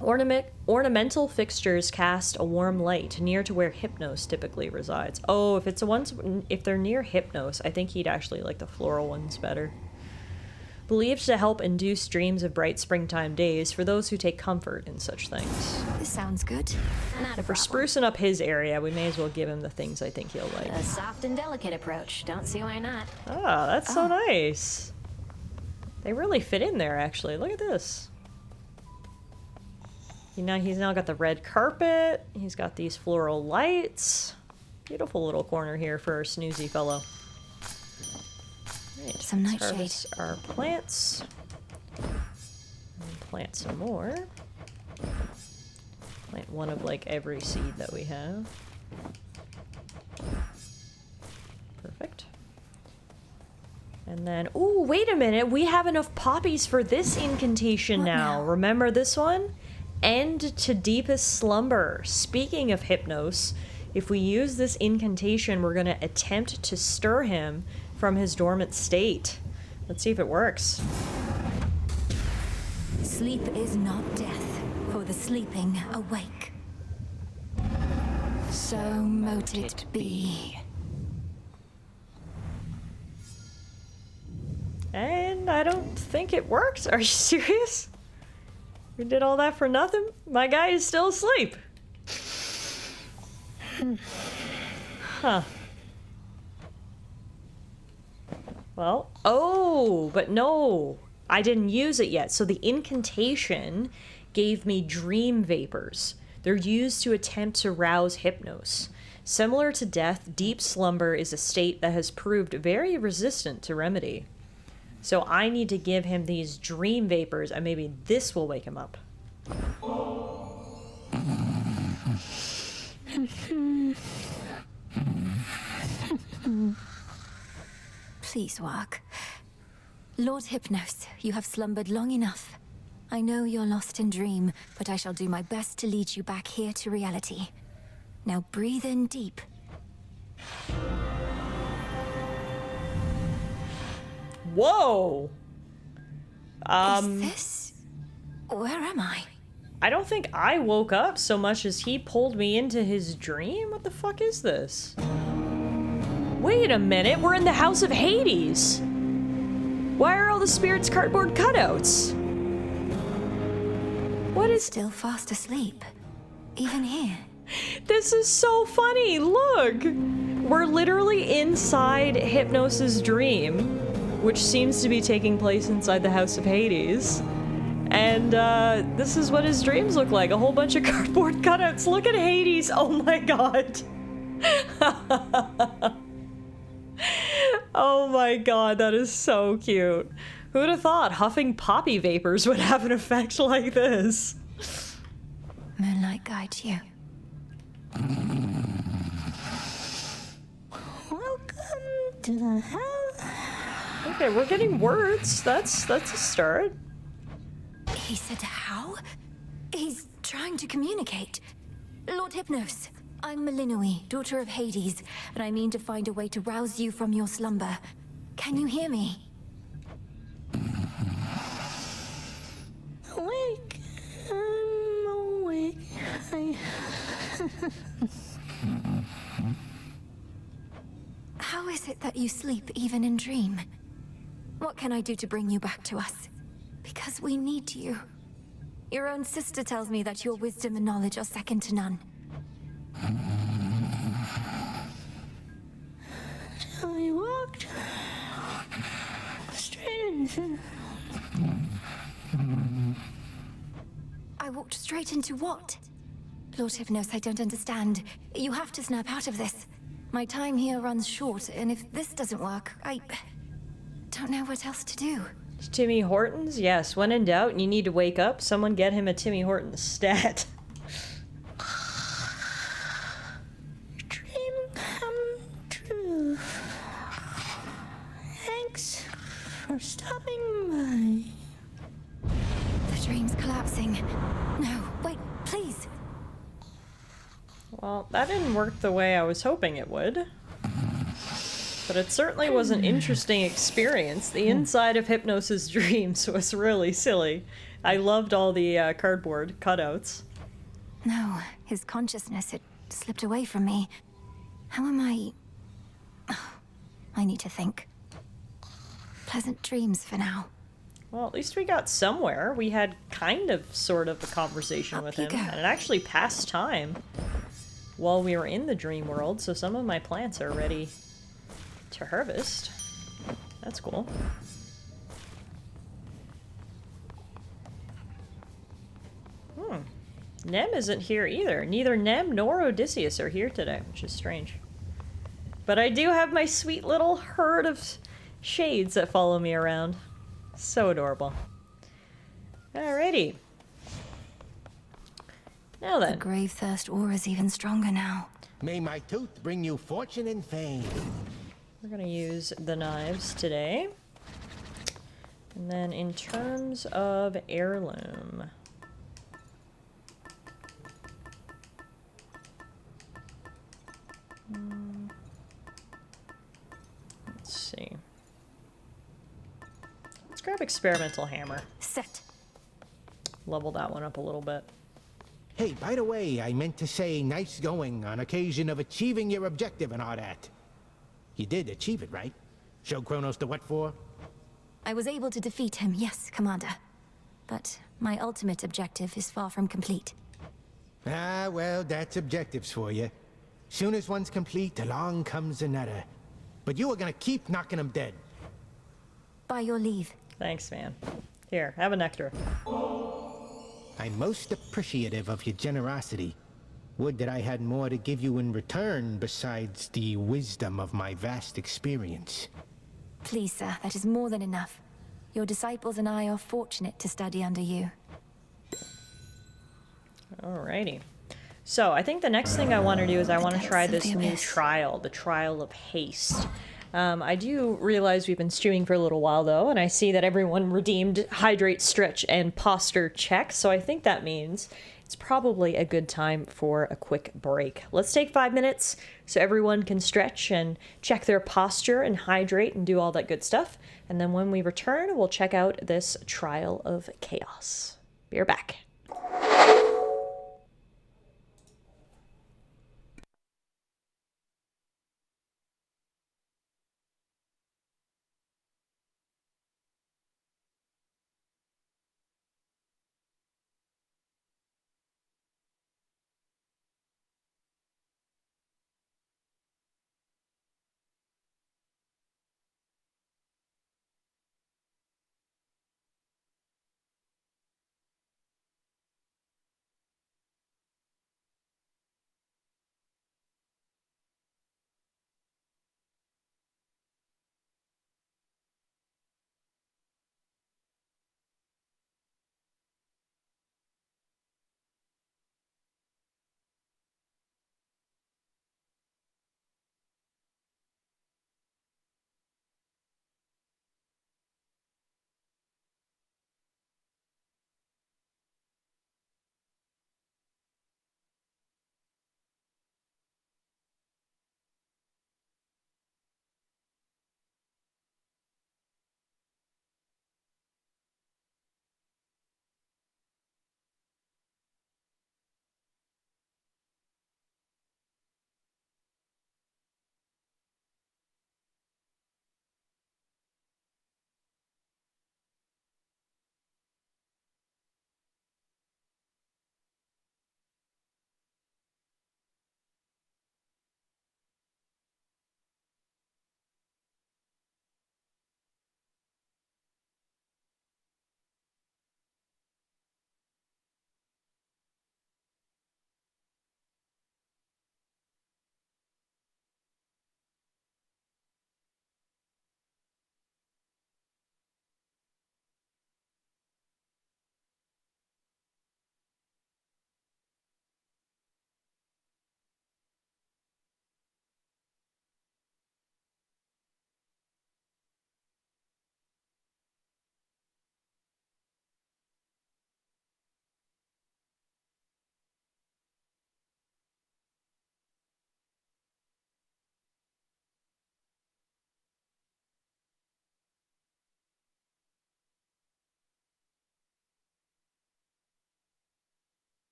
Ornamental fixtures cast a warm light near to where Hypnos typically resides. Oh, if they're near Hypnos, I think he'd actually like the floral ones better. Believed to help induce dreams of bright springtime days for those who take comfort in such things. This sounds good. Not a If we're problem. sprucing up his area, we may as well give him the things I think he'll like. A soft and delicate approach. Don't see why not. Ah, that's so nice. They really fit in there, actually. Look at this. He's now got the red carpet. He's got these floral lights. Beautiful little corner here for our snoozy fellow. Right, Some let's nightshade. harvest our plants. And plant some more. Plant one of like every seed that we have. Perfect. And then, ooh, wait a minute. We have enough poppies for this incantation now. Remember this one? End to deepest slumber. Speaking of Hypnos, if we use this incantation, we're going to attempt to stir him from his dormant state. Let's see if it works. Sleep is not death, for the sleeping awake. So mote it be. And I don't think it worked. Are you serious? We did all that for nothing? My guy is still asleep. Huh. Well, oh, but no. I didn't use it yet. So the incantation gave me dream vapors. They're used to attempt to rouse Hypnos. Similar to death, deep slumber is a state that has proved very resistant to remedy. So I need to give him these dream vapors, and maybe this will wake him up. Please work. Lord Hypnos, you have slumbered long enough. I know you're lost in dream, but I shall do my best to lead you back here to reality. Now breathe in deep. Whoa! Is this... Where am I? I don't think I woke up so much as he pulled me into his dream? What the fuck is this? Wait a minute, we're in the House of Hades! Why are all the spirits cardboard cutouts? What is... Still fast asleep. Even here. This is so funny, look! We're literally inside Hypnos' dream, which seems to be taking place inside the House of Hades. And this is what his dreams look like, a whole bunch of cardboard cutouts. Look at Hades, oh my god. Oh my god, that is so cute. Who'd have thought huffing poppy vapors would have an effect like this? Moonlight guides you. Welcome to the house. Okay, we're getting words. That's a start. He said how? He's trying to communicate. Lord Hypnos, I'm Melinoi, daughter of Hades, and I mean to find a way to rouse you from your slumber. Can you hear me? Awake. I'm awake. How is it that you sleep even in dream? What can I do to bring you back to us? Because we need you. Your own sister tells me that your wisdom and knowledge are second to none. I walked straight into... I walked straight into what? Lord Hypnos, I don't understand. You have to snap out of this. My time here runs short, and if this doesn't work, I don't know what else to do. Timmy Hortons? Yes, when in doubt and you need to wake up, someone get him a Timmy Hortons stat. Dream come true. Thanks for stopping by. The dream's collapsing. No, wait, please. Well, that didn't work the way I was hoping it would. But it certainly was an interesting experience. The inside of Hypnos' dreams was really silly. I loved all the cardboard cutouts. No, his consciousness, it slipped away from me. How am I... Oh, I need to think. Pleasant dreams for now. Well, at least we got somewhere. We had kind of, sort of a conversation with him. And it actually passed time while we were in the dream world, so some of my plants are ready to harvest. That's cool. Nem isn't here either. Neither Nem nor Odysseus are here today, which is strange. But I do have my sweet little herd of shades that follow me around. So adorable. Alrighty. Now then. The grave thirst aura is even stronger now. May my tooth bring you fortune and fame. We're gonna use the knives today. And then in terms of heirloom, Let's see. Let's grab experimental hammer. Set. Level that one up a little bit. Hey, by the way, I meant to say nice going on occasion of achieving your objective and all that. You did achieve it, right? Show Kronos the what for? I was able to defeat him, yes, Commander. But my ultimate objective is far from complete. Ah, well, that's objectives for you. Soon as one's complete, along comes another. But you are gonna keep knocking them dead. By your leave. Thanks, man. Here, have a nectar. I'm most appreciative of your generosity. Would that I had more to give you in return besides the wisdom of my vast experience. Please, sir, that is more than enough. Your disciples and I are fortunate to study under you. Alrighty. So, I think the next thing I want to do is I want to try this new trial, the Trial of Haste. I do realize we've been streaming for a little while, though, and I see that everyone redeemed Hydrate, Stretch, and Posture check, so I think that means it's probably a good time for a quick break. Let's take 5 minutes so everyone can stretch and check their posture and hydrate and do all that good stuff, and then when we return, we'll check out this Trial of Chaos. Be right back.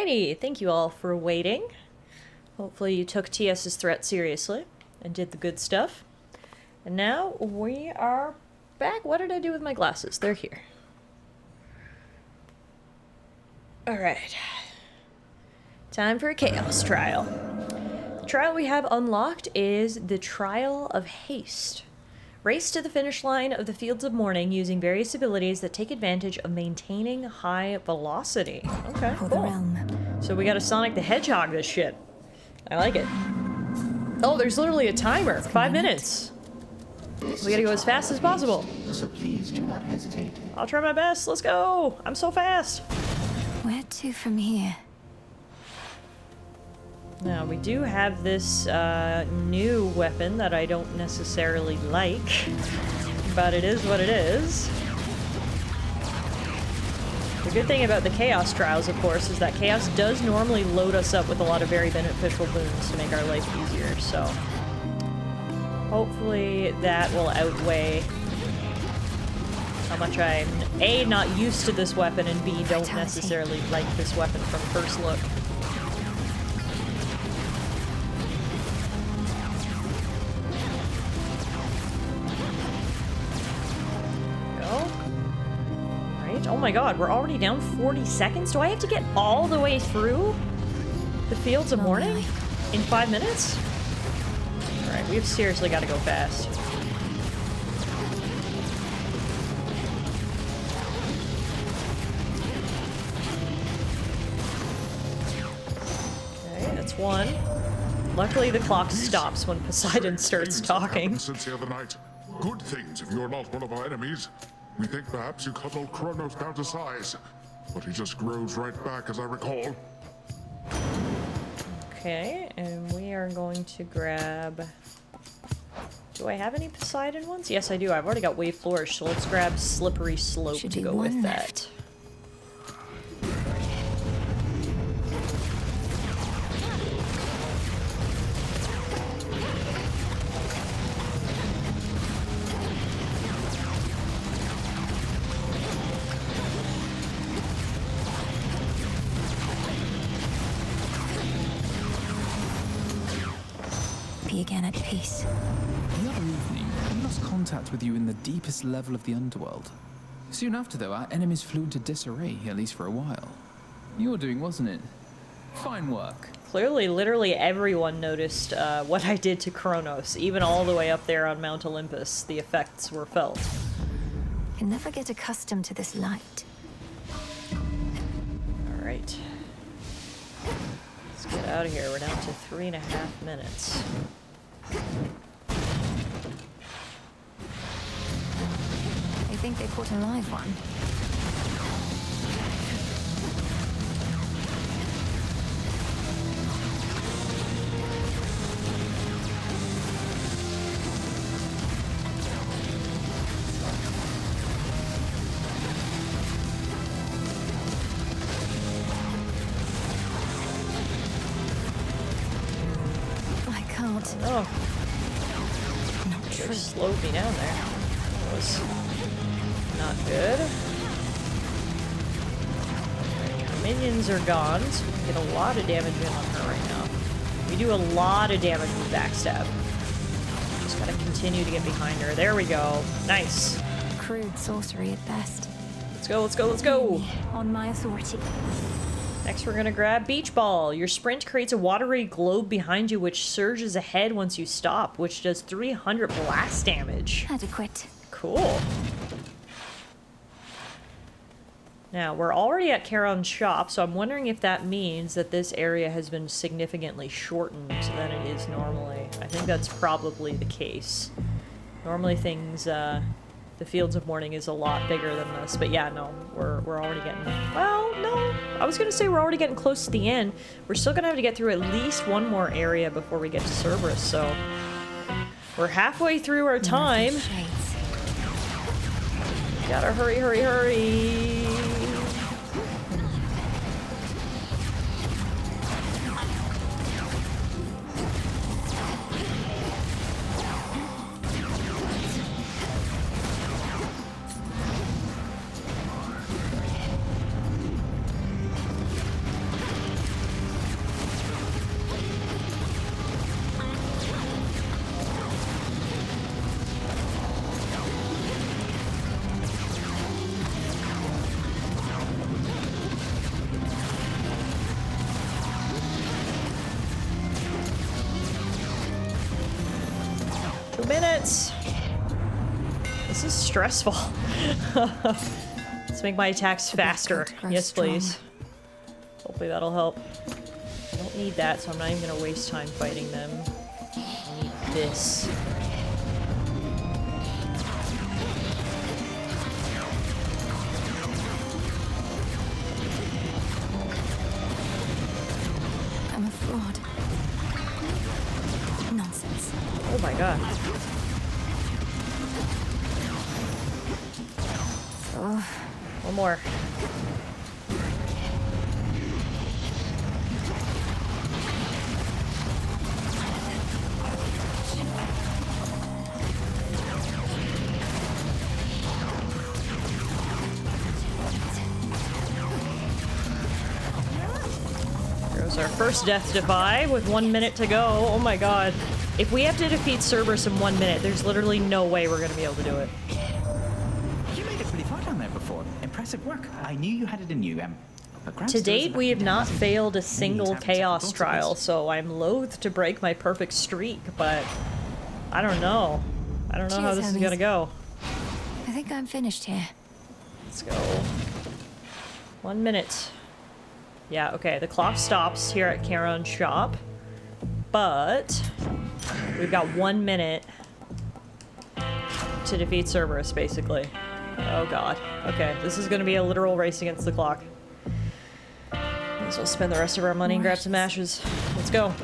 Alrighty, thank you all for waiting. Hopefully you took TS's threat seriously and did the good stuff. And now we are back. What did I do with my glasses? They're here. Alright. Time for a chaos trial. The trial we have unlocked is the Trial of Haste. Race to the finish line of the Fields of Mourning using various abilities that take advantage of maintaining high velocity. Okay, cool. So we gotta Sonic the Hedgehog this shit. I like it. Oh, there's literally a timer. 5 minutes. We gotta go as fast as possible. So please do not hesitate. I'll try my best. Let's go. I'm so fast. Where to from here? Now, we do have this new weapon that I don't necessarily like, but it is what it is. The good thing about the Chaos Trials, of course, is that Chaos does normally load us up with a lot of very beneficial boons to make our life easier, so hopefully that will outweigh how much I'm, A, not used to this weapon, and B, don't necessarily like this weapon from first look. Oh my god, we're already down 40 seconds? Do I have to get all the way through the Fields of Mourning in 5 minutes? Alright, we've seriously got to go fast. Okay, that's one. Luckily the clock stops when Poseidon starts talking. Since the other night, good things if you're not one of our enemies. We think perhaps you cut old Kronos down to size, but he just grows right back, as I recall. Okay, and we are going to grab... Do I have any Poseidon ones? Yes, I do. I've already got Wave Flourish, so let's grab Slippery Slope to go with that. Again at peace. The other evening, we lost contact with you in the deepest level of the underworld. Soon after, though, our enemies flew into disarray, at least for a while. Your doing, wasn't it? Fine work. Clearly, literally everyone noticed what I did to Kronos. Even all the way up there on Mount Olympus, the effects were felt. I can never get accustomed to this light. Alright. Let's get out of here. We're down to 3.5 minutes. I think they caught a live one. I can't. Oh. They slowed me down there. That was not good. Our minions are gone, so we can get a lot of damage in on her right now. We do a lot of damage with backstab. Just gotta continue to get behind her. There we go. Nice. Crude sorcery at best. Let's go, let's go, let's go! On my authority. Next we're gonna grab Beach Ball. Your sprint creates a watery globe behind you which surges ahead once you stop, which does 300 blast damage. Adequate. Cool. Now, we're already at Charon's shop, so I'm wondering if that means that this area has been significantly shortened than it is normally. I think that's probably the case. Normally things, the Fields of Mourning is a lot bigger than this, but yeah, no, we're already getting... Well, no, I was gonna say we're already getting close to the end. We're still gonna have to get through at least one more area before we get to Cerberus, so... We're halfway through our time. Gotta hurry, hurry, hurry! 2 minutes. This is stressful. Let's make my attacks faster. Yes, please. Hopefully that'll help. I don't need that, so I'm not even gonna waste time fighting them. I need this. I'm a fraud. Nonsense. Oh my god. Oh. One more. There's our first death defy with 1 minute to go. Oh my god. If we have to defeat Cerberus in 1 minute, there's literally no way we're gonna be able to do it. You made it pretty far down there before. Impressive work. I knew you had it in you, but To date, we have not failed a single chaos trial, so I'm loath to break my perfect streak, but I don't know. I don't know how this is gonna go. I think I'm finished here. Let's go. 1 minute. Yeah, okay, the clock stops here at Charon's shop, but we've got 1 minute to defeat Cerberus, basically. Oh god. Okay, this is gonna be a literal race against the clock. Might as well spend the rest of our money and grab some ashes. Let's go.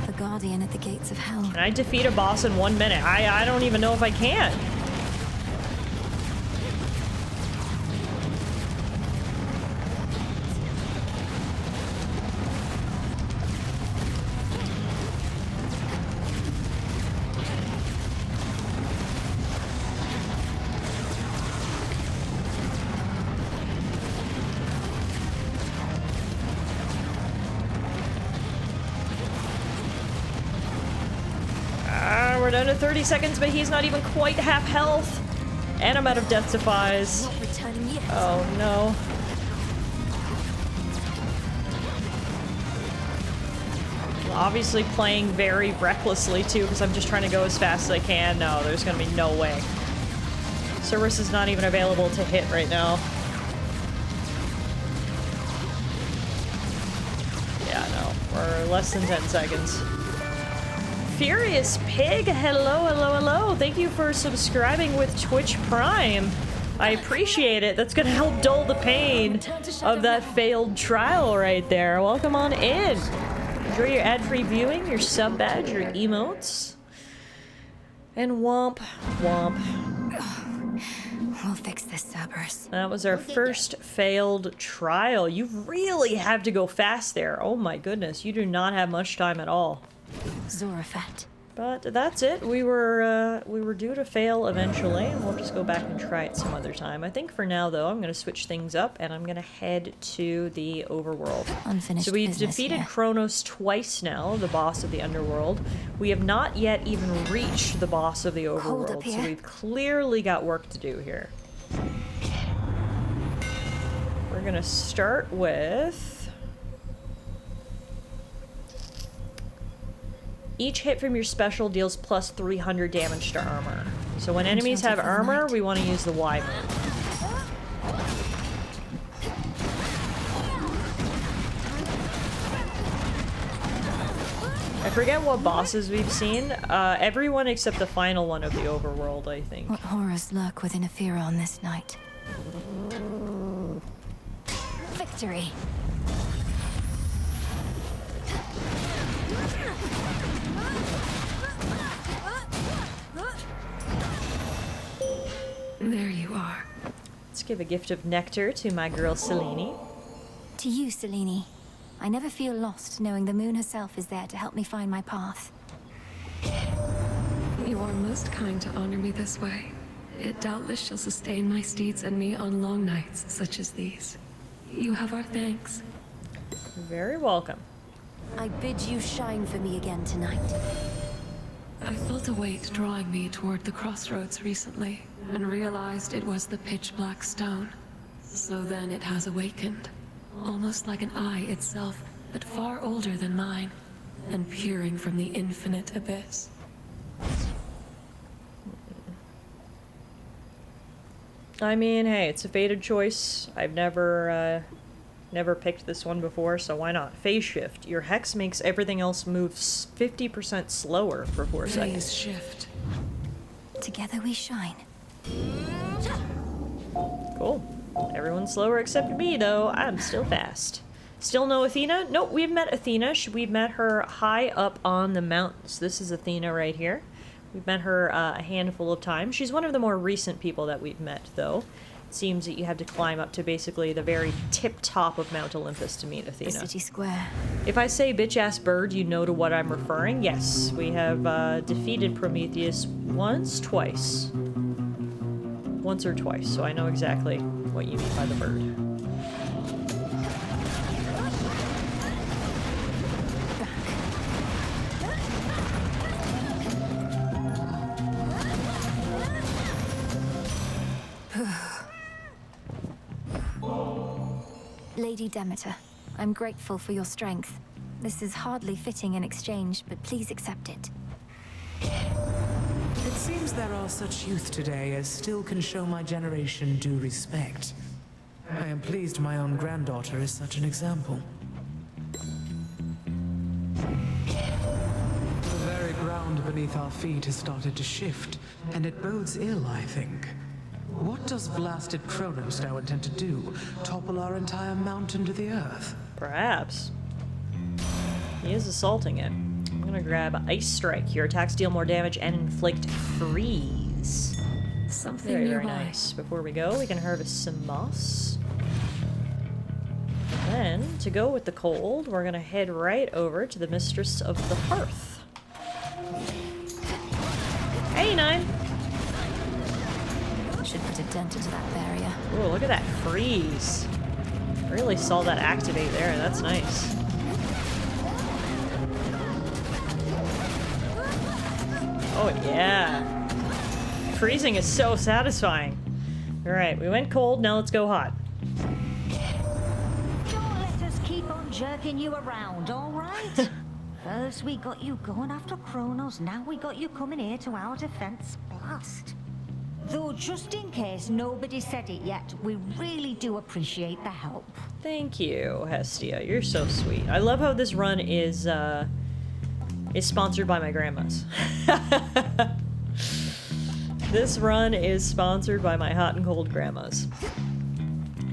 The Guardian at the gates of hell. Can I defeat a boss in 1 minute? I don't even know if I can. We're down to 30 seconds, but he's not even quite half health. And I'm out of death defies. Oh no. I'm obviously playing very recklessly too, because I'm just trying to go as fast as I can. No, there's gonna be no way. Cerberus is not even available to hit right now. Yeah, no. We're less than 10 seconds. Furious Pig, hello, hello, hello. Thank you for subscribing with Twitch Prime. I appreciate it. That's gonna help dull the pain of that failed trial right there. Welcome on in. Enjoy your ad-free viewing, your sub badge, your emotes. And womp, womp. We'll fix this, Cerberus. That was our first failed trial. You really have to go fast there. Oh my goodness, you do not have much time at all. Zorafat. But that's it. We were due to fail eventually, and we'll just go back and try it some other time. I think for now, though, I'm going to switch things up, and I'm going to head to the overworld. Unfinished so we've business defeated here. Kronos twice now, the boss of the underworld. We have not yet even reached the boss of the Hold up overworld, so here. we've clearly got work to do here. We're going to start with... Each hit from your special deals plus 300 damage to armor. So when enemies have armor, we want to use the Y move. I forget what bosses we've seen. Everyone except the final one of the overworld, I think. What horrors lurk within Aethera this night? Victory! There you are. Let's give a gift of nectar to my girl Selene. To you, Selene. I never feel lost knowing the moon herself is there to help me find my path. You are most kind to honor me this way. It doubtless shall sustain my steeds and me on long nights such as these. You have our thanks. You're very welcome. I bid you shine for me again tonight. I felt a weight drawing me toward the crossroads recently, and realized it was the pitch-black stone. So then it has awakened, almost like an eye itself, but far older than mine. and peering from the infinite abyss. I mean, hey, it's a fated choice. I've never picked this one before, so why not? Phase shift. Your hex makes everything else move 50% slower for 4 seconds. Phase shift. Together we shine. Cool. Everyone's slower except me, though. I'm still fast. Still no Athena? Nope, we've met Athena. We've met her high up on the mountains. This is Athena right here. We've met her a handful of times. She's one of the more recent people that we've met, though. It seems that you had to climb up to basically the very tip-top of Mount Olympus to meet Athena. The city square. If I say bitch-ass bird, you know to what I'm referring? Yes, we have defeated Prometheus once or twice, so I know exactly what you mean by the bird. Lady Demeter, I'm grateful for your strength. This is hardly fitting in exchange, but please accept it. It seems there are such youth today as still can show my generation due respect. I am pleased my own granddaughter is such an example. The very ground beneath our feet has started to shift, and it bodes ill, I think. What does blasted Kronos now intend to do? Topple our entire mountain to the earth? Perhaps. He is assaulting it. I'm gonna grab Ice Strike. Your attacks deal more damage and inflict freeze. Something very, nearby. very nice. Before we go, we can harvest some moss. And then, to go with the cold, we're gonna head right over to the Mistress of the Hearth. Hey, 9! Should put a dent into that barrier. Ooh, look at that freeze. Really saw that activate there. That's nice. Oh, yeah. Freezing is so satisfying. Alright, we went cold, now let's go hot. Don't let us keep on jerking you around, alright? First we got you going after Kronos, now we got you coming here to our defense. Blast. Though just in case nobody said it yet, we really do appreciate the help. Thank you, Hestia. You're so sweet. I love how this run is sponsored by my grandmas. This run is sponsored by my hot and cold grandmas.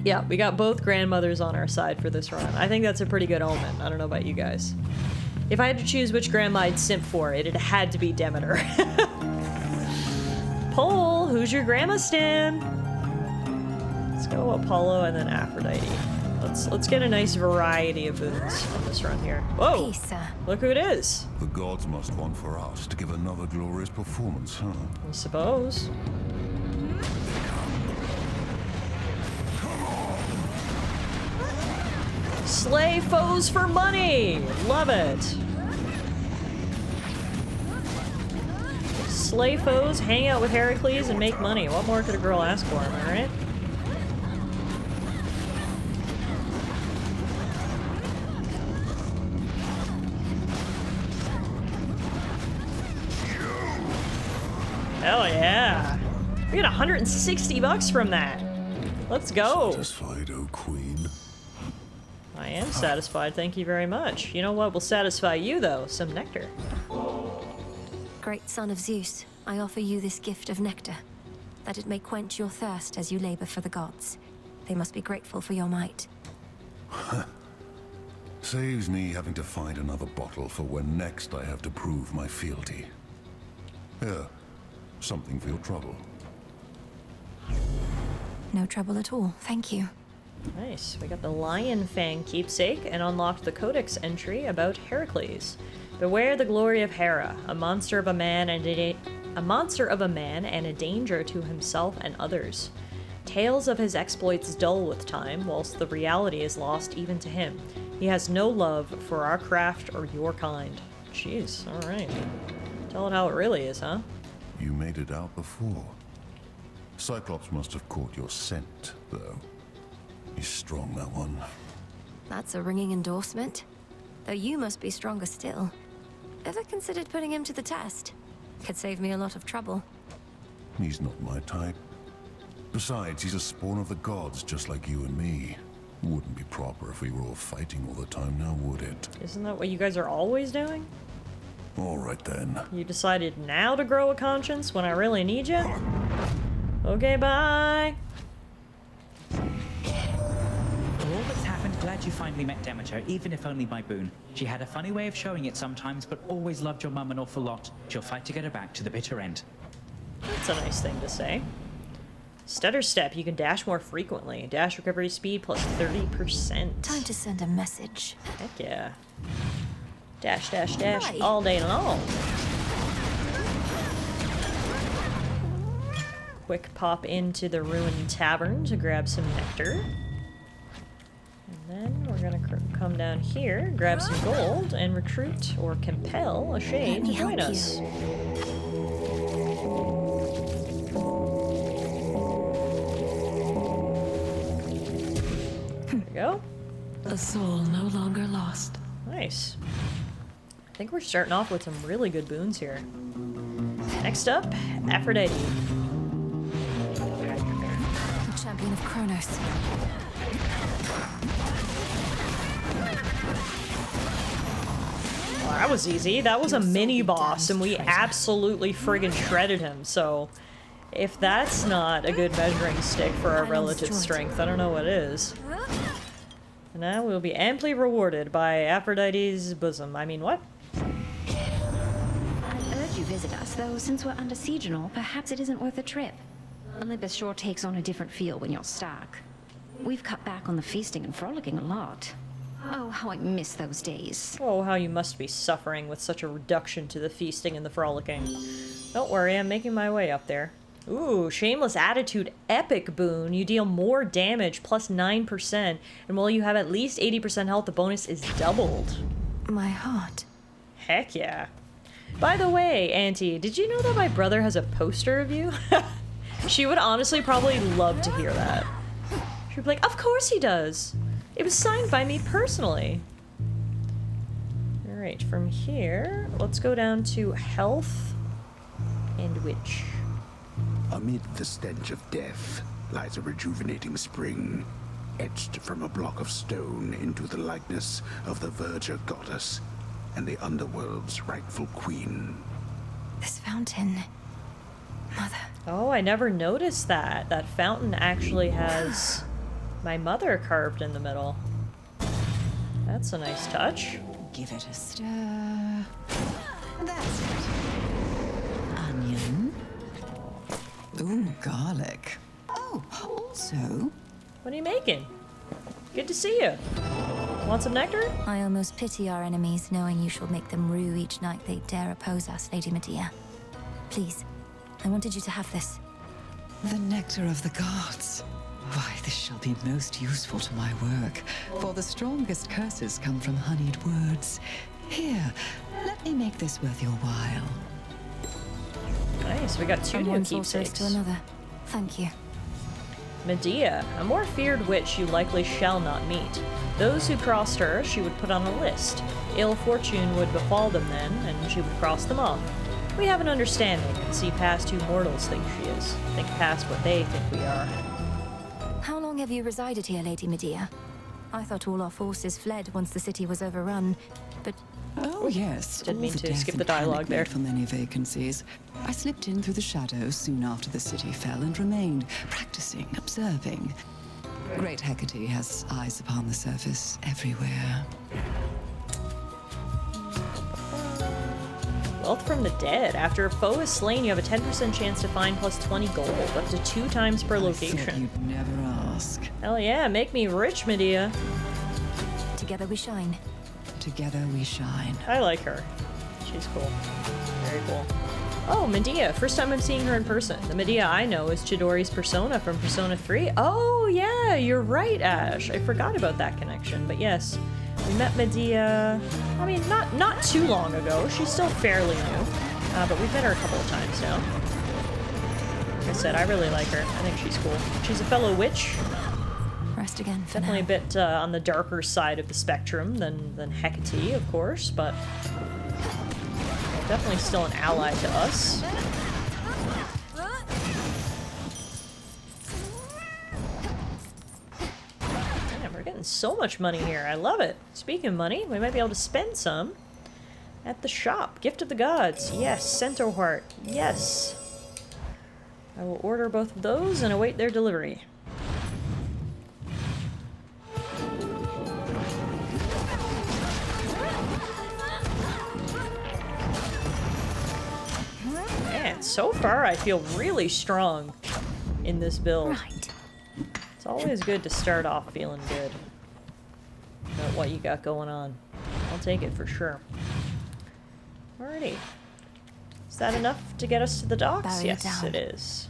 Yeah, we got both grandmothers on our side for this run. I think that's a pretty good omen. I don't know about you guys. If I had to choose which grandma I'd simp for, it had to be Demeter. Poll, who's your grandma, Stan? Let's go Apollo and then Aphrodite. Let's get a nice variety of boons on this run here. Whoa! Look who it is. The gods must want for us to give another glorious performance, huh? I suppose. Slay foes for money! Love it! Slay foes, hang out with Heracles, and make money. What more could a girl ask for, am I right? Hell yeah! We got 160 bucks from that. Let's go. Satisfied, O Queen. I am satisfied, thank you very much. You know what will satisfy you, though? Some nectar. Great son of Zeus, I offer you this gift of nectar, that it may quench your thirst as you labor for the gods. They must be grateful for your might. Saves me having to find another bottle for when next I have to prove my fealty. Here, something for your trouble. No trouble at all, thank you. Nice. We got the Lion Fang keepsake and unlocked the Codex entry about Heracles. Beware the glory of Hera, a monster of a man and a danger to himself and others. Tales of his exploits dull with time, whilst the reality is lost even to him. He has no love for our craft or your kind. Jeez, alright. Tell it how it really is, huh? You made it out before. Cyclops must have caught your scent, though. He's strong, that one. That's a ringing endorsement. Though you must be stronger still. Ever considered putting him to the test? Could save me a lot of trouble. He's not my type. Besides, he's a spawn of the gods, just like you and me. Wouldn't be proper if we were all fighting all the time now, would it? Isn't that what you guys are always doing? All right then. You decided now to grow a conscience when I really need you? Okay, bye. For all that's happened, glad you finally met Demeter, even if only by boon. She had a funny way of showing it sometimes, but always loved your mum an awful lot. She'll fight to get her back to the bitter end. That's a nice thing to say. Stutter step, you can dash more frequently. Dash recovery speed plus 30%. Time to send a message. Heck yeah. Dash, dash, dash Right. all day long. Quick pop into the ruined tavern to grab some nectar. And then we're gonna come down here, grab some gold, and recruit or compel a shade to join us. There we go. A soul no longer lost. Nice. I think we're starting off with some really good boons here. Next up, Aphrodite. The champion of Kronos. Well, that was easy. That was a mini boss, and we absolutely friggin' shredded him. So, if that's not a good measuring stick for our relative strength, I don't know what is. And now we'll be amply rewarded by Aphrodite's bosom. I mean, what? I'd urge you visit us, though since we're under siege and all, perhaps it isn't worth a trip. Olympus sure takes on a different feel when you're stuck. We've cut back on the feasting and frolicking a lot. Oh, how I miss those days. Oh, how you must be suffering with such a reduction to the feasting and the frolicking. Don't worry, I'm making my way up there. Ooh, Shameless Attitude epic boon. You deal more damage plus 9%, and while you have at least 80% health, the bonus is doubled. My heart. Heck yeah. By the way, Auntie, did you know that my brother has a poster of you? She would honestly probably love to hear that. She'd be like, of course he does. It was signed by me personally. Alright, from here, let's go down to health and witch. Amid the stench of death lies a rejuvenating spring, etched from a block of stone into the likeness of the Verger goddess and the underworld's rightful queen. This fountain. Mother. Oh, I never noticed that. That fountain actually has my mother carved in the middle. That's a nice touch. Give it a stir. That's it. Onion. Ooh, garlic. Oh, also... What are you making? Good to see you. Want some nectar? I almost pity our enemies, knowing you shall make them rue each night they dare oppose us, Lady Medea. Please, I wanted you to have this. The nectar of the gods. Why, this shall be most useful to my work, for the strongest curses come from honeyed words. Here, let me make this worth your while. Nice, we got two From new one sorceress keepsakes. to another. Thank you. Medea, a more feared witch you likely shall not meet. Those who crossed her, she would put on a list. Ill fortune would befall them then, and she would cross them off. We have an understanding and see past who mortals think she is. Think past what they think we are. How long have you resided here, Lady Medea? I thought all our forces fled once the city was overrun, but... Oh, yes. Didn't mean all to death skip and the dialogue panic there. made for many vacancies. I slipped in through the shadows soon after the city fell and remained, practicing, observing. Great Hecate has eyes upon the surface everywhere. Wealth from the dead. After a foe is slain, you have a 10% chance to find plus 20 gold, up to 2 times per I thought location. you'd never ask. Hell yeah, make me rich, Medea. Together we shine. Together we shine. I like her. She's cool. Very cool. Oh, Medea. First time I'm seeing her in person. The Medea I know is Chidori's persona from Persona 3. Oh, yeah, you're right, Ash. I forgot about that connection. But yes, we met Medea, I mean, not too long ago. She's still fairly new. But we've met her a couple of times now. Like I said, I really like her. I think she's cool. She's a fellow witch. Right. rest again for Definitely now. a bit on the darker side of the spectrum than Hecate, of course, but definitely still an ally to us. Man, we're getting so much money here. I love it. Speaking of money, we might be able to spend some at the shop. Gift of the Gods. Yes. Centaur Heart. Yes. I will order both of those and await their delivery. Man, so far I feel really strong in this build. Right. It's always good to start off feeling good about what you got going on. I'll take it for sure. Alrighty. Is that enough to get us to the docks? Barrier Yes, down. it is.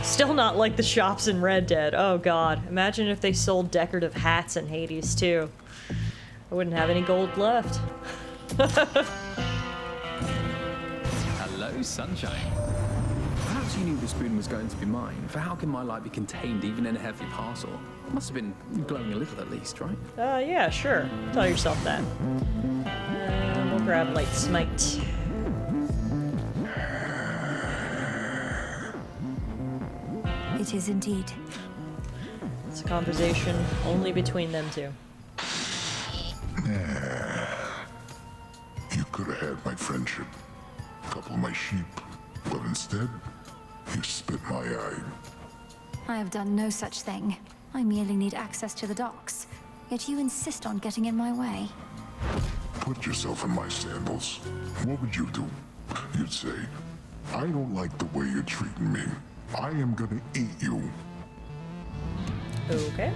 Still not like the shops in Red Dead. Oh god. Imagine if they sold decorative hats in Hades too. I wouldn't have any gold left. Hello, sunshine. Perhaps you knew the spoon was going to be mine, for how can my light be contained even in a heavy parcel? Must have been glowing a little at least, right? Yeah, sure. Tell yourself that. We'll grab Light Smite. It is indeed. It's a conversation only between them two. You could have had my friendship, a couple of my sheep, but instead, you spit my eye. I have done no such thing. I merely need access to the docks. Yet you insist on getting in my way. Put yourself in my sandals. What would you do? You'd say, I don't like the way you're treating me. I am gonna eat you. Okay.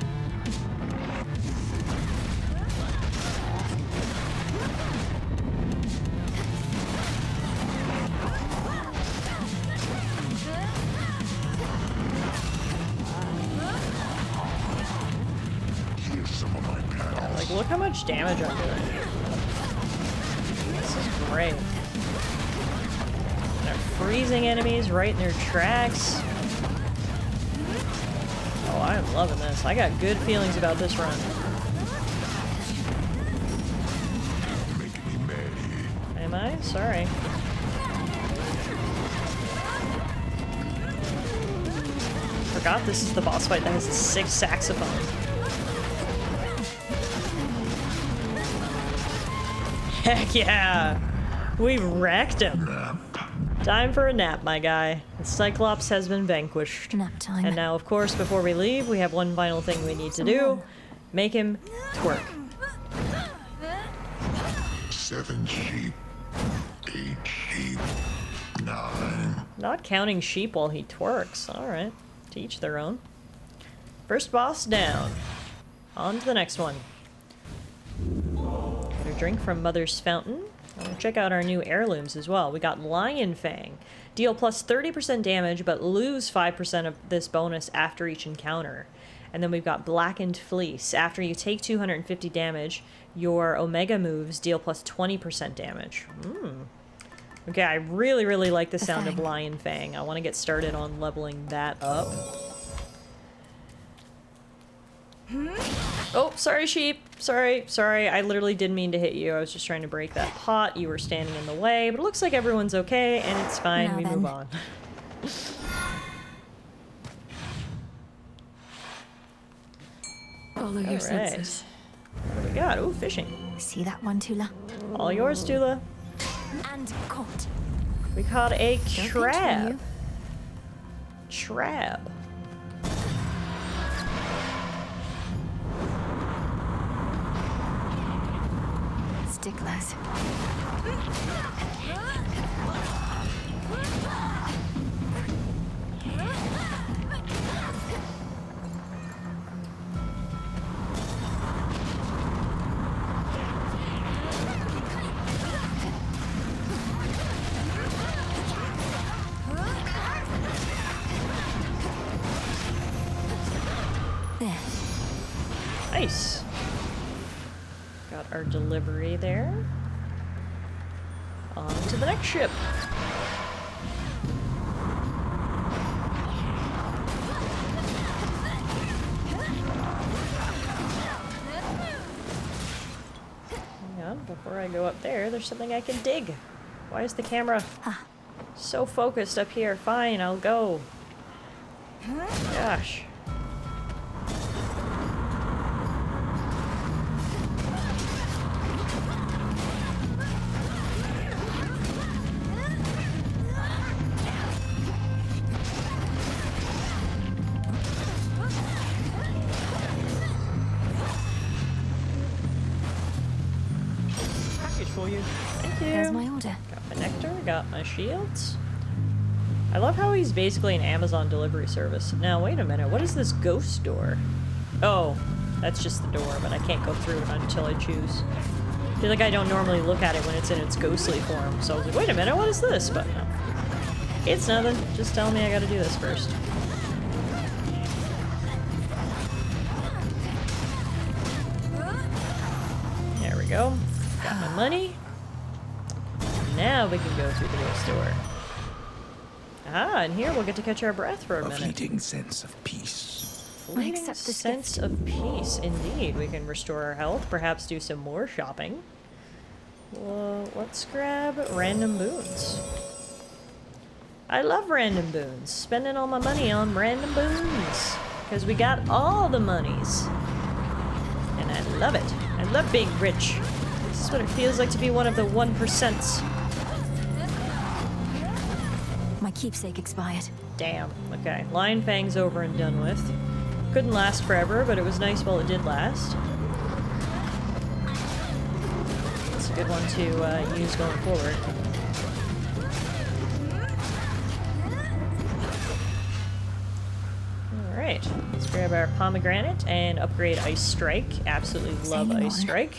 Here's some of my pals. Like, look how much damage I'm doing. This is great. They're freezing enemies right in their tracks. Oh, I am loving this. I got good feelings about this run. Making me mad. Am I? Sorry. Forgot this is the boss fight that has the 6 saxophones. Heck yeah! We wrecked him. Time for a nap, my guy. The Cyclops has been vanquished. Nap time. And now, of course, before we leave, we have one final thing we need to do. Make him twerk. 7 sheep, 8 sheep, 9. Not counting sheep while he twerks. Alright. To each their own. First boss down. On to the next one. Get a drink from Mother's Fountain. We'll check out our new heirlooms as well. We got Lion Fang. Deal plus 30% damage, but lose 5% of this bonus after each encounter. And then we've got Blackened Fleece. After you take 250 damage, your Omega moves deal plus 20% damage. Okay, I really, really like the sound of Lion Fang. I want to get started on leveling that up. Oh, sorry, sheep. Sorry. I literally didn't mean to hit you. I was just trying to break that pot. You were standing in the way, but it looks like everyone's okay, and it's fine. Now we then. move on. Follow your senses. What do we got? Ooh, fishing. See that one, Tula? All yours, Tula. And caught. We caught a Don't crab. continue. Trab. Sticklers. There. Nice. Got our delivery there. On to the next ship. before I go up there, there's something I can dig. Why is the camera so focused up here? Fine, I'll go. Gosh. For you. Thank you. There's my order. Got my nectar, got my shields. I love how he's basically an Amazon delivery service. Now, wait a minute. What is this ghost door? Oh, that's just the door, but I can't go through it until I choose. I feel like I don't normally look at it when it's in its ghostly form. So I was like, wait a minute, what is this? But no. It's nothing. Just tell me I gotta do this first. There we go. Got my money. Now we can go through the ghost door. Ah, and here we'll get to catch our breath for a minute. Fleeting sense of peace. Fleeting sense of peace, indeed. We can restore our health, perhaps do some more shopping. Well, let's grab random boons. I love random boons. Spending all my money on random boons. Because we got all the monies. And I love it. I love being rich. This is what it feels like to be one of the 1%. My keepsake expired. Damn. Okay. Lion Fang's over and done with. Couldn't last forever, but it was nice while it did last. It's a good one to use going forward. Alright. Let's grab our pomegranate and upgrade Ice Strike. Absolutely love Ice Strike.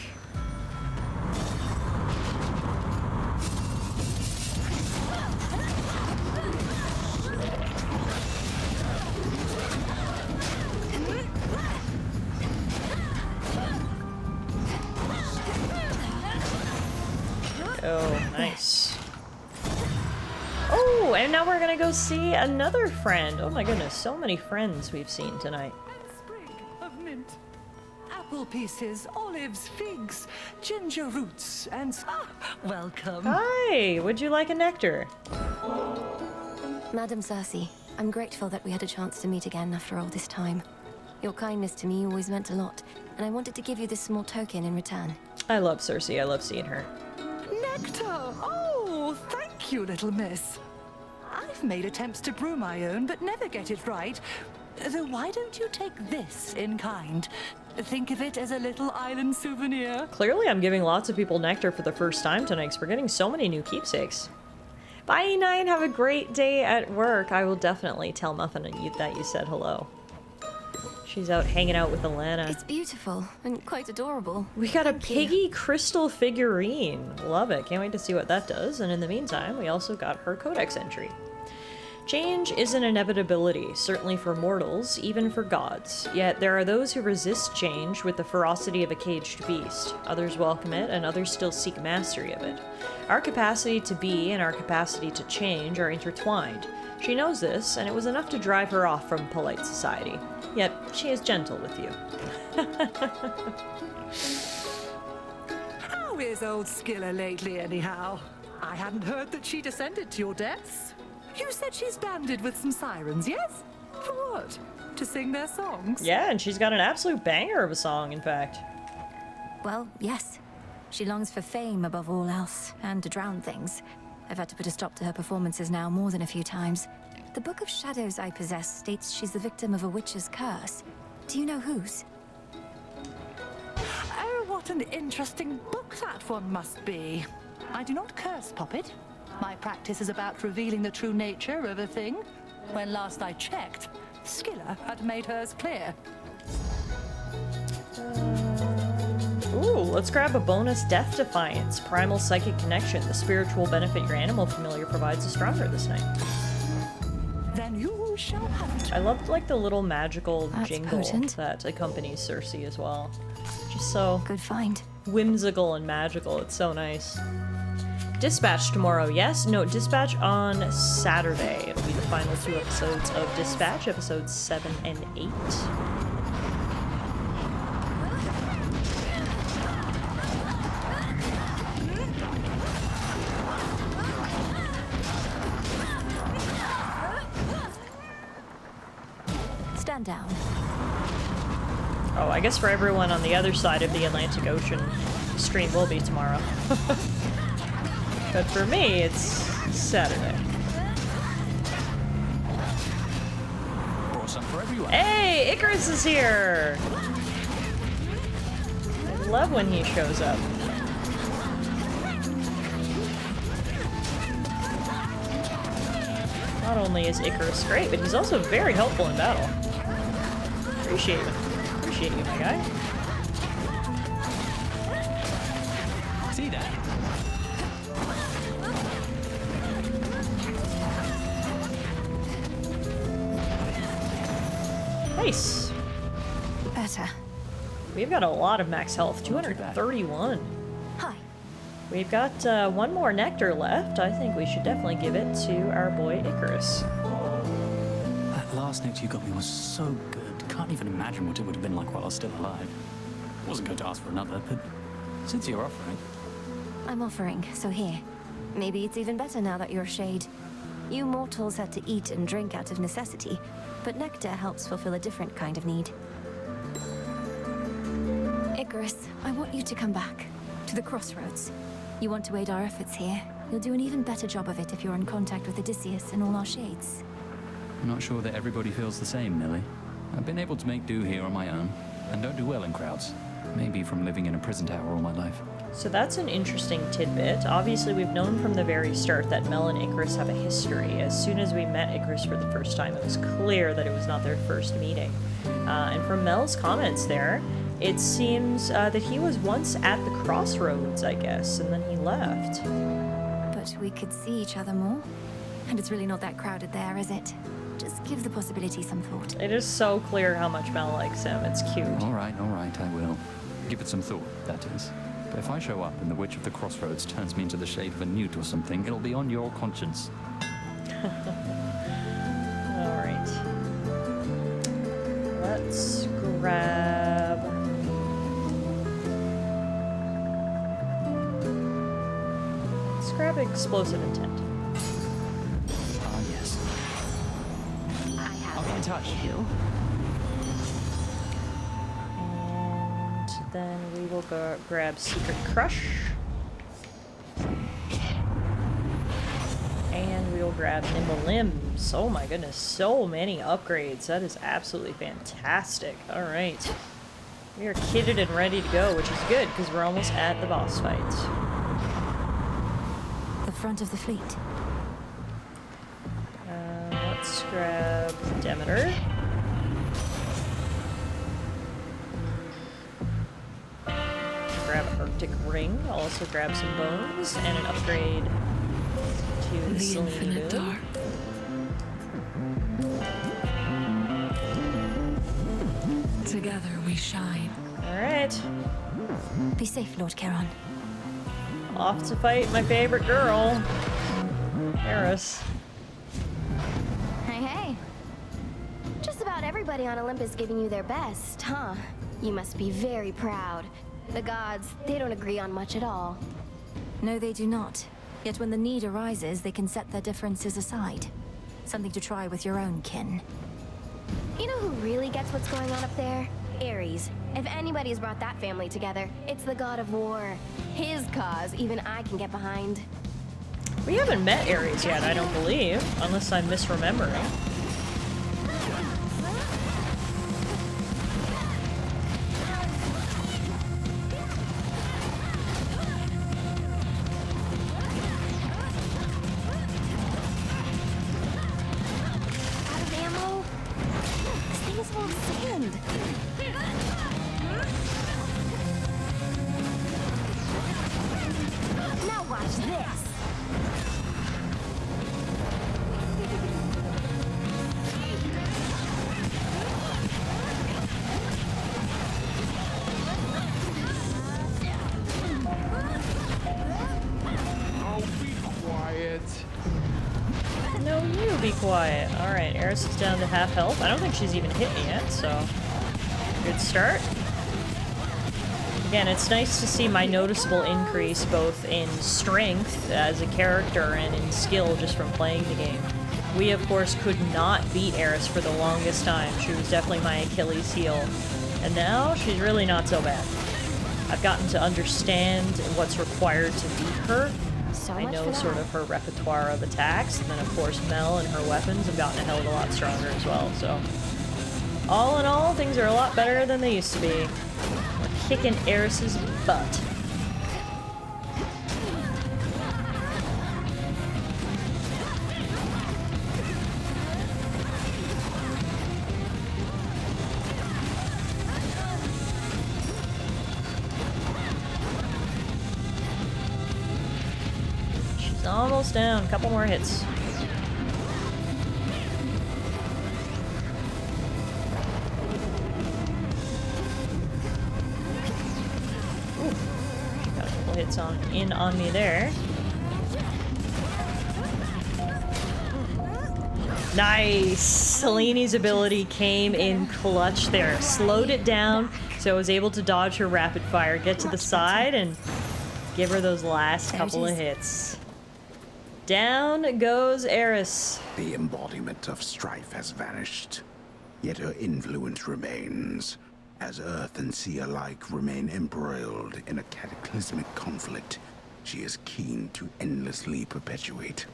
Oh, nice. Oh, and now we're gonna go see another friend. Oh my goodness, so many friends we've seen tonight. Of mint, apple pieces, olives, figs, ginger roots, and welcome. Hi, would you like a nectar? Madam Cersei, I'm grateful that we had a chance to meet again after all this time. Your kindness to me always meant a lot, and I wanted to give you this small token in return. I love Cersei, I love seeing her. Nectar! Oh, thank you, little miss. I've made attempts to brew my own, but never get it right. Though why don't you take this in kind? Think of it as a little island souvenir. Clearly I'm giving lots of people nectar for the first time tonight because we're getting so many new keepsakes. Bye, Nine. Have a great day at work. I will definitely tell Muffin that you said hello. She's out hanging out with Alana. It's beautiful and quite adorable. We got a piggy crystal figurine. Love it. Can't wait to see what that does. And in the meantime, we also got her codex entry. Change is an inevitability, certainly for mortals, even for gods. Yet there are those who resist change with the ferocity of a caged beast. Others welcome it, and others still seek mastery of it. Our capacity to be and our capacity to change are intertwined. She knows this, and it was enough to drive her off from polite society. Yet, she is gentle with you. How is old Skilla lately, anyhow? I hadn't heard that she descended to your depths. You said she's banded with some sirens, yes? For what? To sing their songs? Yeah, and she's got an absolute banger of a song, in fact. Well, yes. She longs for fame above all else, and to drown things. I've had to put a stop to her performances now more than a few times. The Book of Shadows I possess states she's the victim of a witch's curse. Do you know whose? Oh, what an interesting book that one must be. I do not curse, Poppet. My practice is about revealing the true nature of a thing. When last I checked, Skilla had made hers clear. Ooh, let's grab a bonus Death Defiance. Primal Psychic Connection. The spiritual benefit your animal familiar provides is stronger this night. Then you shall have it. I loved like the little magical That's jingle potent. that accompanies Cersei as well. Just so good find. Whimsical and magical. It's so nice. Dispatch tomorrow, yes? No, Dispatch on Saturday. It'll be the final 2 episodes of Dispatch, episodes 7 and 8. down. Oh, I guess for everyone on the other side of the Atlantic Ocean, stream will be tomorrow. But for me, it's Saturday. Brought some for everyone. Hey, Icarus is here! I love when he shows up. Not only is Icarus great, but he's also very helpful in battle. Appreciate him. Appreciate you, my guy. See that? Nice. Better. We've got a lot of max health, 231. Hi. We've got one more nectar left. I think we should definitely give it to our boy Icarus. That last nectar you got me was so good. Can't even imagine what it would have been like while I was still alive. Wasn't going to ask for another, but since you're offering... I'm offering, so here. Maybe it's even better now that you're Shade. You mortals had to eat and drink out of necessity, but nectar helps fulfill a different kind of need. Icarus, I want you to come back. To the crossroads. You want to aid our efforts here. You'll do an even better job of it if you're in contact with Odysseus and all our shades. I'm not sure that everybody feels the same, Millie. I've been able to make do here on my own, and don't do well in crowds. Maybe from living in a prison tower all my life. So that's an interesting tidbit. Obviously, we've known from the very start that Mel and Icarus have a history. As soon as we met Icarus for the first time, it was clear that it was not their first meeting. And from Mel's comments there, it seems that he was once at the crossroads, I guess, and then he left. But we could see each other more. And it's really not that crowded there, is it? Just give the possibility some thought. It is so clear how much Mel likes him. It's cute. All right, I will. Give it some thought, that is. But if I show up and the Witch of the Crossroads turns me into the shade of a newt or something, it'll be on your conscience. All right. Let's grab... Let's grab Explosive Intent. Ah, yes. I'll be in touch. And then we will go grab Secret Crush. And we will grab Nimble Limbs. Oh my goodness, so many upgrades. That is absolutely fantastic. Alright. We are kitted and ready to go, which is good because we're almost at the boss fight. The front of the fleet. Let's grab Demeter. Grab Arctic Ring. I'll also grab some bones and an upgrade to the Infinite Dark. Together we shine. Alright. Be safe, Lord Charon. Off to fight my favorite girl, Eris. Hey, hey. Just about everybody on Olympus giving you their best, huh? You must be very proud. The gods, they don't agree on much at all. No, they do not. Yet when the need arises, they can set their differences aside. Something to try with your own kin. You know who really gets what's going on up there? Ares. If anybody's brought that family together, it's the god of war. His cause, even I can get behind. We haven't met Ares yet, I don't believe, unless I'm misremembering. Out of ammo? This thing is full of sand. Now watch this. No, you be quiet. Alright, Eris is down to half health. I don't think she's even hit me yet, so good start. Again, it's nice to see my noticeable increase both in strength as a character and in skill just from playing the game. We, of course, could not beat Eris for the longest time. She was definitely my Achilles heel. And now, she's really not so bad. I've gotten to understand what's required to beat her. I know sort of her repertoire of attacks, and then of course Mel and her weapons have gotten a hell of a lot stronger as well, so... all in all, things are a lot better than they used to be. We're kicking Eris's butt. Almost down. Couple more hits. Ooh. Got a couple hits on me there. Nice! Seleni's ability came in clutch there. Slowed it down, so I was able to dodge her rapid fire, get to the side, and give her those last couple of hits. Down goes Eris. The embodiment of strife has vanished, yet her influence remains, as earth and sea alike remain embroiled in a cataclysmic conflict she is keen to endlessly perpetuate.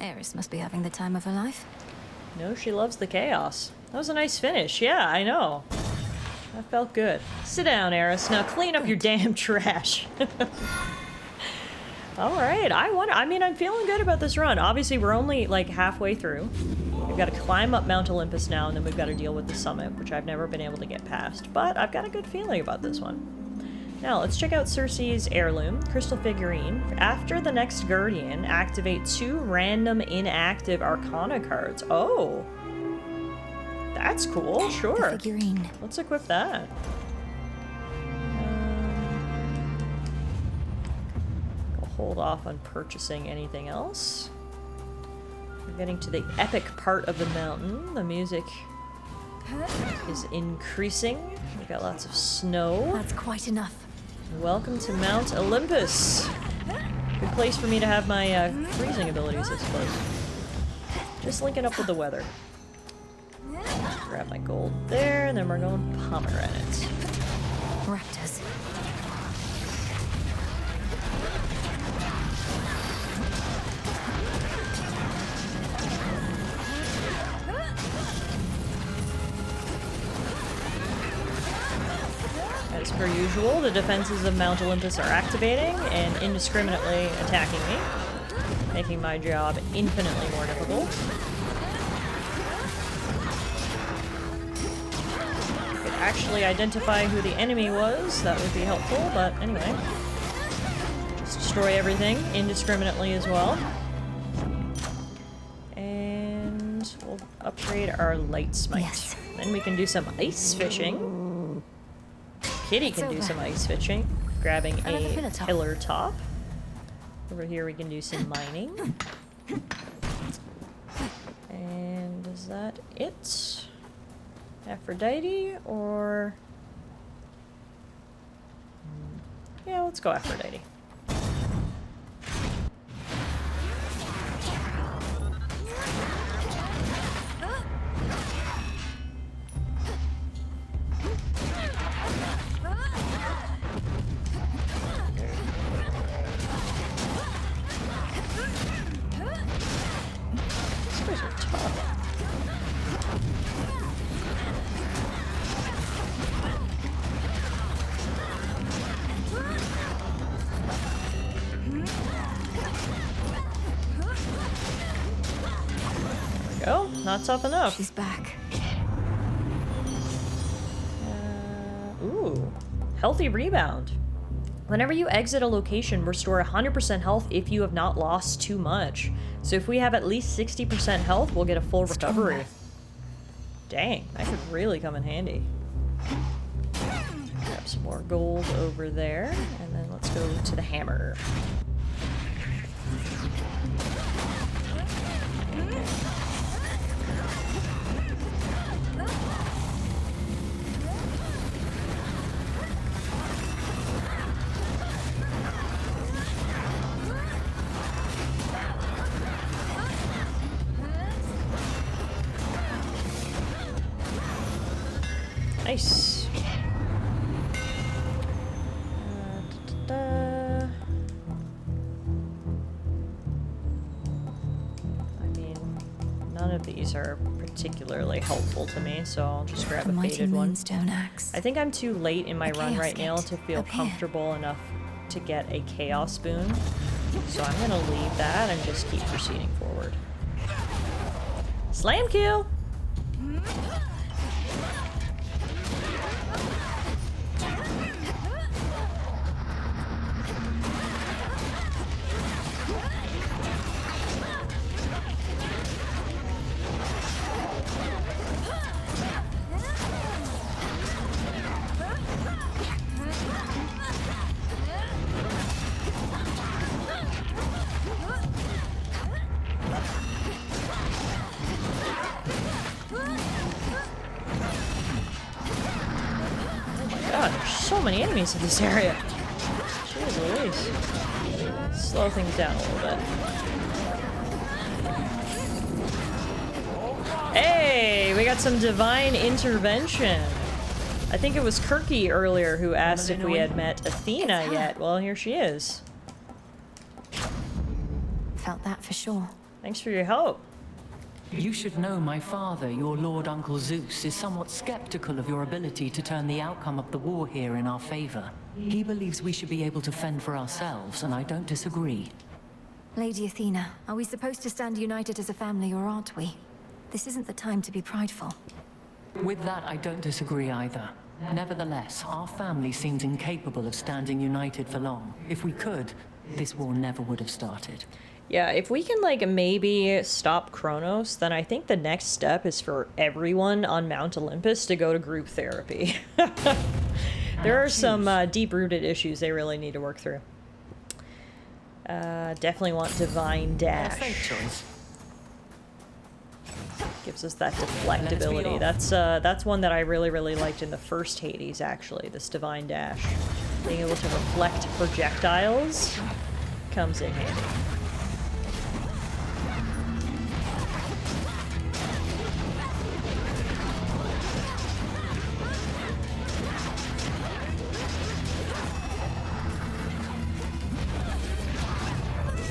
Eris must be having the time of her life. No, she loves the chaos. That was a nice finish. Yeah, I know. That felt good. Sit down, Eris. Now clean up your damn trash. Alright, I mean, I'm feeling good about this run. Obviously, we're only, like, halfway through. We've got to climb up Mount Olympus now, and then we've got to deal with the summit, which I've never been able to get past. But I've got a good feeling about this one. Now, let's check out Circe's heirloom, crystal figurine. After the next Guardian, activate 2 random inactive Arcana cards. Oh! That's cool, sure. The figurine. Let's equip that. Hold off on purchasing anything else. We're getting to the epic part of the mountain. The music is increasing. We've got lots of snow. That's quite enough. Welcome to Mount Olympus. Good place for me to have my freezing abilities, I suppose. Just linking up with the weather. Grab my gold there, and then we're going pomegranate. Raptors. As per usual, the defenses of Mount Olympus are activating and indiscriminately attacking me, making my job infinitely more difficult. If I could actually identify who the enemy was, that would be helpful, but anyway. Just destroy everything indiscriminately as well. And we'll upgrade our light smite. Yes. Then we can do some ice fishing. Kitty can do some ice fishing, grabbing a pillar top. Over here we can do some mining. And is that it? Aphrodite or... yeah, let's go Aphrodite. Oh, not tough enough. She's back. Ooh. Healthy rebound. Whenever you exit a location, restore 100% health if you have not lost too much. So if we have at least 60% health, we'll get a full recovery. Dang, that could really come in handy. Grab some more gold over there, and then let's go to the hammer. particularly helpful to me, so I'll just grab The a mighty faded one. moonstone axe. I think I'm too late in my A run chaos right now gate to feel up here. comfortable enough to get a chaos boon, so I'm gonna leave that and just keep proceeding forward. Slam kill! God, there's so many enemies in this area. Jeez Louise. Slow things down a little bit. Hey, we got some divine intervention. I think it was Kirky earlier who asked if we had met Athena yet. Well, here she is. Felt that for sure. Thanks for your help. You should know my father, your Lord Uncle Zeus, is somewhat skeptical of your ability to turn the outcome of the war here in our favor. He believes we should be able to fend for ourselves, and I don't disagree. Lady Athena, are we supposed to stand united as a family, or aren't we? This isn't the time to be prideful. With that, I don't disagree either. Nevertheless, our family seems incapable of standing united for long. If we could, this war never would have started. Yeah, if we can, like, maybe stop Kronos, then I think the next step is for everyone on Mount Olympus to go to group therapy. There are some deep-rooted issues they really need to work through. Definitely want Divine Dash. Gives us that deflect ability. That's one that I really liked in the first Hades, actually, this Divine Dash. Being able to reflect projectiles comes in handy.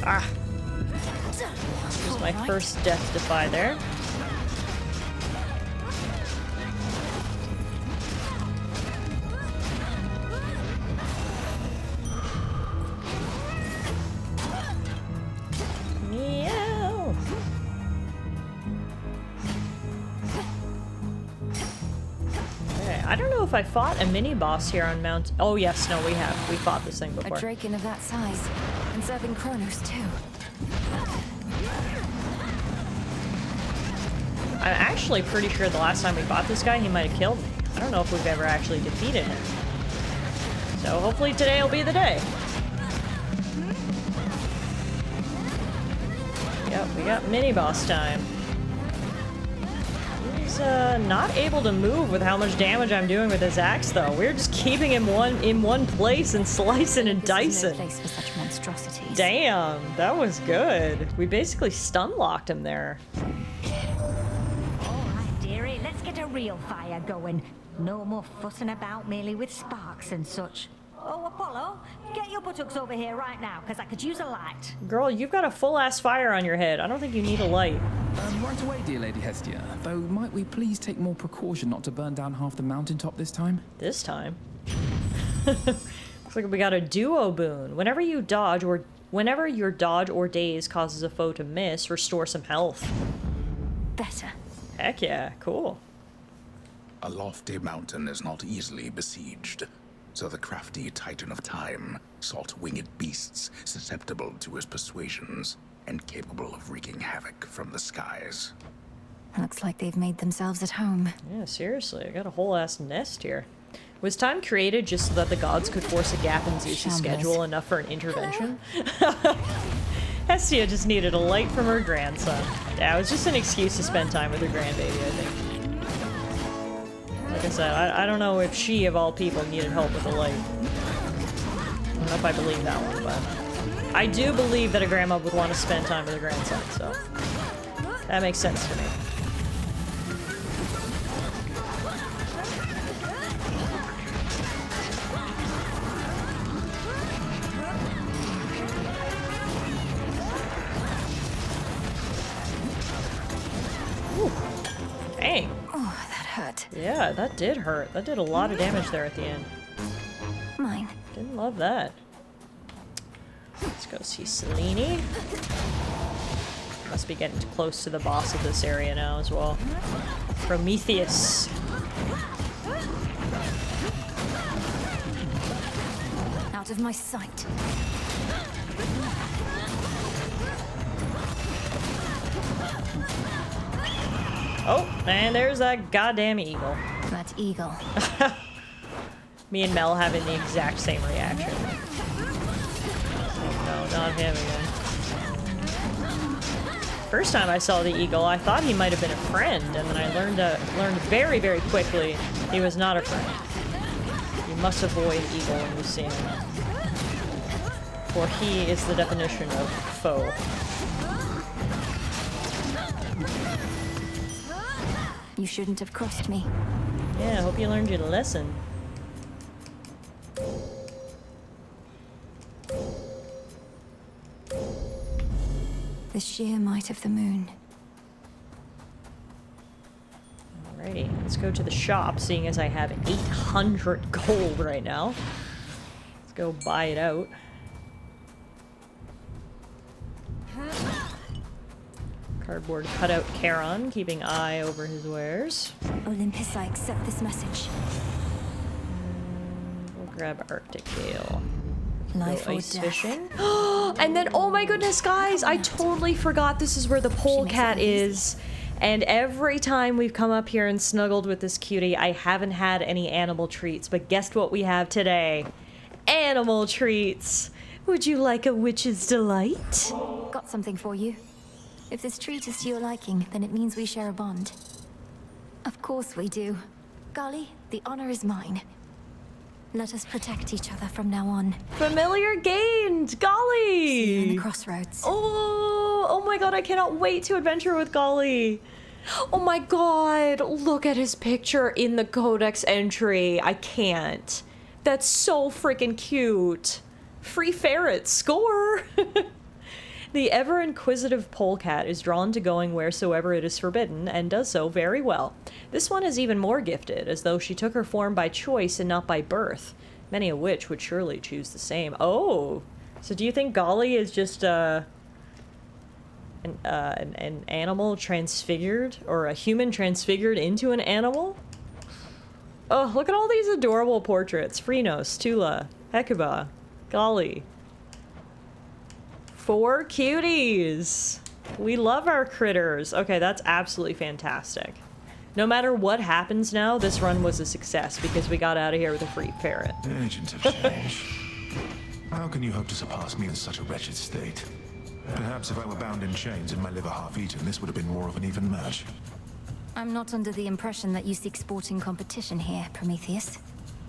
Ah! This was my first death defy there. Meow! Okay, I don't know if I fought a mini-boss here on Mount... Oh yes, no, we have. We fought this thing before. A Draken of that size, and serving Kronos too. I'm actually pretty sure the last time we fought this guy, he might have killed me. I don't know if we've ever actually defeated him. So hopefully today will be the day. Yep, we got mini-boss time. He's not able to move with how much damage I'm doing with his axe, though. We're just keeping him in one place and slicing and dicing. No place for such monstrosities. Damn, that was good. We basically stun-locked him there. Alright, dearie, let's get a real fire going. No more fussing about merely with sparks and such. Oh, Apollo, get your buttocks over here right now, because I could use a light. Girl, you've got a full-ass fire on your head. I don't think you need a light. Right away, dear Lady Hestia. Though, might we please take more precaution not to burn down half the mountaintop this time? This time? Looks like we got a duo boon. Whenever your dodge or daze causes a foe to miss, restore some health. Better. Heck yeah, cool. A lofty mountain is not easily besieged, so the crafty Titan of Time sought winged beasts susceptible to his persuasions and capable of wreaking havoc from the skies. Looks like they've made themselves at home. Yeah, seriously, I got a whole ass nest here. Was time created just so that the gods could force a gap in Zeus' schedule enough for an intervention? Hestia just needed a light from her grandson. Yeah, it was just an excuse to spend time with her grandbaby, I think. Like I said, I don't know if she, of all people, needed help with a light. I don't know if I believe that one, but... I do believe that a grandma would want to spend time with her grandson, so... That makes sense to me. that. Yeah, that did hurt. That did a lot of damage there at the end. Mine. Didn't love that. Let's go see Selene. Must be getting close to the boss of this area now as well. Prometheus. Out of my sight. Oh, and there's that goddamn eagle. That eagle. Me and Mel having the exact same reaction. Oh no, not him again. First time I saw the eagle, I thought he might have been a friend, and then I learned very, very quickly he was not a friend. You must avoid eagle when you see him. For he is the definition of foe. You shouldn't have crossed me. Yeah, I hope you learned your lesson. The sheer might of the moon. Alrighty, let's go to the shop, seeing as I have 800 gold right now. Let's go buy it out. Cardboard cutout Charon, keeping eye over his wares. Olympus, I accept this message. We'll grab Arctic Gale. Life Go or ice death. fishing. And then, oh my goodness, guys, I totally forgot this is where the polecat is. And every time we've come up here and snuggled with this cutie, I haven't had any animal treats. But guess what we have today? Animal treats. Would you like a witch's delight? Got something for you. If this treat is to your liking, then it means we share a bond. Of course we do. Golly, the honor is mine. Let us protect each other from now on. Familiar gained! Golly! See you in the crossroads. Oh my god, I cannot wait to adventure with Golly. Oh my god, look at his picture in the codex entry. I can't. That's so freaking cute. Free ferret, score! The ever-inquisitive polecat is drawn to going wheresoever it is forbidden, and does so very well. This one is even more gifted, as though she took her form by choice and not by birth. Many a witch would surely choose the same. Oh! So do you think Golly is just, an animal transfigured? Or a human transfigured into an animal? Oh, look at all these adorable portraits. Phrynos, Tula, Hecuba, Golly. 4 cuties. We love our critters. Okay, that's absolutely fantastic. No matter what happens now, this run was a success because we got out of here with a free ferret. Agent of change. How can you hope to surpass me in such a wretched state? Perhaps if I were bound in chains and my liver half-eaten, this would have been more of an even match. I'm not under the impression that you seek sporting competition here, Prometheus.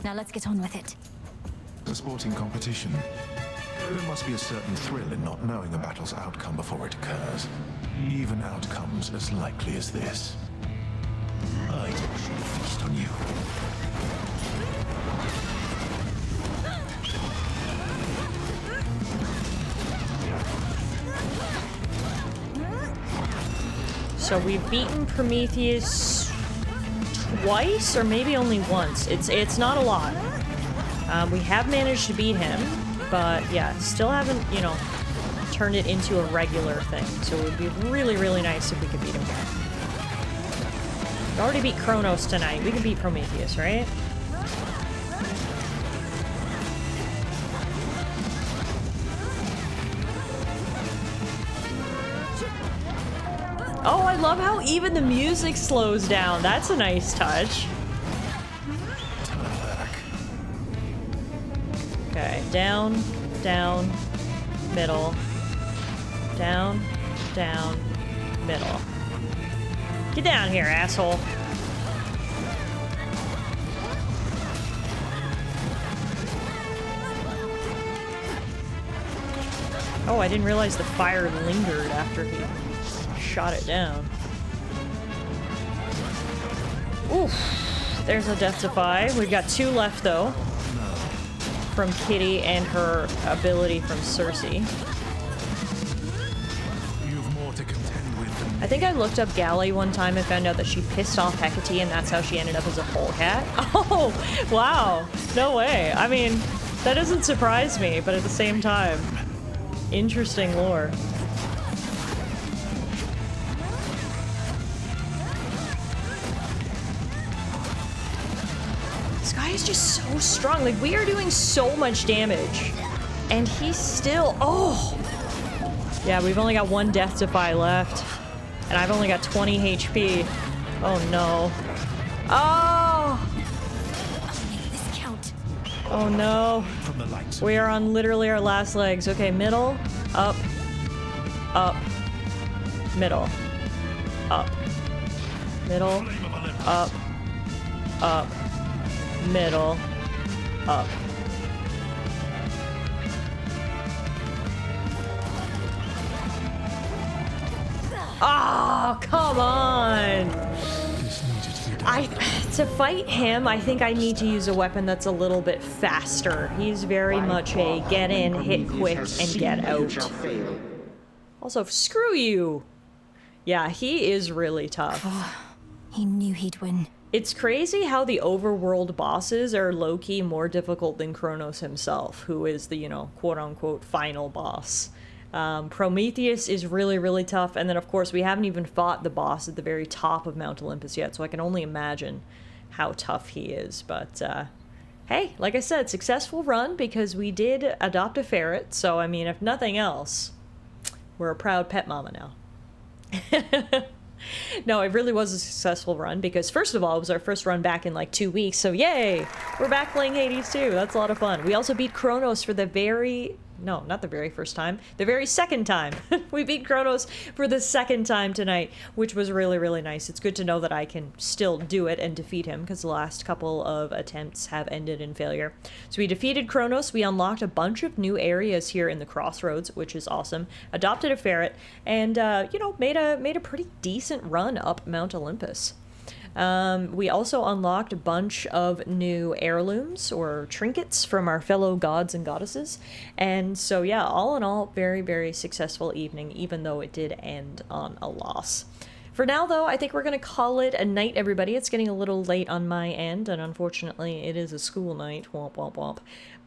Now let's get on with it. A sporting competition. There must be a certain thrill in not knowing a battle's outcome before it occurs. Even outcomes as likely as this. I shall feast on you. So we've beaten Prometheus twice, or maybe only once. It's not a lot. We have managed to beat him, but yeah, still haven't, you know, turned it into a regular thing. So it would be really, really nice if we could beat him again. We already beat Kronos tonight. We can beat Prometheus, right? Oh, I love how even the music slows down. That's a nice touch. Okay, down, down, middle, down, down, middle. Get down here, asshole. Oh, I didn't realize the fire lingered after he shot it down. Oof. There's a Deathify. We've got 2 left, though. From Kitty and her ability from Cersei. You've more to contend with than I think I looked up Galley one time and found out that she pissed off Hecate and that's how she ended up as a polecat. Oh, wow. No way. I mean, that doesn't surprise me, but at the same time, interesting lore. This guy is just so strong. Like, we are doing so much damage. And he's still... Oh! Yeah, we've only got one Death Defy left. And I've only got 20 HP. Oh, no. Oh! Oh, no. We are on literally our last legs. Okay, middle, up, up, middle, up, middle, up, up, middle, up. Oh, come on! To fight him, I think I need to use a weapon that's a little bit faster. He's very much a get in, hit quick, and get out. Also, screw you! Yeah, he is really tough. He knew he'd win. It's crazy how the overworld bosses are low-key more difficult than Kronos himself, who is the, you know, quote-unquote final boss. Prometheus is really, really tough, and then of course we haven't even fought the boss at the very top of Mount Olympus yet, so I can only imagine how tough he is. But hey, like I said, successful run because we did adopt a ferret, so I mean, if nothing else, we're a proud pet mama now. No, it really was a successful run because first of all, it was our first run back in like 2 weeks, so yay! We're back playing Hades too. That's a lot of fun. We also beat Kronos for the very... No, not the very first time. The very second time. We beat Kronos for the second time tonight, which was really, really nice. It's good to know that I can still do it and defeat him, because the last couple of attempts have ended in failure. So we defeated Kronos. We unlocked a bunch of new areas here in the Crossroads, which is awesome. Adopted a ferret, and, you know, made a pretty decent run up Mount Olympus. We also unlocked a bunch of new heirlooms or trinkets from our fellow gods and goddesses. And so, yeah, all in all, very, very successful evening, even though it did end on a loss. For now, though, I think we're going to call it a night, everybody. It's getting a little late on my end, and unfortunately, it is a school night. Womp, womp, womp.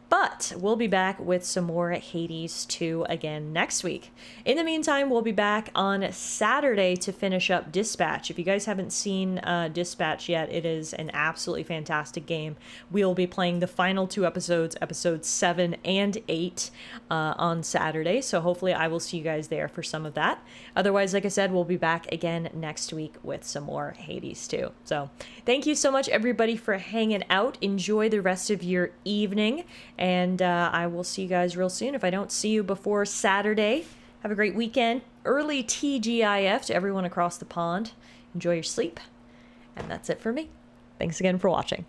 But we'll be back with some more Hades 2 again next week. In the meantime, we'll be back on Saturday to finish up Dispatch. If you guys haven't seen Dispatch yet, it is an absolutely fantastic game. We'll be playing the final 2 episodes, episodes 7 and 8, on Saturday. So hopefully I will see you guys there for some of that. Otherwise, like I said, we'll be back again next week with some more Hades 2. So thank you so much, everybody, for hanging out. Enjoy the rest of your evening. And I will see you guys real soon. If I don't see you before Saturday, have a great weekend. Early TGIF to everyone across the pond. Enjoy your sleep. And that's it for me. Thanks again for watching.